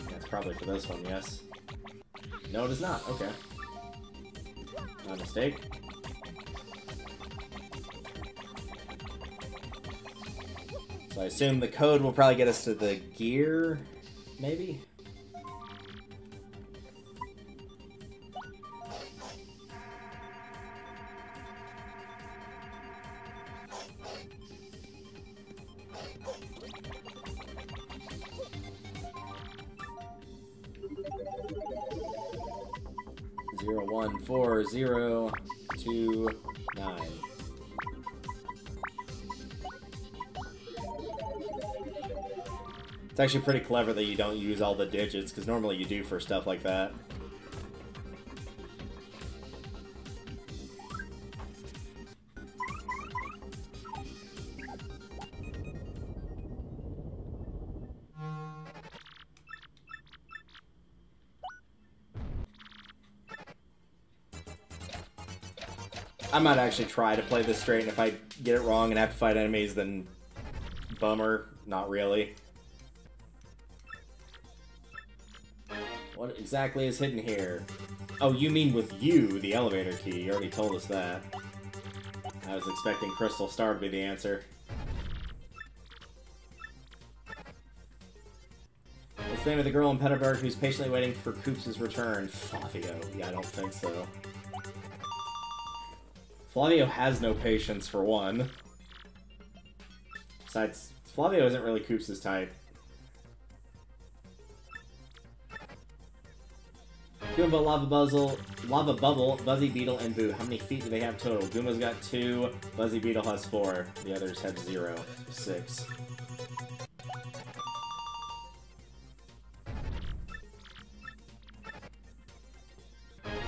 That's probably for this one, yes. No, it is not. Okay. Not a mistake. So I assume the code will probably get us to the gear, maybe? 0140229. It's actually pretty clever that you don't use all the digits, because normally you do for stuff like that. I might actually try to play this straight, and if I get it wrong and have to fight enemies, then bummer. Not really. What exactly is hidden here? Oh, you mean with you, the elevator key. You already told us that. I was expecting Crystal Star to be the answer. What's the name of the girl in Peterburg who's patiently waiting for Koops' return? Flavio. Yeah, I don't think so. Flavio has no patience, for one. Besides, Flavio isn't really Koops' type. Goomba, Lava Bubble, Buzzy Beetle, and Boo. How many feet do they have total? Goomba's got 2, Buzzy Beetle has 4. The others have 0. 6.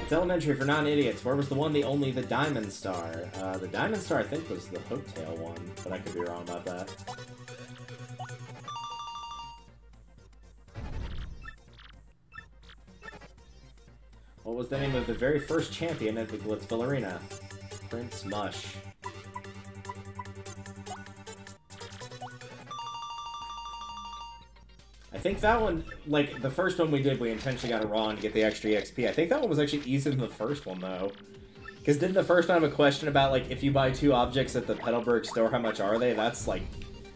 It's elementary for non-idiots. Where was the one, the only, the Diamond Star? The Diamond Star, I think, was the Hooktail one, but I could be wrong about that. What was the name of the very first champion at the Glitzville Arena? Prince Mush. I think that one, like, the first one we did, we intentionally got it wrong to get the extra EXP. I think that one was actually easier than the first one, though. Because didn't the first one have a question about, like, if you buy 2 objects at the Petalburg store, how much are they? That's, like,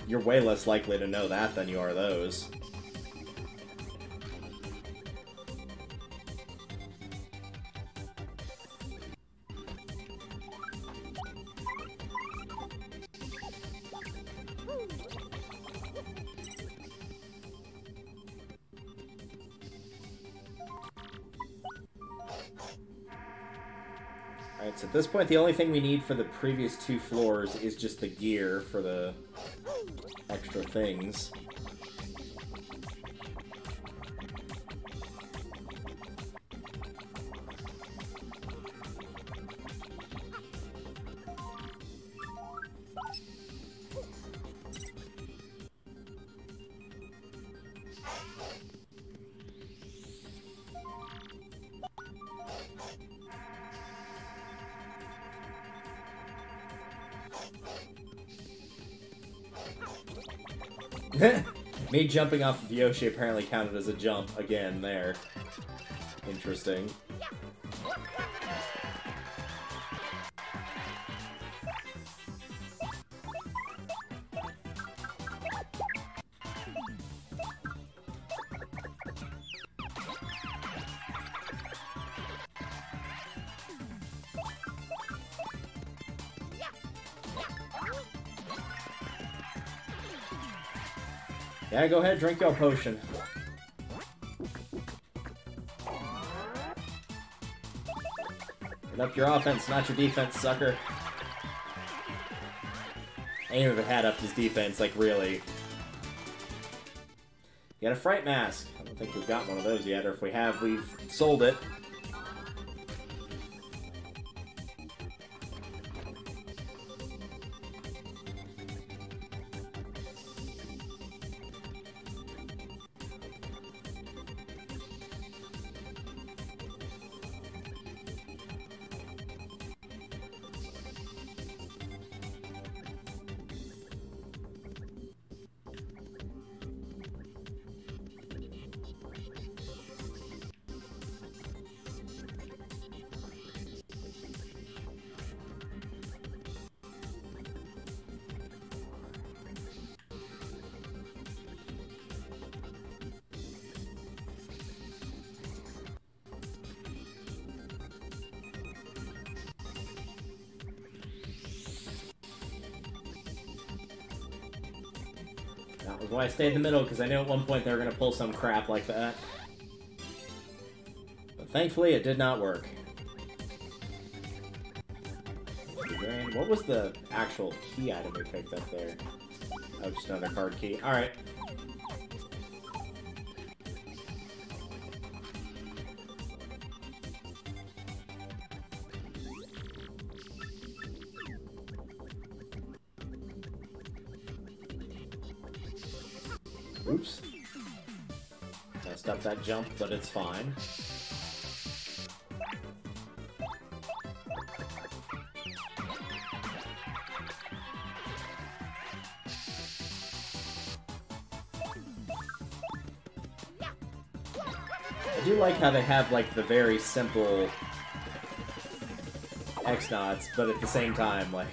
you're way less likely to know that than you are those. Alright, so at this point, the only thing we need for the previous 2 floors is just the gear for the extra things. Me jumping off of Yoshi apparently counted as a jump again there. Interesting. Yeah, go ahead, drink your potion. Get up your offense, not your defense, sucker. Aim of it had up his defense, like, really. You got a Fright Mask. I don't think we've got one of those yet, or if we have, we've sold it. That's why I stayed in the middle, because I knew at one point they were going to pull some crap like that. But thankfully, it did not work. What was the actual key item we picked up there? Oh, just another card key. Alright. Oops. Messed up that jump, but it's fine. I do like how they have, like, the very simple X-Nauts, but at the same time, like,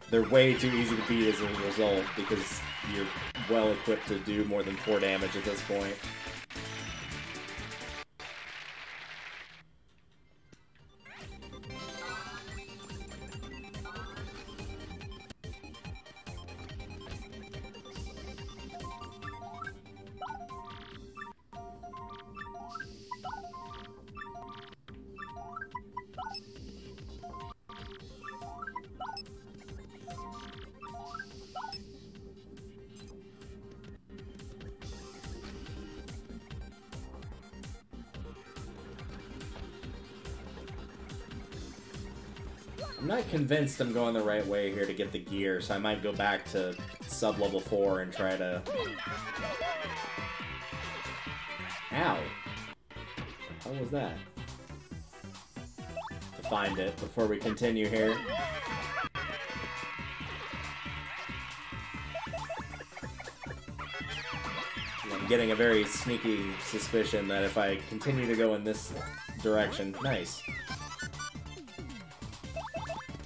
they're way too easy to beat as a result, because you're well equipped to do more than 4 damage at this point. I'm not convinced I'm going the right way here to get the gear, so I might go back to sub-level 4 and try to... Ow! How was that? To find it before we continue here. I'm getting a very sneaky suspicion that if I continue to go in this direction... Nice.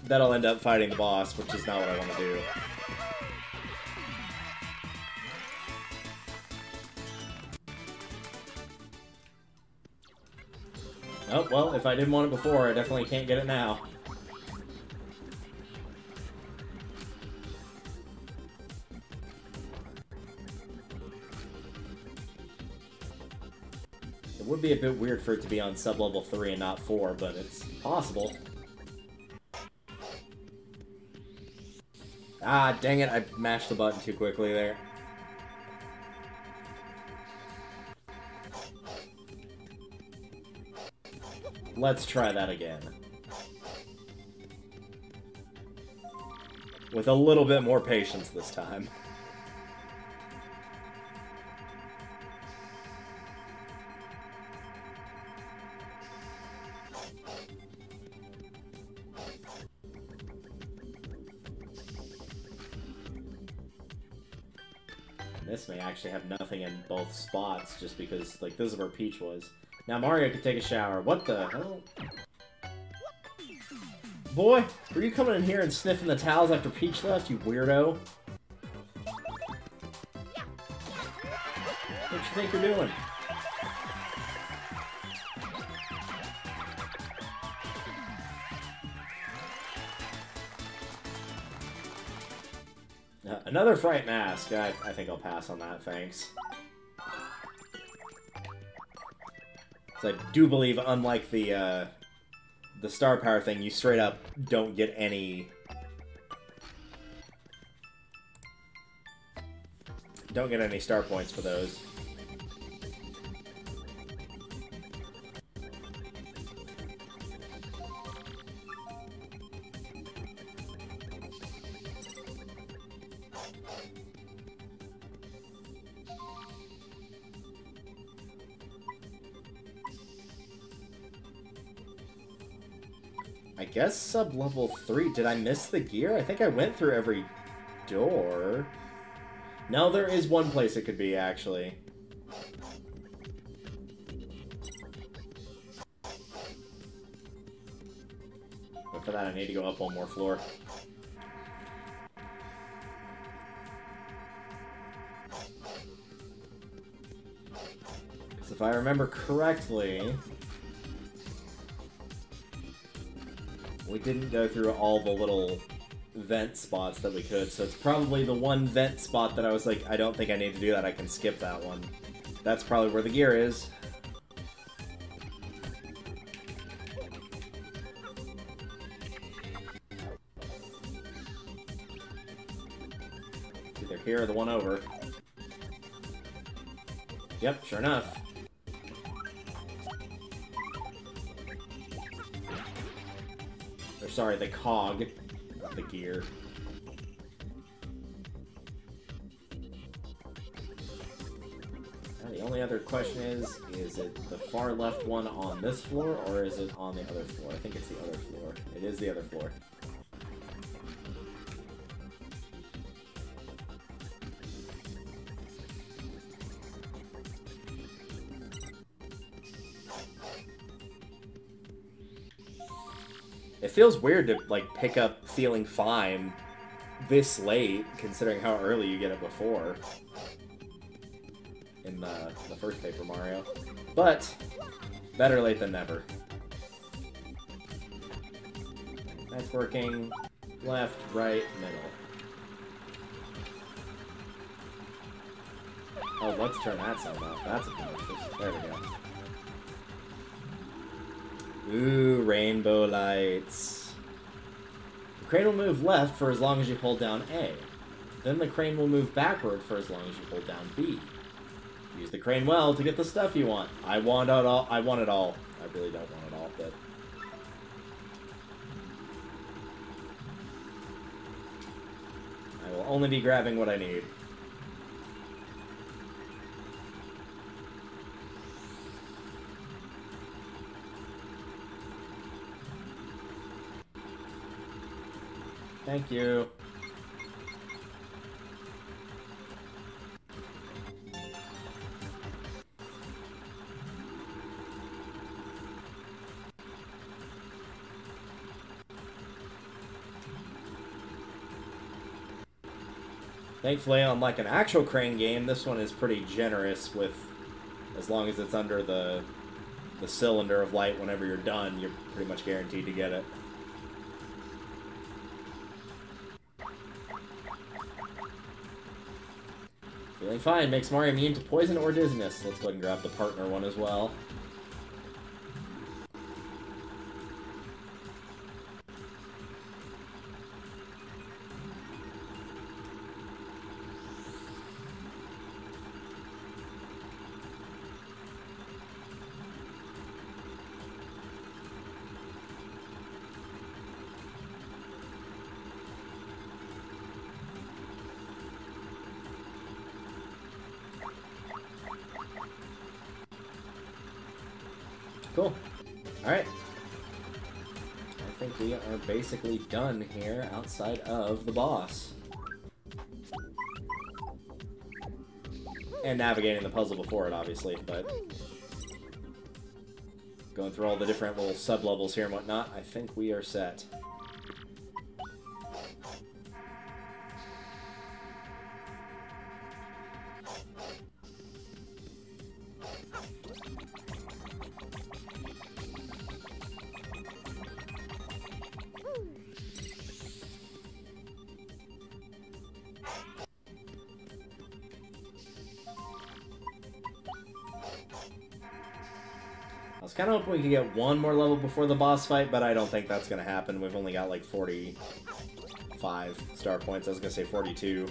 That'll end up fighting the boss, which is not what I want to do. Oh, well, if I didn't want it before, I definitely can't get it now. It would be a bit weird for it to be on sub-level 3 and not 4, but it's possible. Ah, dang it, I mashed the button too quickly there. Let's try that again. With a little bit more patience this time. This may actually have nothing in both spots, just because, like, this is where Peach was. Now Mario could take a shower. What the hell? Boy, were you coming in here and sniffing the towels after Peach left, you weirdo? What you think you're doing? Another Fright Mask. I think I'll pass on that, thanks. So I do believe, unlike the Star Power thing, you straight up don't get any... Don't get any star points for those. I guess sub-level 3. Did I miss the gear? I think I went through every door. No, there is one place it could be, actually. But for that, I need to go up one more floor. So if I remember correctly... We didn't go through all the little vent spots that we could, so it's probably the one vent spot that I was like, I don't think I need to do that, I can skip that one. That's probably where the gear is. Either here or the one over. Yep, sure enough. Or sorry, the cog, not the gear. The only other question is it the far left one on this floor, or is it on the other floor? I think it's the other floor. It is the other floor. It feels weird to, like, pick up feeling fine this late, considering how early you get it before. In the first Paper Mario. But, better late than never. That's working. Left, right, middle. Oh, let's turn that sound off. That's obnoxious. There we go. Ooh, rainbow lights. The crane will move left for as long as you hold down A. Then the crane will move backward for as long as you hold down B. Use the crane well to get the stuff you want. I want it all. I want it all. I really don't want it all, but... I will only be grabbing what I need. Thank you. Thankfully, unlike an actual crane game, this one is pretty generous with, as long as it's under the cylinder of light whenever you're done, you're pretty much guaranteed to get it. Feeling fine makes Mario immune to poison or dizziness. Let's go ahead and grab the partner one as well. Cool. Alright. I think we are basically done here outside of the boss. And navigating the puzzle before it, obviously, but... going through all the different little sub-levels here and whatnot, I think we are set. I was kind of hoping we could get one more level before the boss fight, but I don't think that's going to happen. We've only got like 45 star points. I was going to say 42.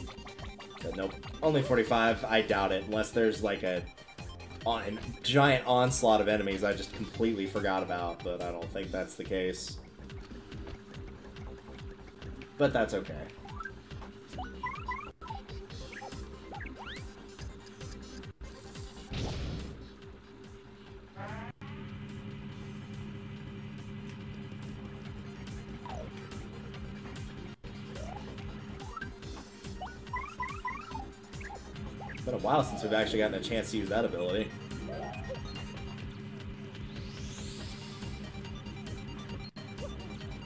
But nope. Only 45. I doubt it. Unless there's like a giant onslaught of enemies I just completely forgot about. But I don't think that's the case. But that's okay. It's been a while since we've actually gotten a chance to use that ability.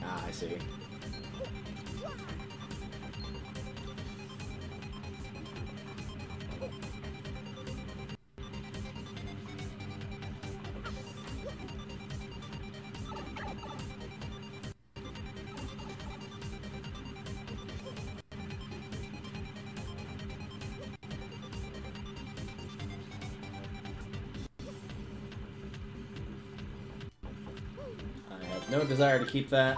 Ah, I see. No desire to keep that.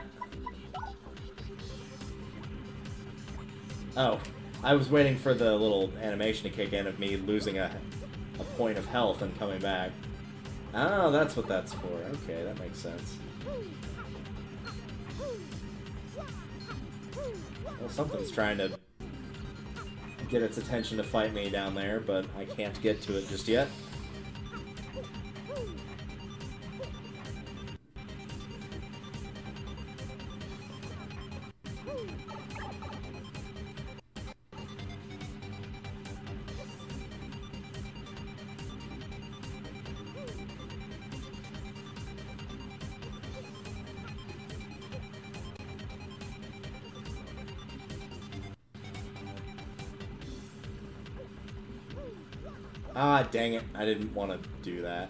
Oh, I was waiting for the little animation to kick in of me losing a point of health and coming back. Oh, that's what that's for. Okay, that makes sense. Well, something's trying to get its attention to fight me down there, but I can't get to it just yet. Ah, dang it. I didn't want to do that.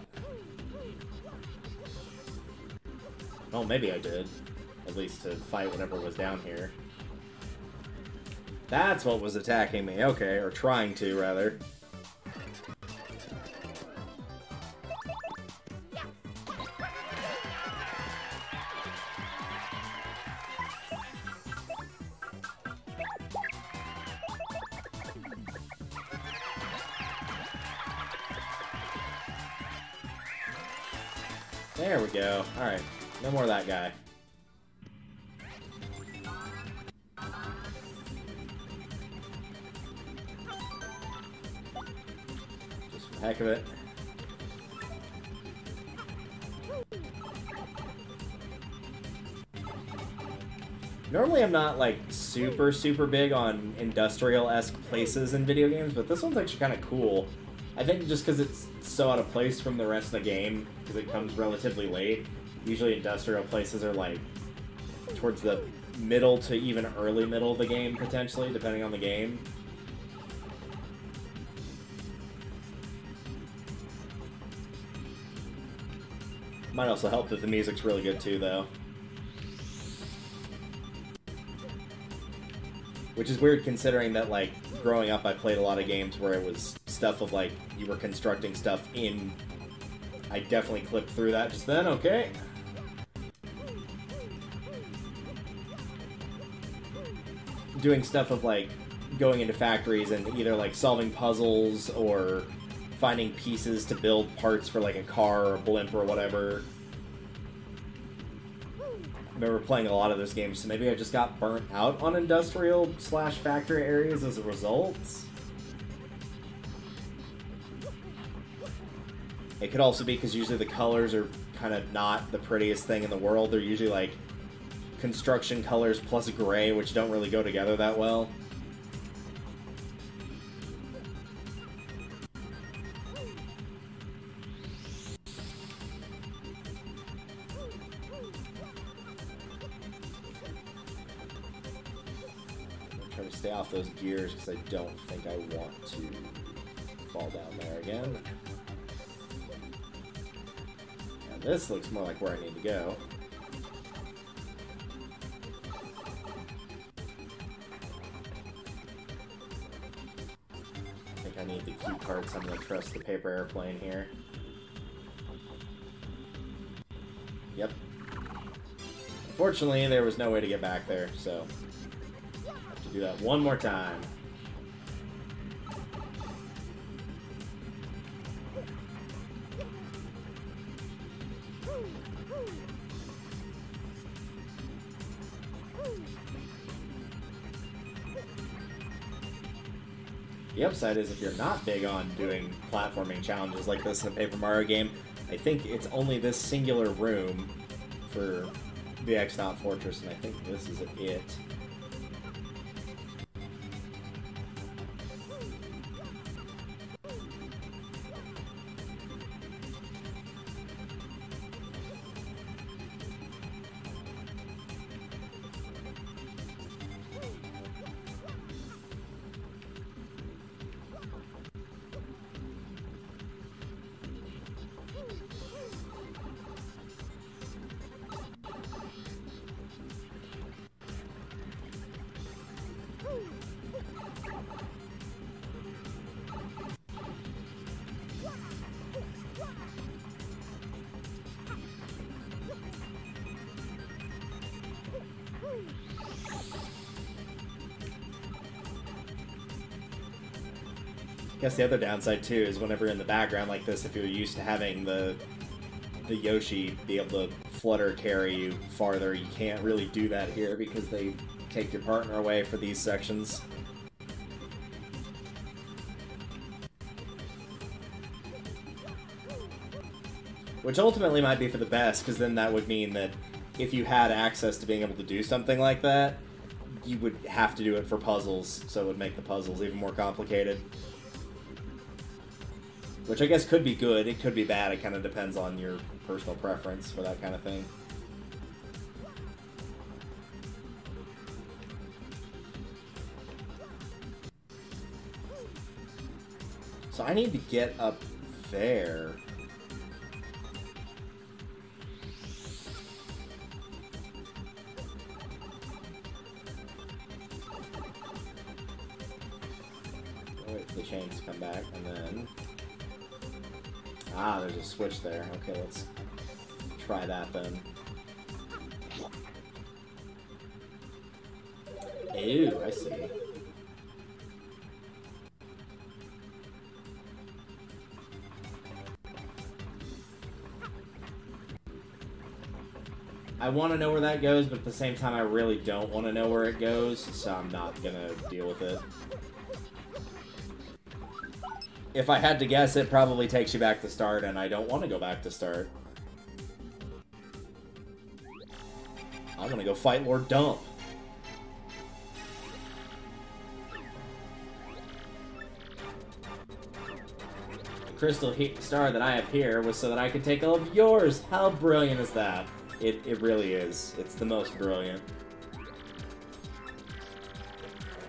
Oh, maybe I did. At least to fight whatever was down here. That's what was attacking me. Okay, or trying to, rather. There we go. Alright, no more of that guy. Just for the heck of it. Normally I'm not, like, super big on industrial-esque places in video games, but this one's actually kind of cool. I think just because it's so out of place from the rest of the game, because it comes relatively late. Usually industrial places are like towards the middle to even early middle of the game, potentially, depending on the game. Might also help that the music's really good too, though. Which is weird considering that, like, growing up I played a lot of games where it was stuff of, like, you were constructing stuff in... I definitely clipped through that just then, okay. Doing stuff of, like, going into factories and either, like, solving puzzles or finding pieces to build parts for, like, a car or a blimp or whatever. I remember playing a lot of those games, so maybe I just got burnt out on industrial/factory areas as a result. It could also be because usually the colors are kind of not the prettiest thing in the world. They're usually like construction colors plus gray, which don't really go together that well. Stay off those gears because I don't think I want to fall down there again. And this looks more like where I need to go. I think I need the key parts. I'm going to trust the paper airplane here. Yep. Unfortunately, there was no way to get back there, so... do that one more time. The upside is if you're not big on doing platforming challenges like this in a Paper Mario game, I think it's only this singular room for the X-Naut Fortress, and I think this is it. I guess the other downside too is whenever you're in the background like this, if you're used to having the Yoshi be able to flutter carry you farther, you can't really do that here because they take your partner away for these sections. Which ultimately might be for the best, because then that would mean that if you had access to being able to do something like that, you would have to do it for puzzles, so it would make the puzzles even more complicated. Which I guess could be good, it could be bad, it kind of depends on your personal preference for that kind of thing. So I need to get up there. Wait for the chains to come back, and then... Ah, there's a switch there. Okay, let's try that then. Ew, I see. I want to know where that goes, but at the same time I really don't want to know where it goes, so I'm not gonna deal with it. If I had to guess, it probably takes you back to start, and I don't want to go back to start. I want to go fight Lord Dump. The crystal star that I have here was so that I could take all of yours. How brilliant is that? It really is. It's the most brilliant.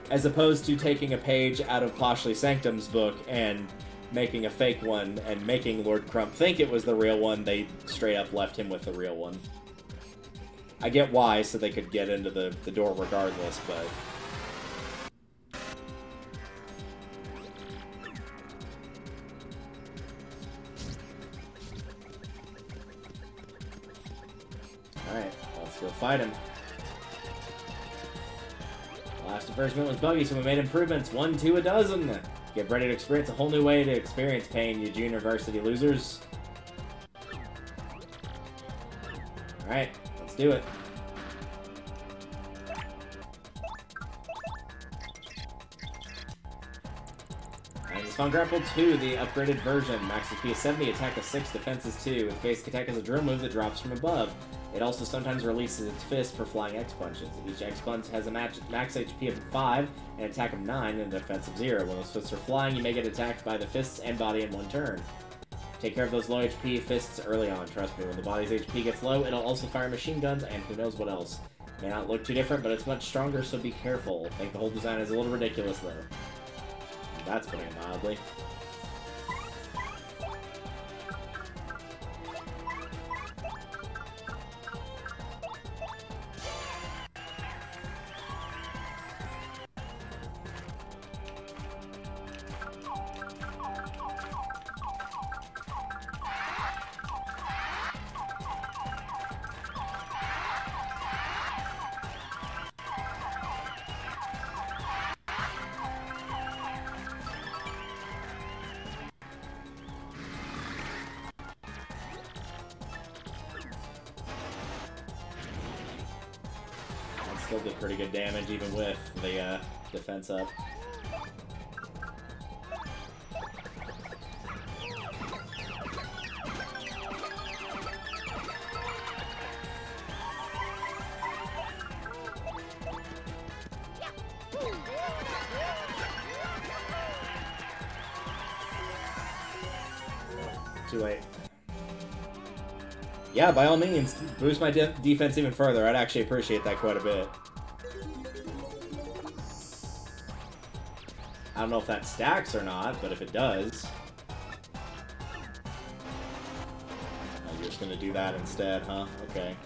As opposed to taking a page out of Poshley Sanctum's book and making a fake one and making Lord Crump think it was the real one, they straight up left him with the real one. I get why, so they could get into the door regardless, but... Alright, let's go fight him. Last encouragement was buggy, so we made improvements. 1 to a dozen. Get ready to experience a whole new way to experience pain, you junior varsity losers. Alright, let's do it. And it's Fun Grapple 2, the upgraded version. Max HP is 70, attack is 6, defense is 2. With basic attack as a drill move that drops from above. It also sometimes releases its fist for flying X-Punches. Each X-Punch has a max HP of 5, an attack of 9, and a defense of 0. When those fists are flying, you may get attacked by the fists and body in one turn. Take care of those low HP fists early on, trust me. When the body's HP gets low, it'll also fire machine guns and who knows what else. May not look too different, but it's much stronger, so be careful. I think the whole design is a little ridiculous, though. That's putting it mildly. Still did pretty good damage even with the defense up. Too late. Yeah, by all means, boost my defense even further. I'd actually appreciate that quite a bit. I don't know if that stacks or not, but if it does... Oh, you're just gonna do that instead, huh? Okay.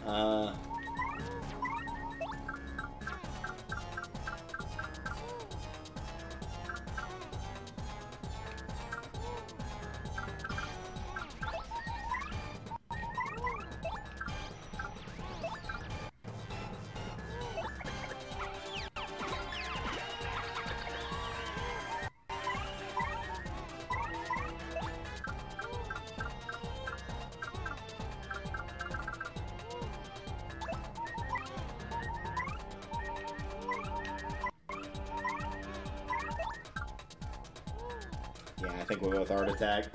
Yeah, I think we'll go with Art Attack.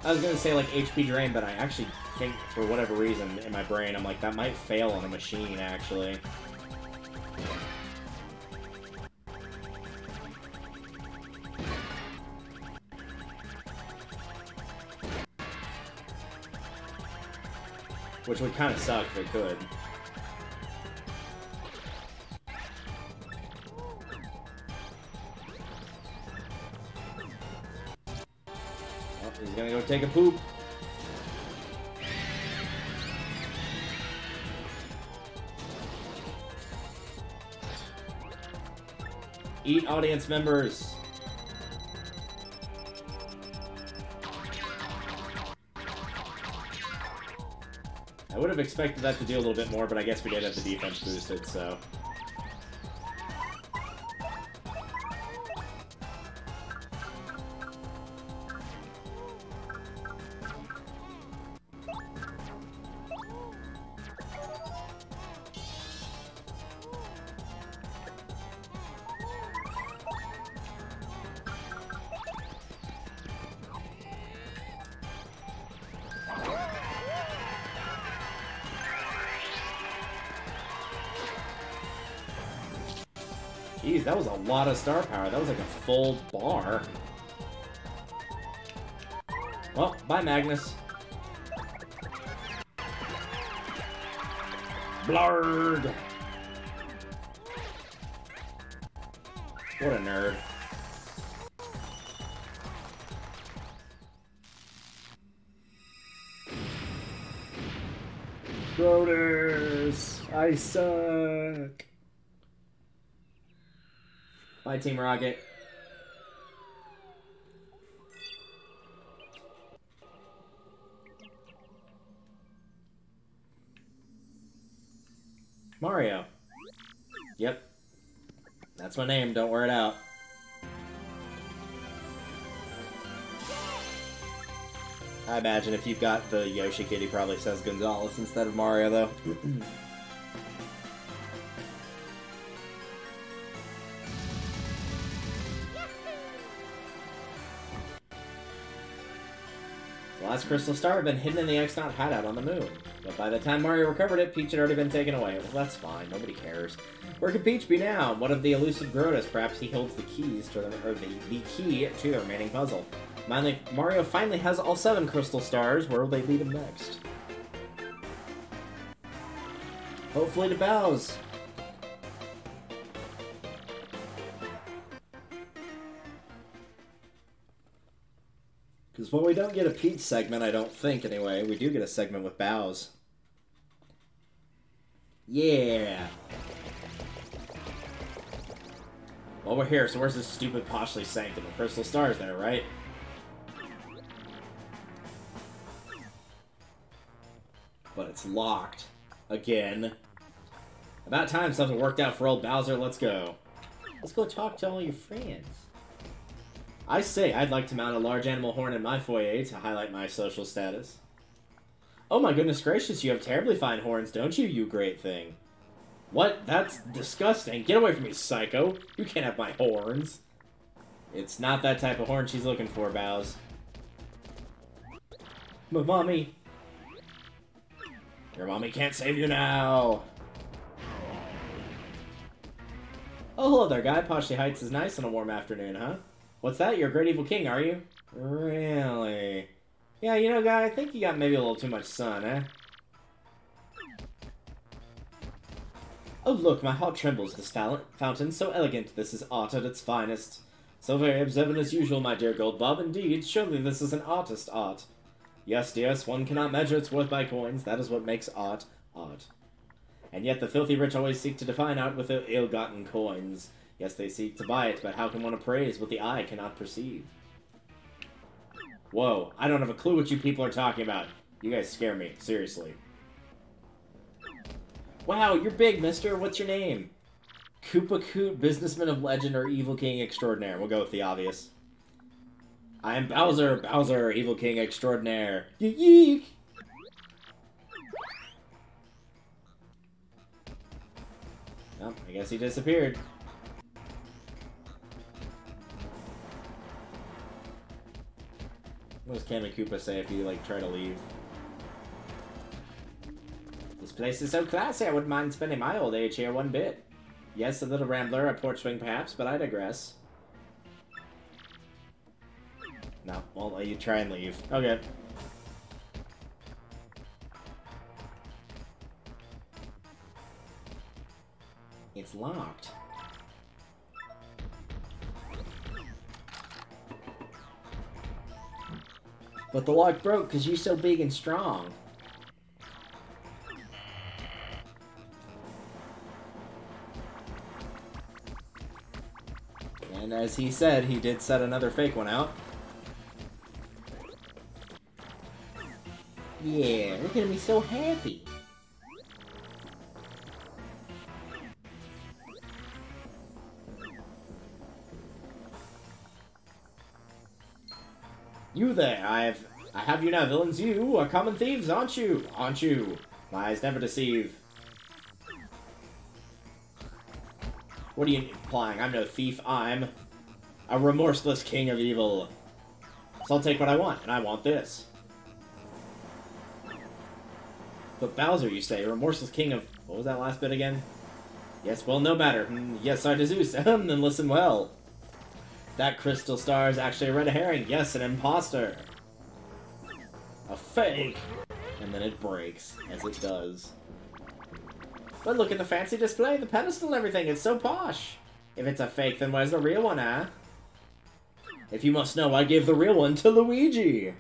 I was gonna say, like, HP Drain, but I actually think, for whatever reason, in my brain, I'm like, that might fail on a machine, actually. Which would kind of suck if it could. Oh, he's gonna go take a poop. Eat, audience members. I would have expected that to do a little bit more, but I guess we did have the defense boosted, so... Jeez, that was a lot of star power. That was like a full bar. Well, bye, Magnus. Blurred. What a nerd. Broders, I suck. Bye, Team Rocket. Mario. Yep. That's my name, don't wear it out. I imagine if you've got the Yoshi kid, he probably says Gonzalez instead of Mario, though. The last crystal star had been hidden in the X-Naut hideout on the moon. But by the time Mario recovered it, Peach had already been taken away. Well, that's fine. Nobody cares. Where could Peach be now? What of the elusive Grotus? Perhaps he holds the keys to the key to the remaining puzzle. Mario finally has all 7 crystal stars. Where will they lead him next? Hopefully to Bow's. Because when we don't get a Peach segment, I don't think anyway, we do get a segment with Bow's. Yeah! Well, we're here, so where's this stupid Poshley Sanctum? The crystal star's there, right? But it's locked. Again. About time something worked out for old Bowser, let's go. Let's go talk to all your friends. I say, I'd like to mount a large animal horn in my foyer to highlight my social status. Oh my goodness gracious, you have terribly fine horns, don't you, you great thing? What? That's disgusting. Get away from me, psycho. You can't have my horns. It's not that type of horn she's looking for, Bowz. My mommy. Your mommy can't save you now. Oh, hello there, guy. Poshley Heights is nice on a warm afternoon, huh? What's that? You're a great evil king, are you? Really? Yeah, you know, guy, I think you got maybe a little too much sun, eh? Oh, look, my heart trembles. This fountain, so elegant. This is art at its finest. So very observant as usual, my dear Goldbob. Indeed, surely this is an artist art. Yes, dears, one cannot measure its worth by coins. That is what makes art, art. And yet the filthy rich always seek to define art with their ill-gotten coins. Yes, they seek to buy it, but how can one appraise what the eye cannot perceive? Whoa, I don't have a clue what you people are talking about. You guys scare me, seriously. Wow, you're big, mister. What's your name? Koopa Koot, businessman of legend, or evil king extraordinaire? We'll go with the obvious. I am Bowser, Bowser, evil king extraordinaire. Yeek! Well, I guess he disappeared. What does Kamicupa say if you, like, try to leave? This place is so classy, I wouldn't mind spending my old age here one bit. Yes, a little rambler, a porch swing perhaps, but I digress. No, won't let you try and leave. Okay. It's locked. But the lock broke because you're so big and strong. And as he said, he did set another fake one out. Yeah, look at me so happy. You there, I have you now, villains. You are common thieves, aren't you? Aren't you? My eyes never deceive. What are you implying? I'm no thief. I'm a remorseless king of evil. So I'll take what I want, and I want this. But Bowser, you say, remorseless king of... What was that last bit again? Yes, well, no matter. Yes, I Zeus. Then listen well. That crystal star is actually a red herring. Yes, an imposter. A fake. And then it breaks, as it does. But look at the fancy display, the pedestal and everything. It's so posh. If it's a fake, then where's the real one, huh? If you must know, I gave the real one to Luigi.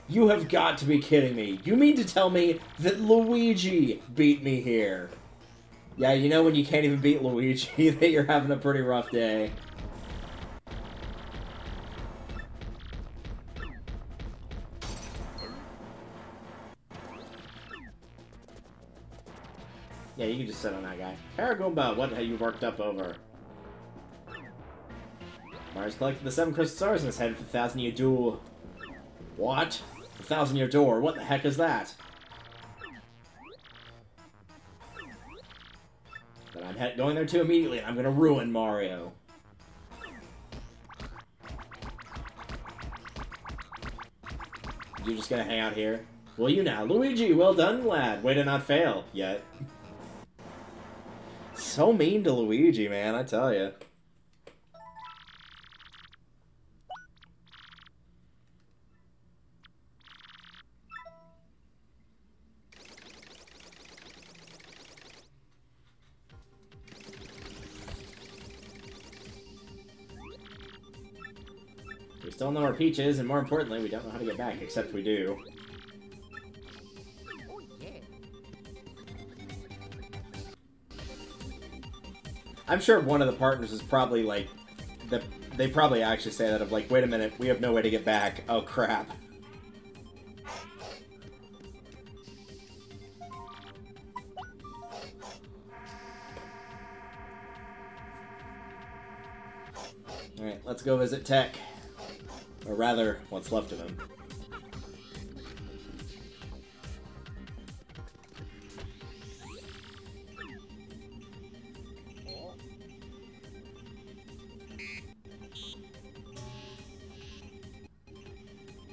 You have got to be kidding me. You mean to tell me that Luigi beat me here? Yeah, you know when you can't even beat Luigi, that you're having a pretty rough day. Yeah, you can just sit on that guy. Paragoomba, what have you worked up over? Mario's collected the 7 crystal stars and is headed for the 1,000-year duel. What? The 1,000-year door? What the heck is that? But I'm going there too immediately, and I'm gonna ruin Mario. You're just gonna hang out here? Will you now? Luigi, well done, lad. Way to not fail. Yet. So mean to Luigi, man, I tell you. We still know where Peach is, and more importantly, we don't know how to get back, except we do. I'm sure one of the partners is probably like, they probably actually say that of like, wait a minute, we have no way to get back. Oh crap. Alright, let's go visit Tech. Or rather, what's left of him.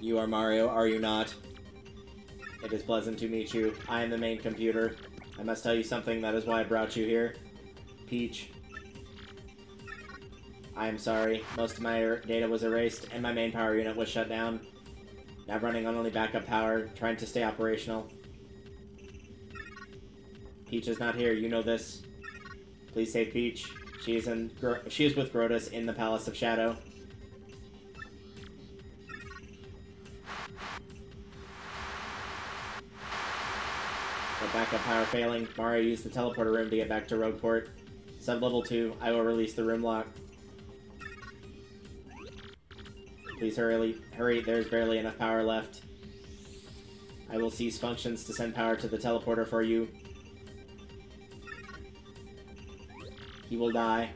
You are Mario, are you not? It is pleasant to meet you. I am the main computer. I must tell you something, that is why I brought you here. Peach. I am sorry. Most of my data was erased, and my main power unit was shut down. Now running on only backup power, trying to stay operational. Peach is not here, you know this. Please save Peach. She is with Grotus in the Palace of Shadow. With backup power failing, Mario used the teleporter room to get back to Rogueport. Sub-level 2, I will release the room lock. Please hurry, there's barely enough power left. I will cease functions to send power to the teleporter for you. He will die.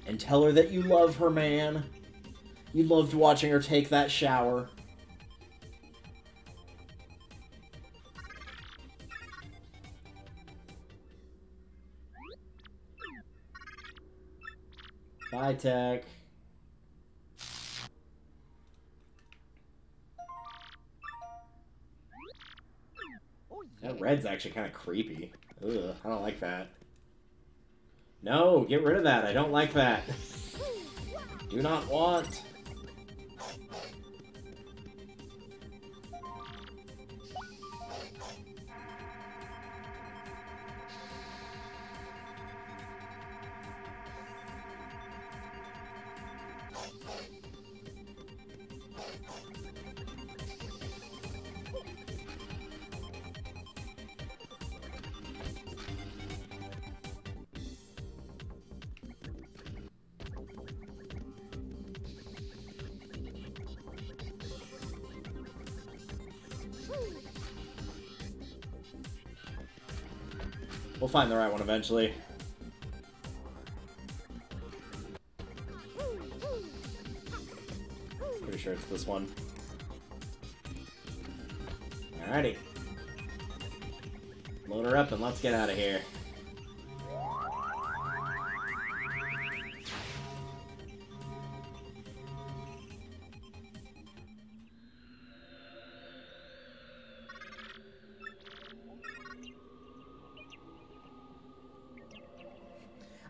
And tell her that you love her, man. You loved watching her take that shower. Bye, Tech. That red's actually kind of creepy. Ugh, I don't like that. No, get rid of that. I don't like that. Do not want. We'll find the right one eventually. Pretty sure it's this one. Alrighty. Load her up and let's get out of here.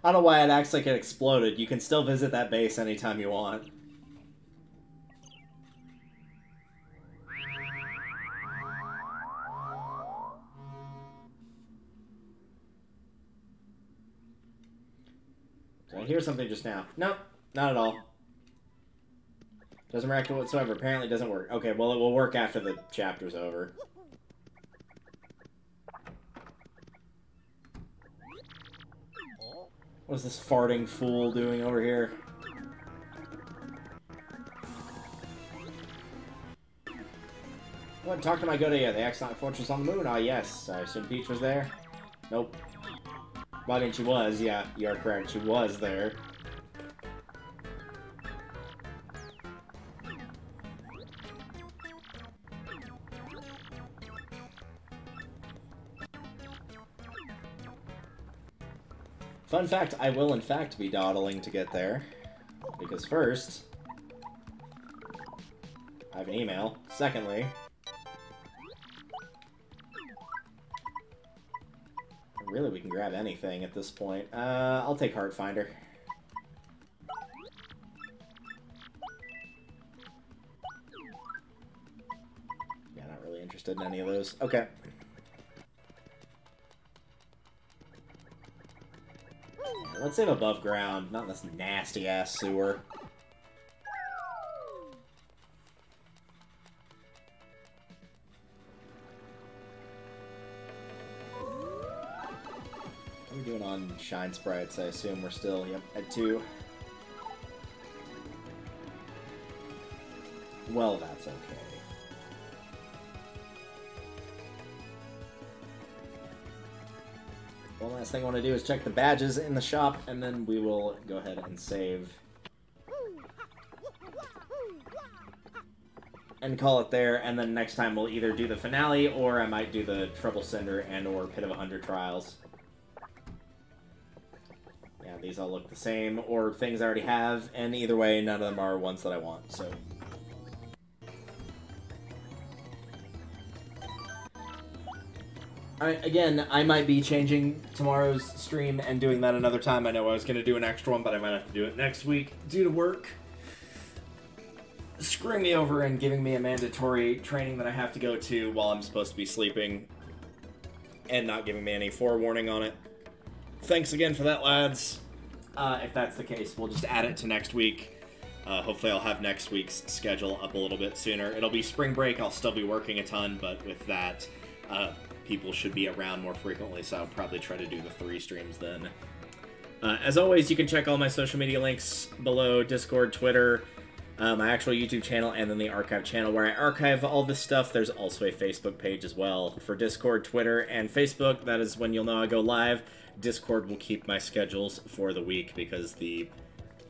I don't know why it acts like it exploded. You can still visit that base anytime you want. Did I hear something just now? Nope, not at all. Doesn't react whatsoever. Apparently it doesn't work. Okay, well it will work after the chapter's over. What is this farting fool doing over here? What? Talk to my good idea. The X-Naut Fortress on the moon? Ah, yes. I assume Peach was there? Nope. Well, I mean, she was. Yeah, you are correct. She was there. Fun fact, I will in fact be dawdling to get there. Because first, I have an email. Secondly, really we can grab anything at this point. I'll take Heartfinder. Yeah, not really interested in any of those. Okay. Let's save above ground, not this nasty-ass sewer. What are we doing on Shine Sprites? I assume we're still, yep, at 2. Well, that's okay. One last thing I want to do is check the badges in the shop, and then we will go ahead and save. And call it there, and then next time we'll either do the finale, or I might do the Trouble Cinder and or Pit of 100 Trials. Yeah, these all look the same, or things I already have, and either way, none of them are ones that I want, so... Again, I might be changing tomorrow's stream and doing that another time. I know I was going to do an extra one, but I might have to do it next week due to work screwing me over and giving me a mandatory training that I have to go to while I'm supposed to be sleeping and not giving me any forewarning on it. Thanks again for that, lads. If that's the case, we'll just add it to next week. Hopefully I'll have next week's schedule up a little bit sooner. It'll be spring break. I'll still be working a ton, but with that... people should be around more frequently, so I'll probably try to do the 3 streams then. As always, you can check all my social media links below: Discord, Twitter, my actual YouTube channel, and then the archive channel where I archive all this stuff. There's also a Facebook page as well. For Discord, Twitter, and Facebook, that is when you'll know I go live. Discord will keep my schedules for the week because the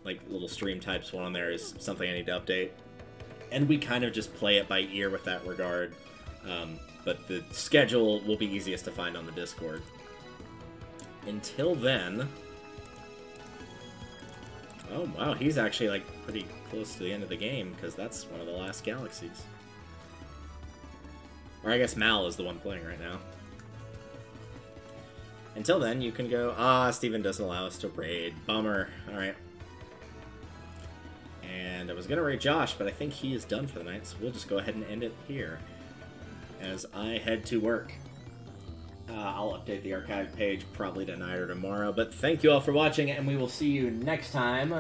little stream types one on there is something I need to update. And we kind of just play it by ear with that regard. But the schedule will be easiest to find on the Discord. Until then, Oh, wow, he's actually, like, pretty close to the end of the game, because that's one of the last galaxies. Or I guess Mal is the one playing right now. Until then, you can go... Ah, Steven doesn't allow us to raid. Bummer. Alright. And I was going to raid Josh, but I think he is done for the night, so we'll just go ahead and end it here. As I head to work. I'll update the archive page probably tonight or tomorrow, but thank you all for watching, and we will see you next time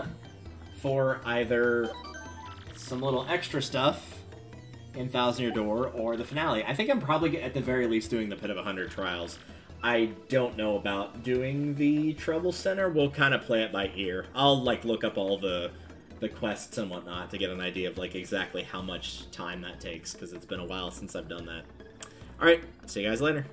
for either some little extra stuff in Thousand Year Door or the finale. I think I'm probably, at the very least, doing the Pit of 100 Trials. I don't know about doing the Trouble Center. We'll kind of play it by ear. I'll, like, look up all the quests and whatnot to get an idea of, like, exactly how much time that takes, because it's been a while since I've done that. Alright, see you guys later.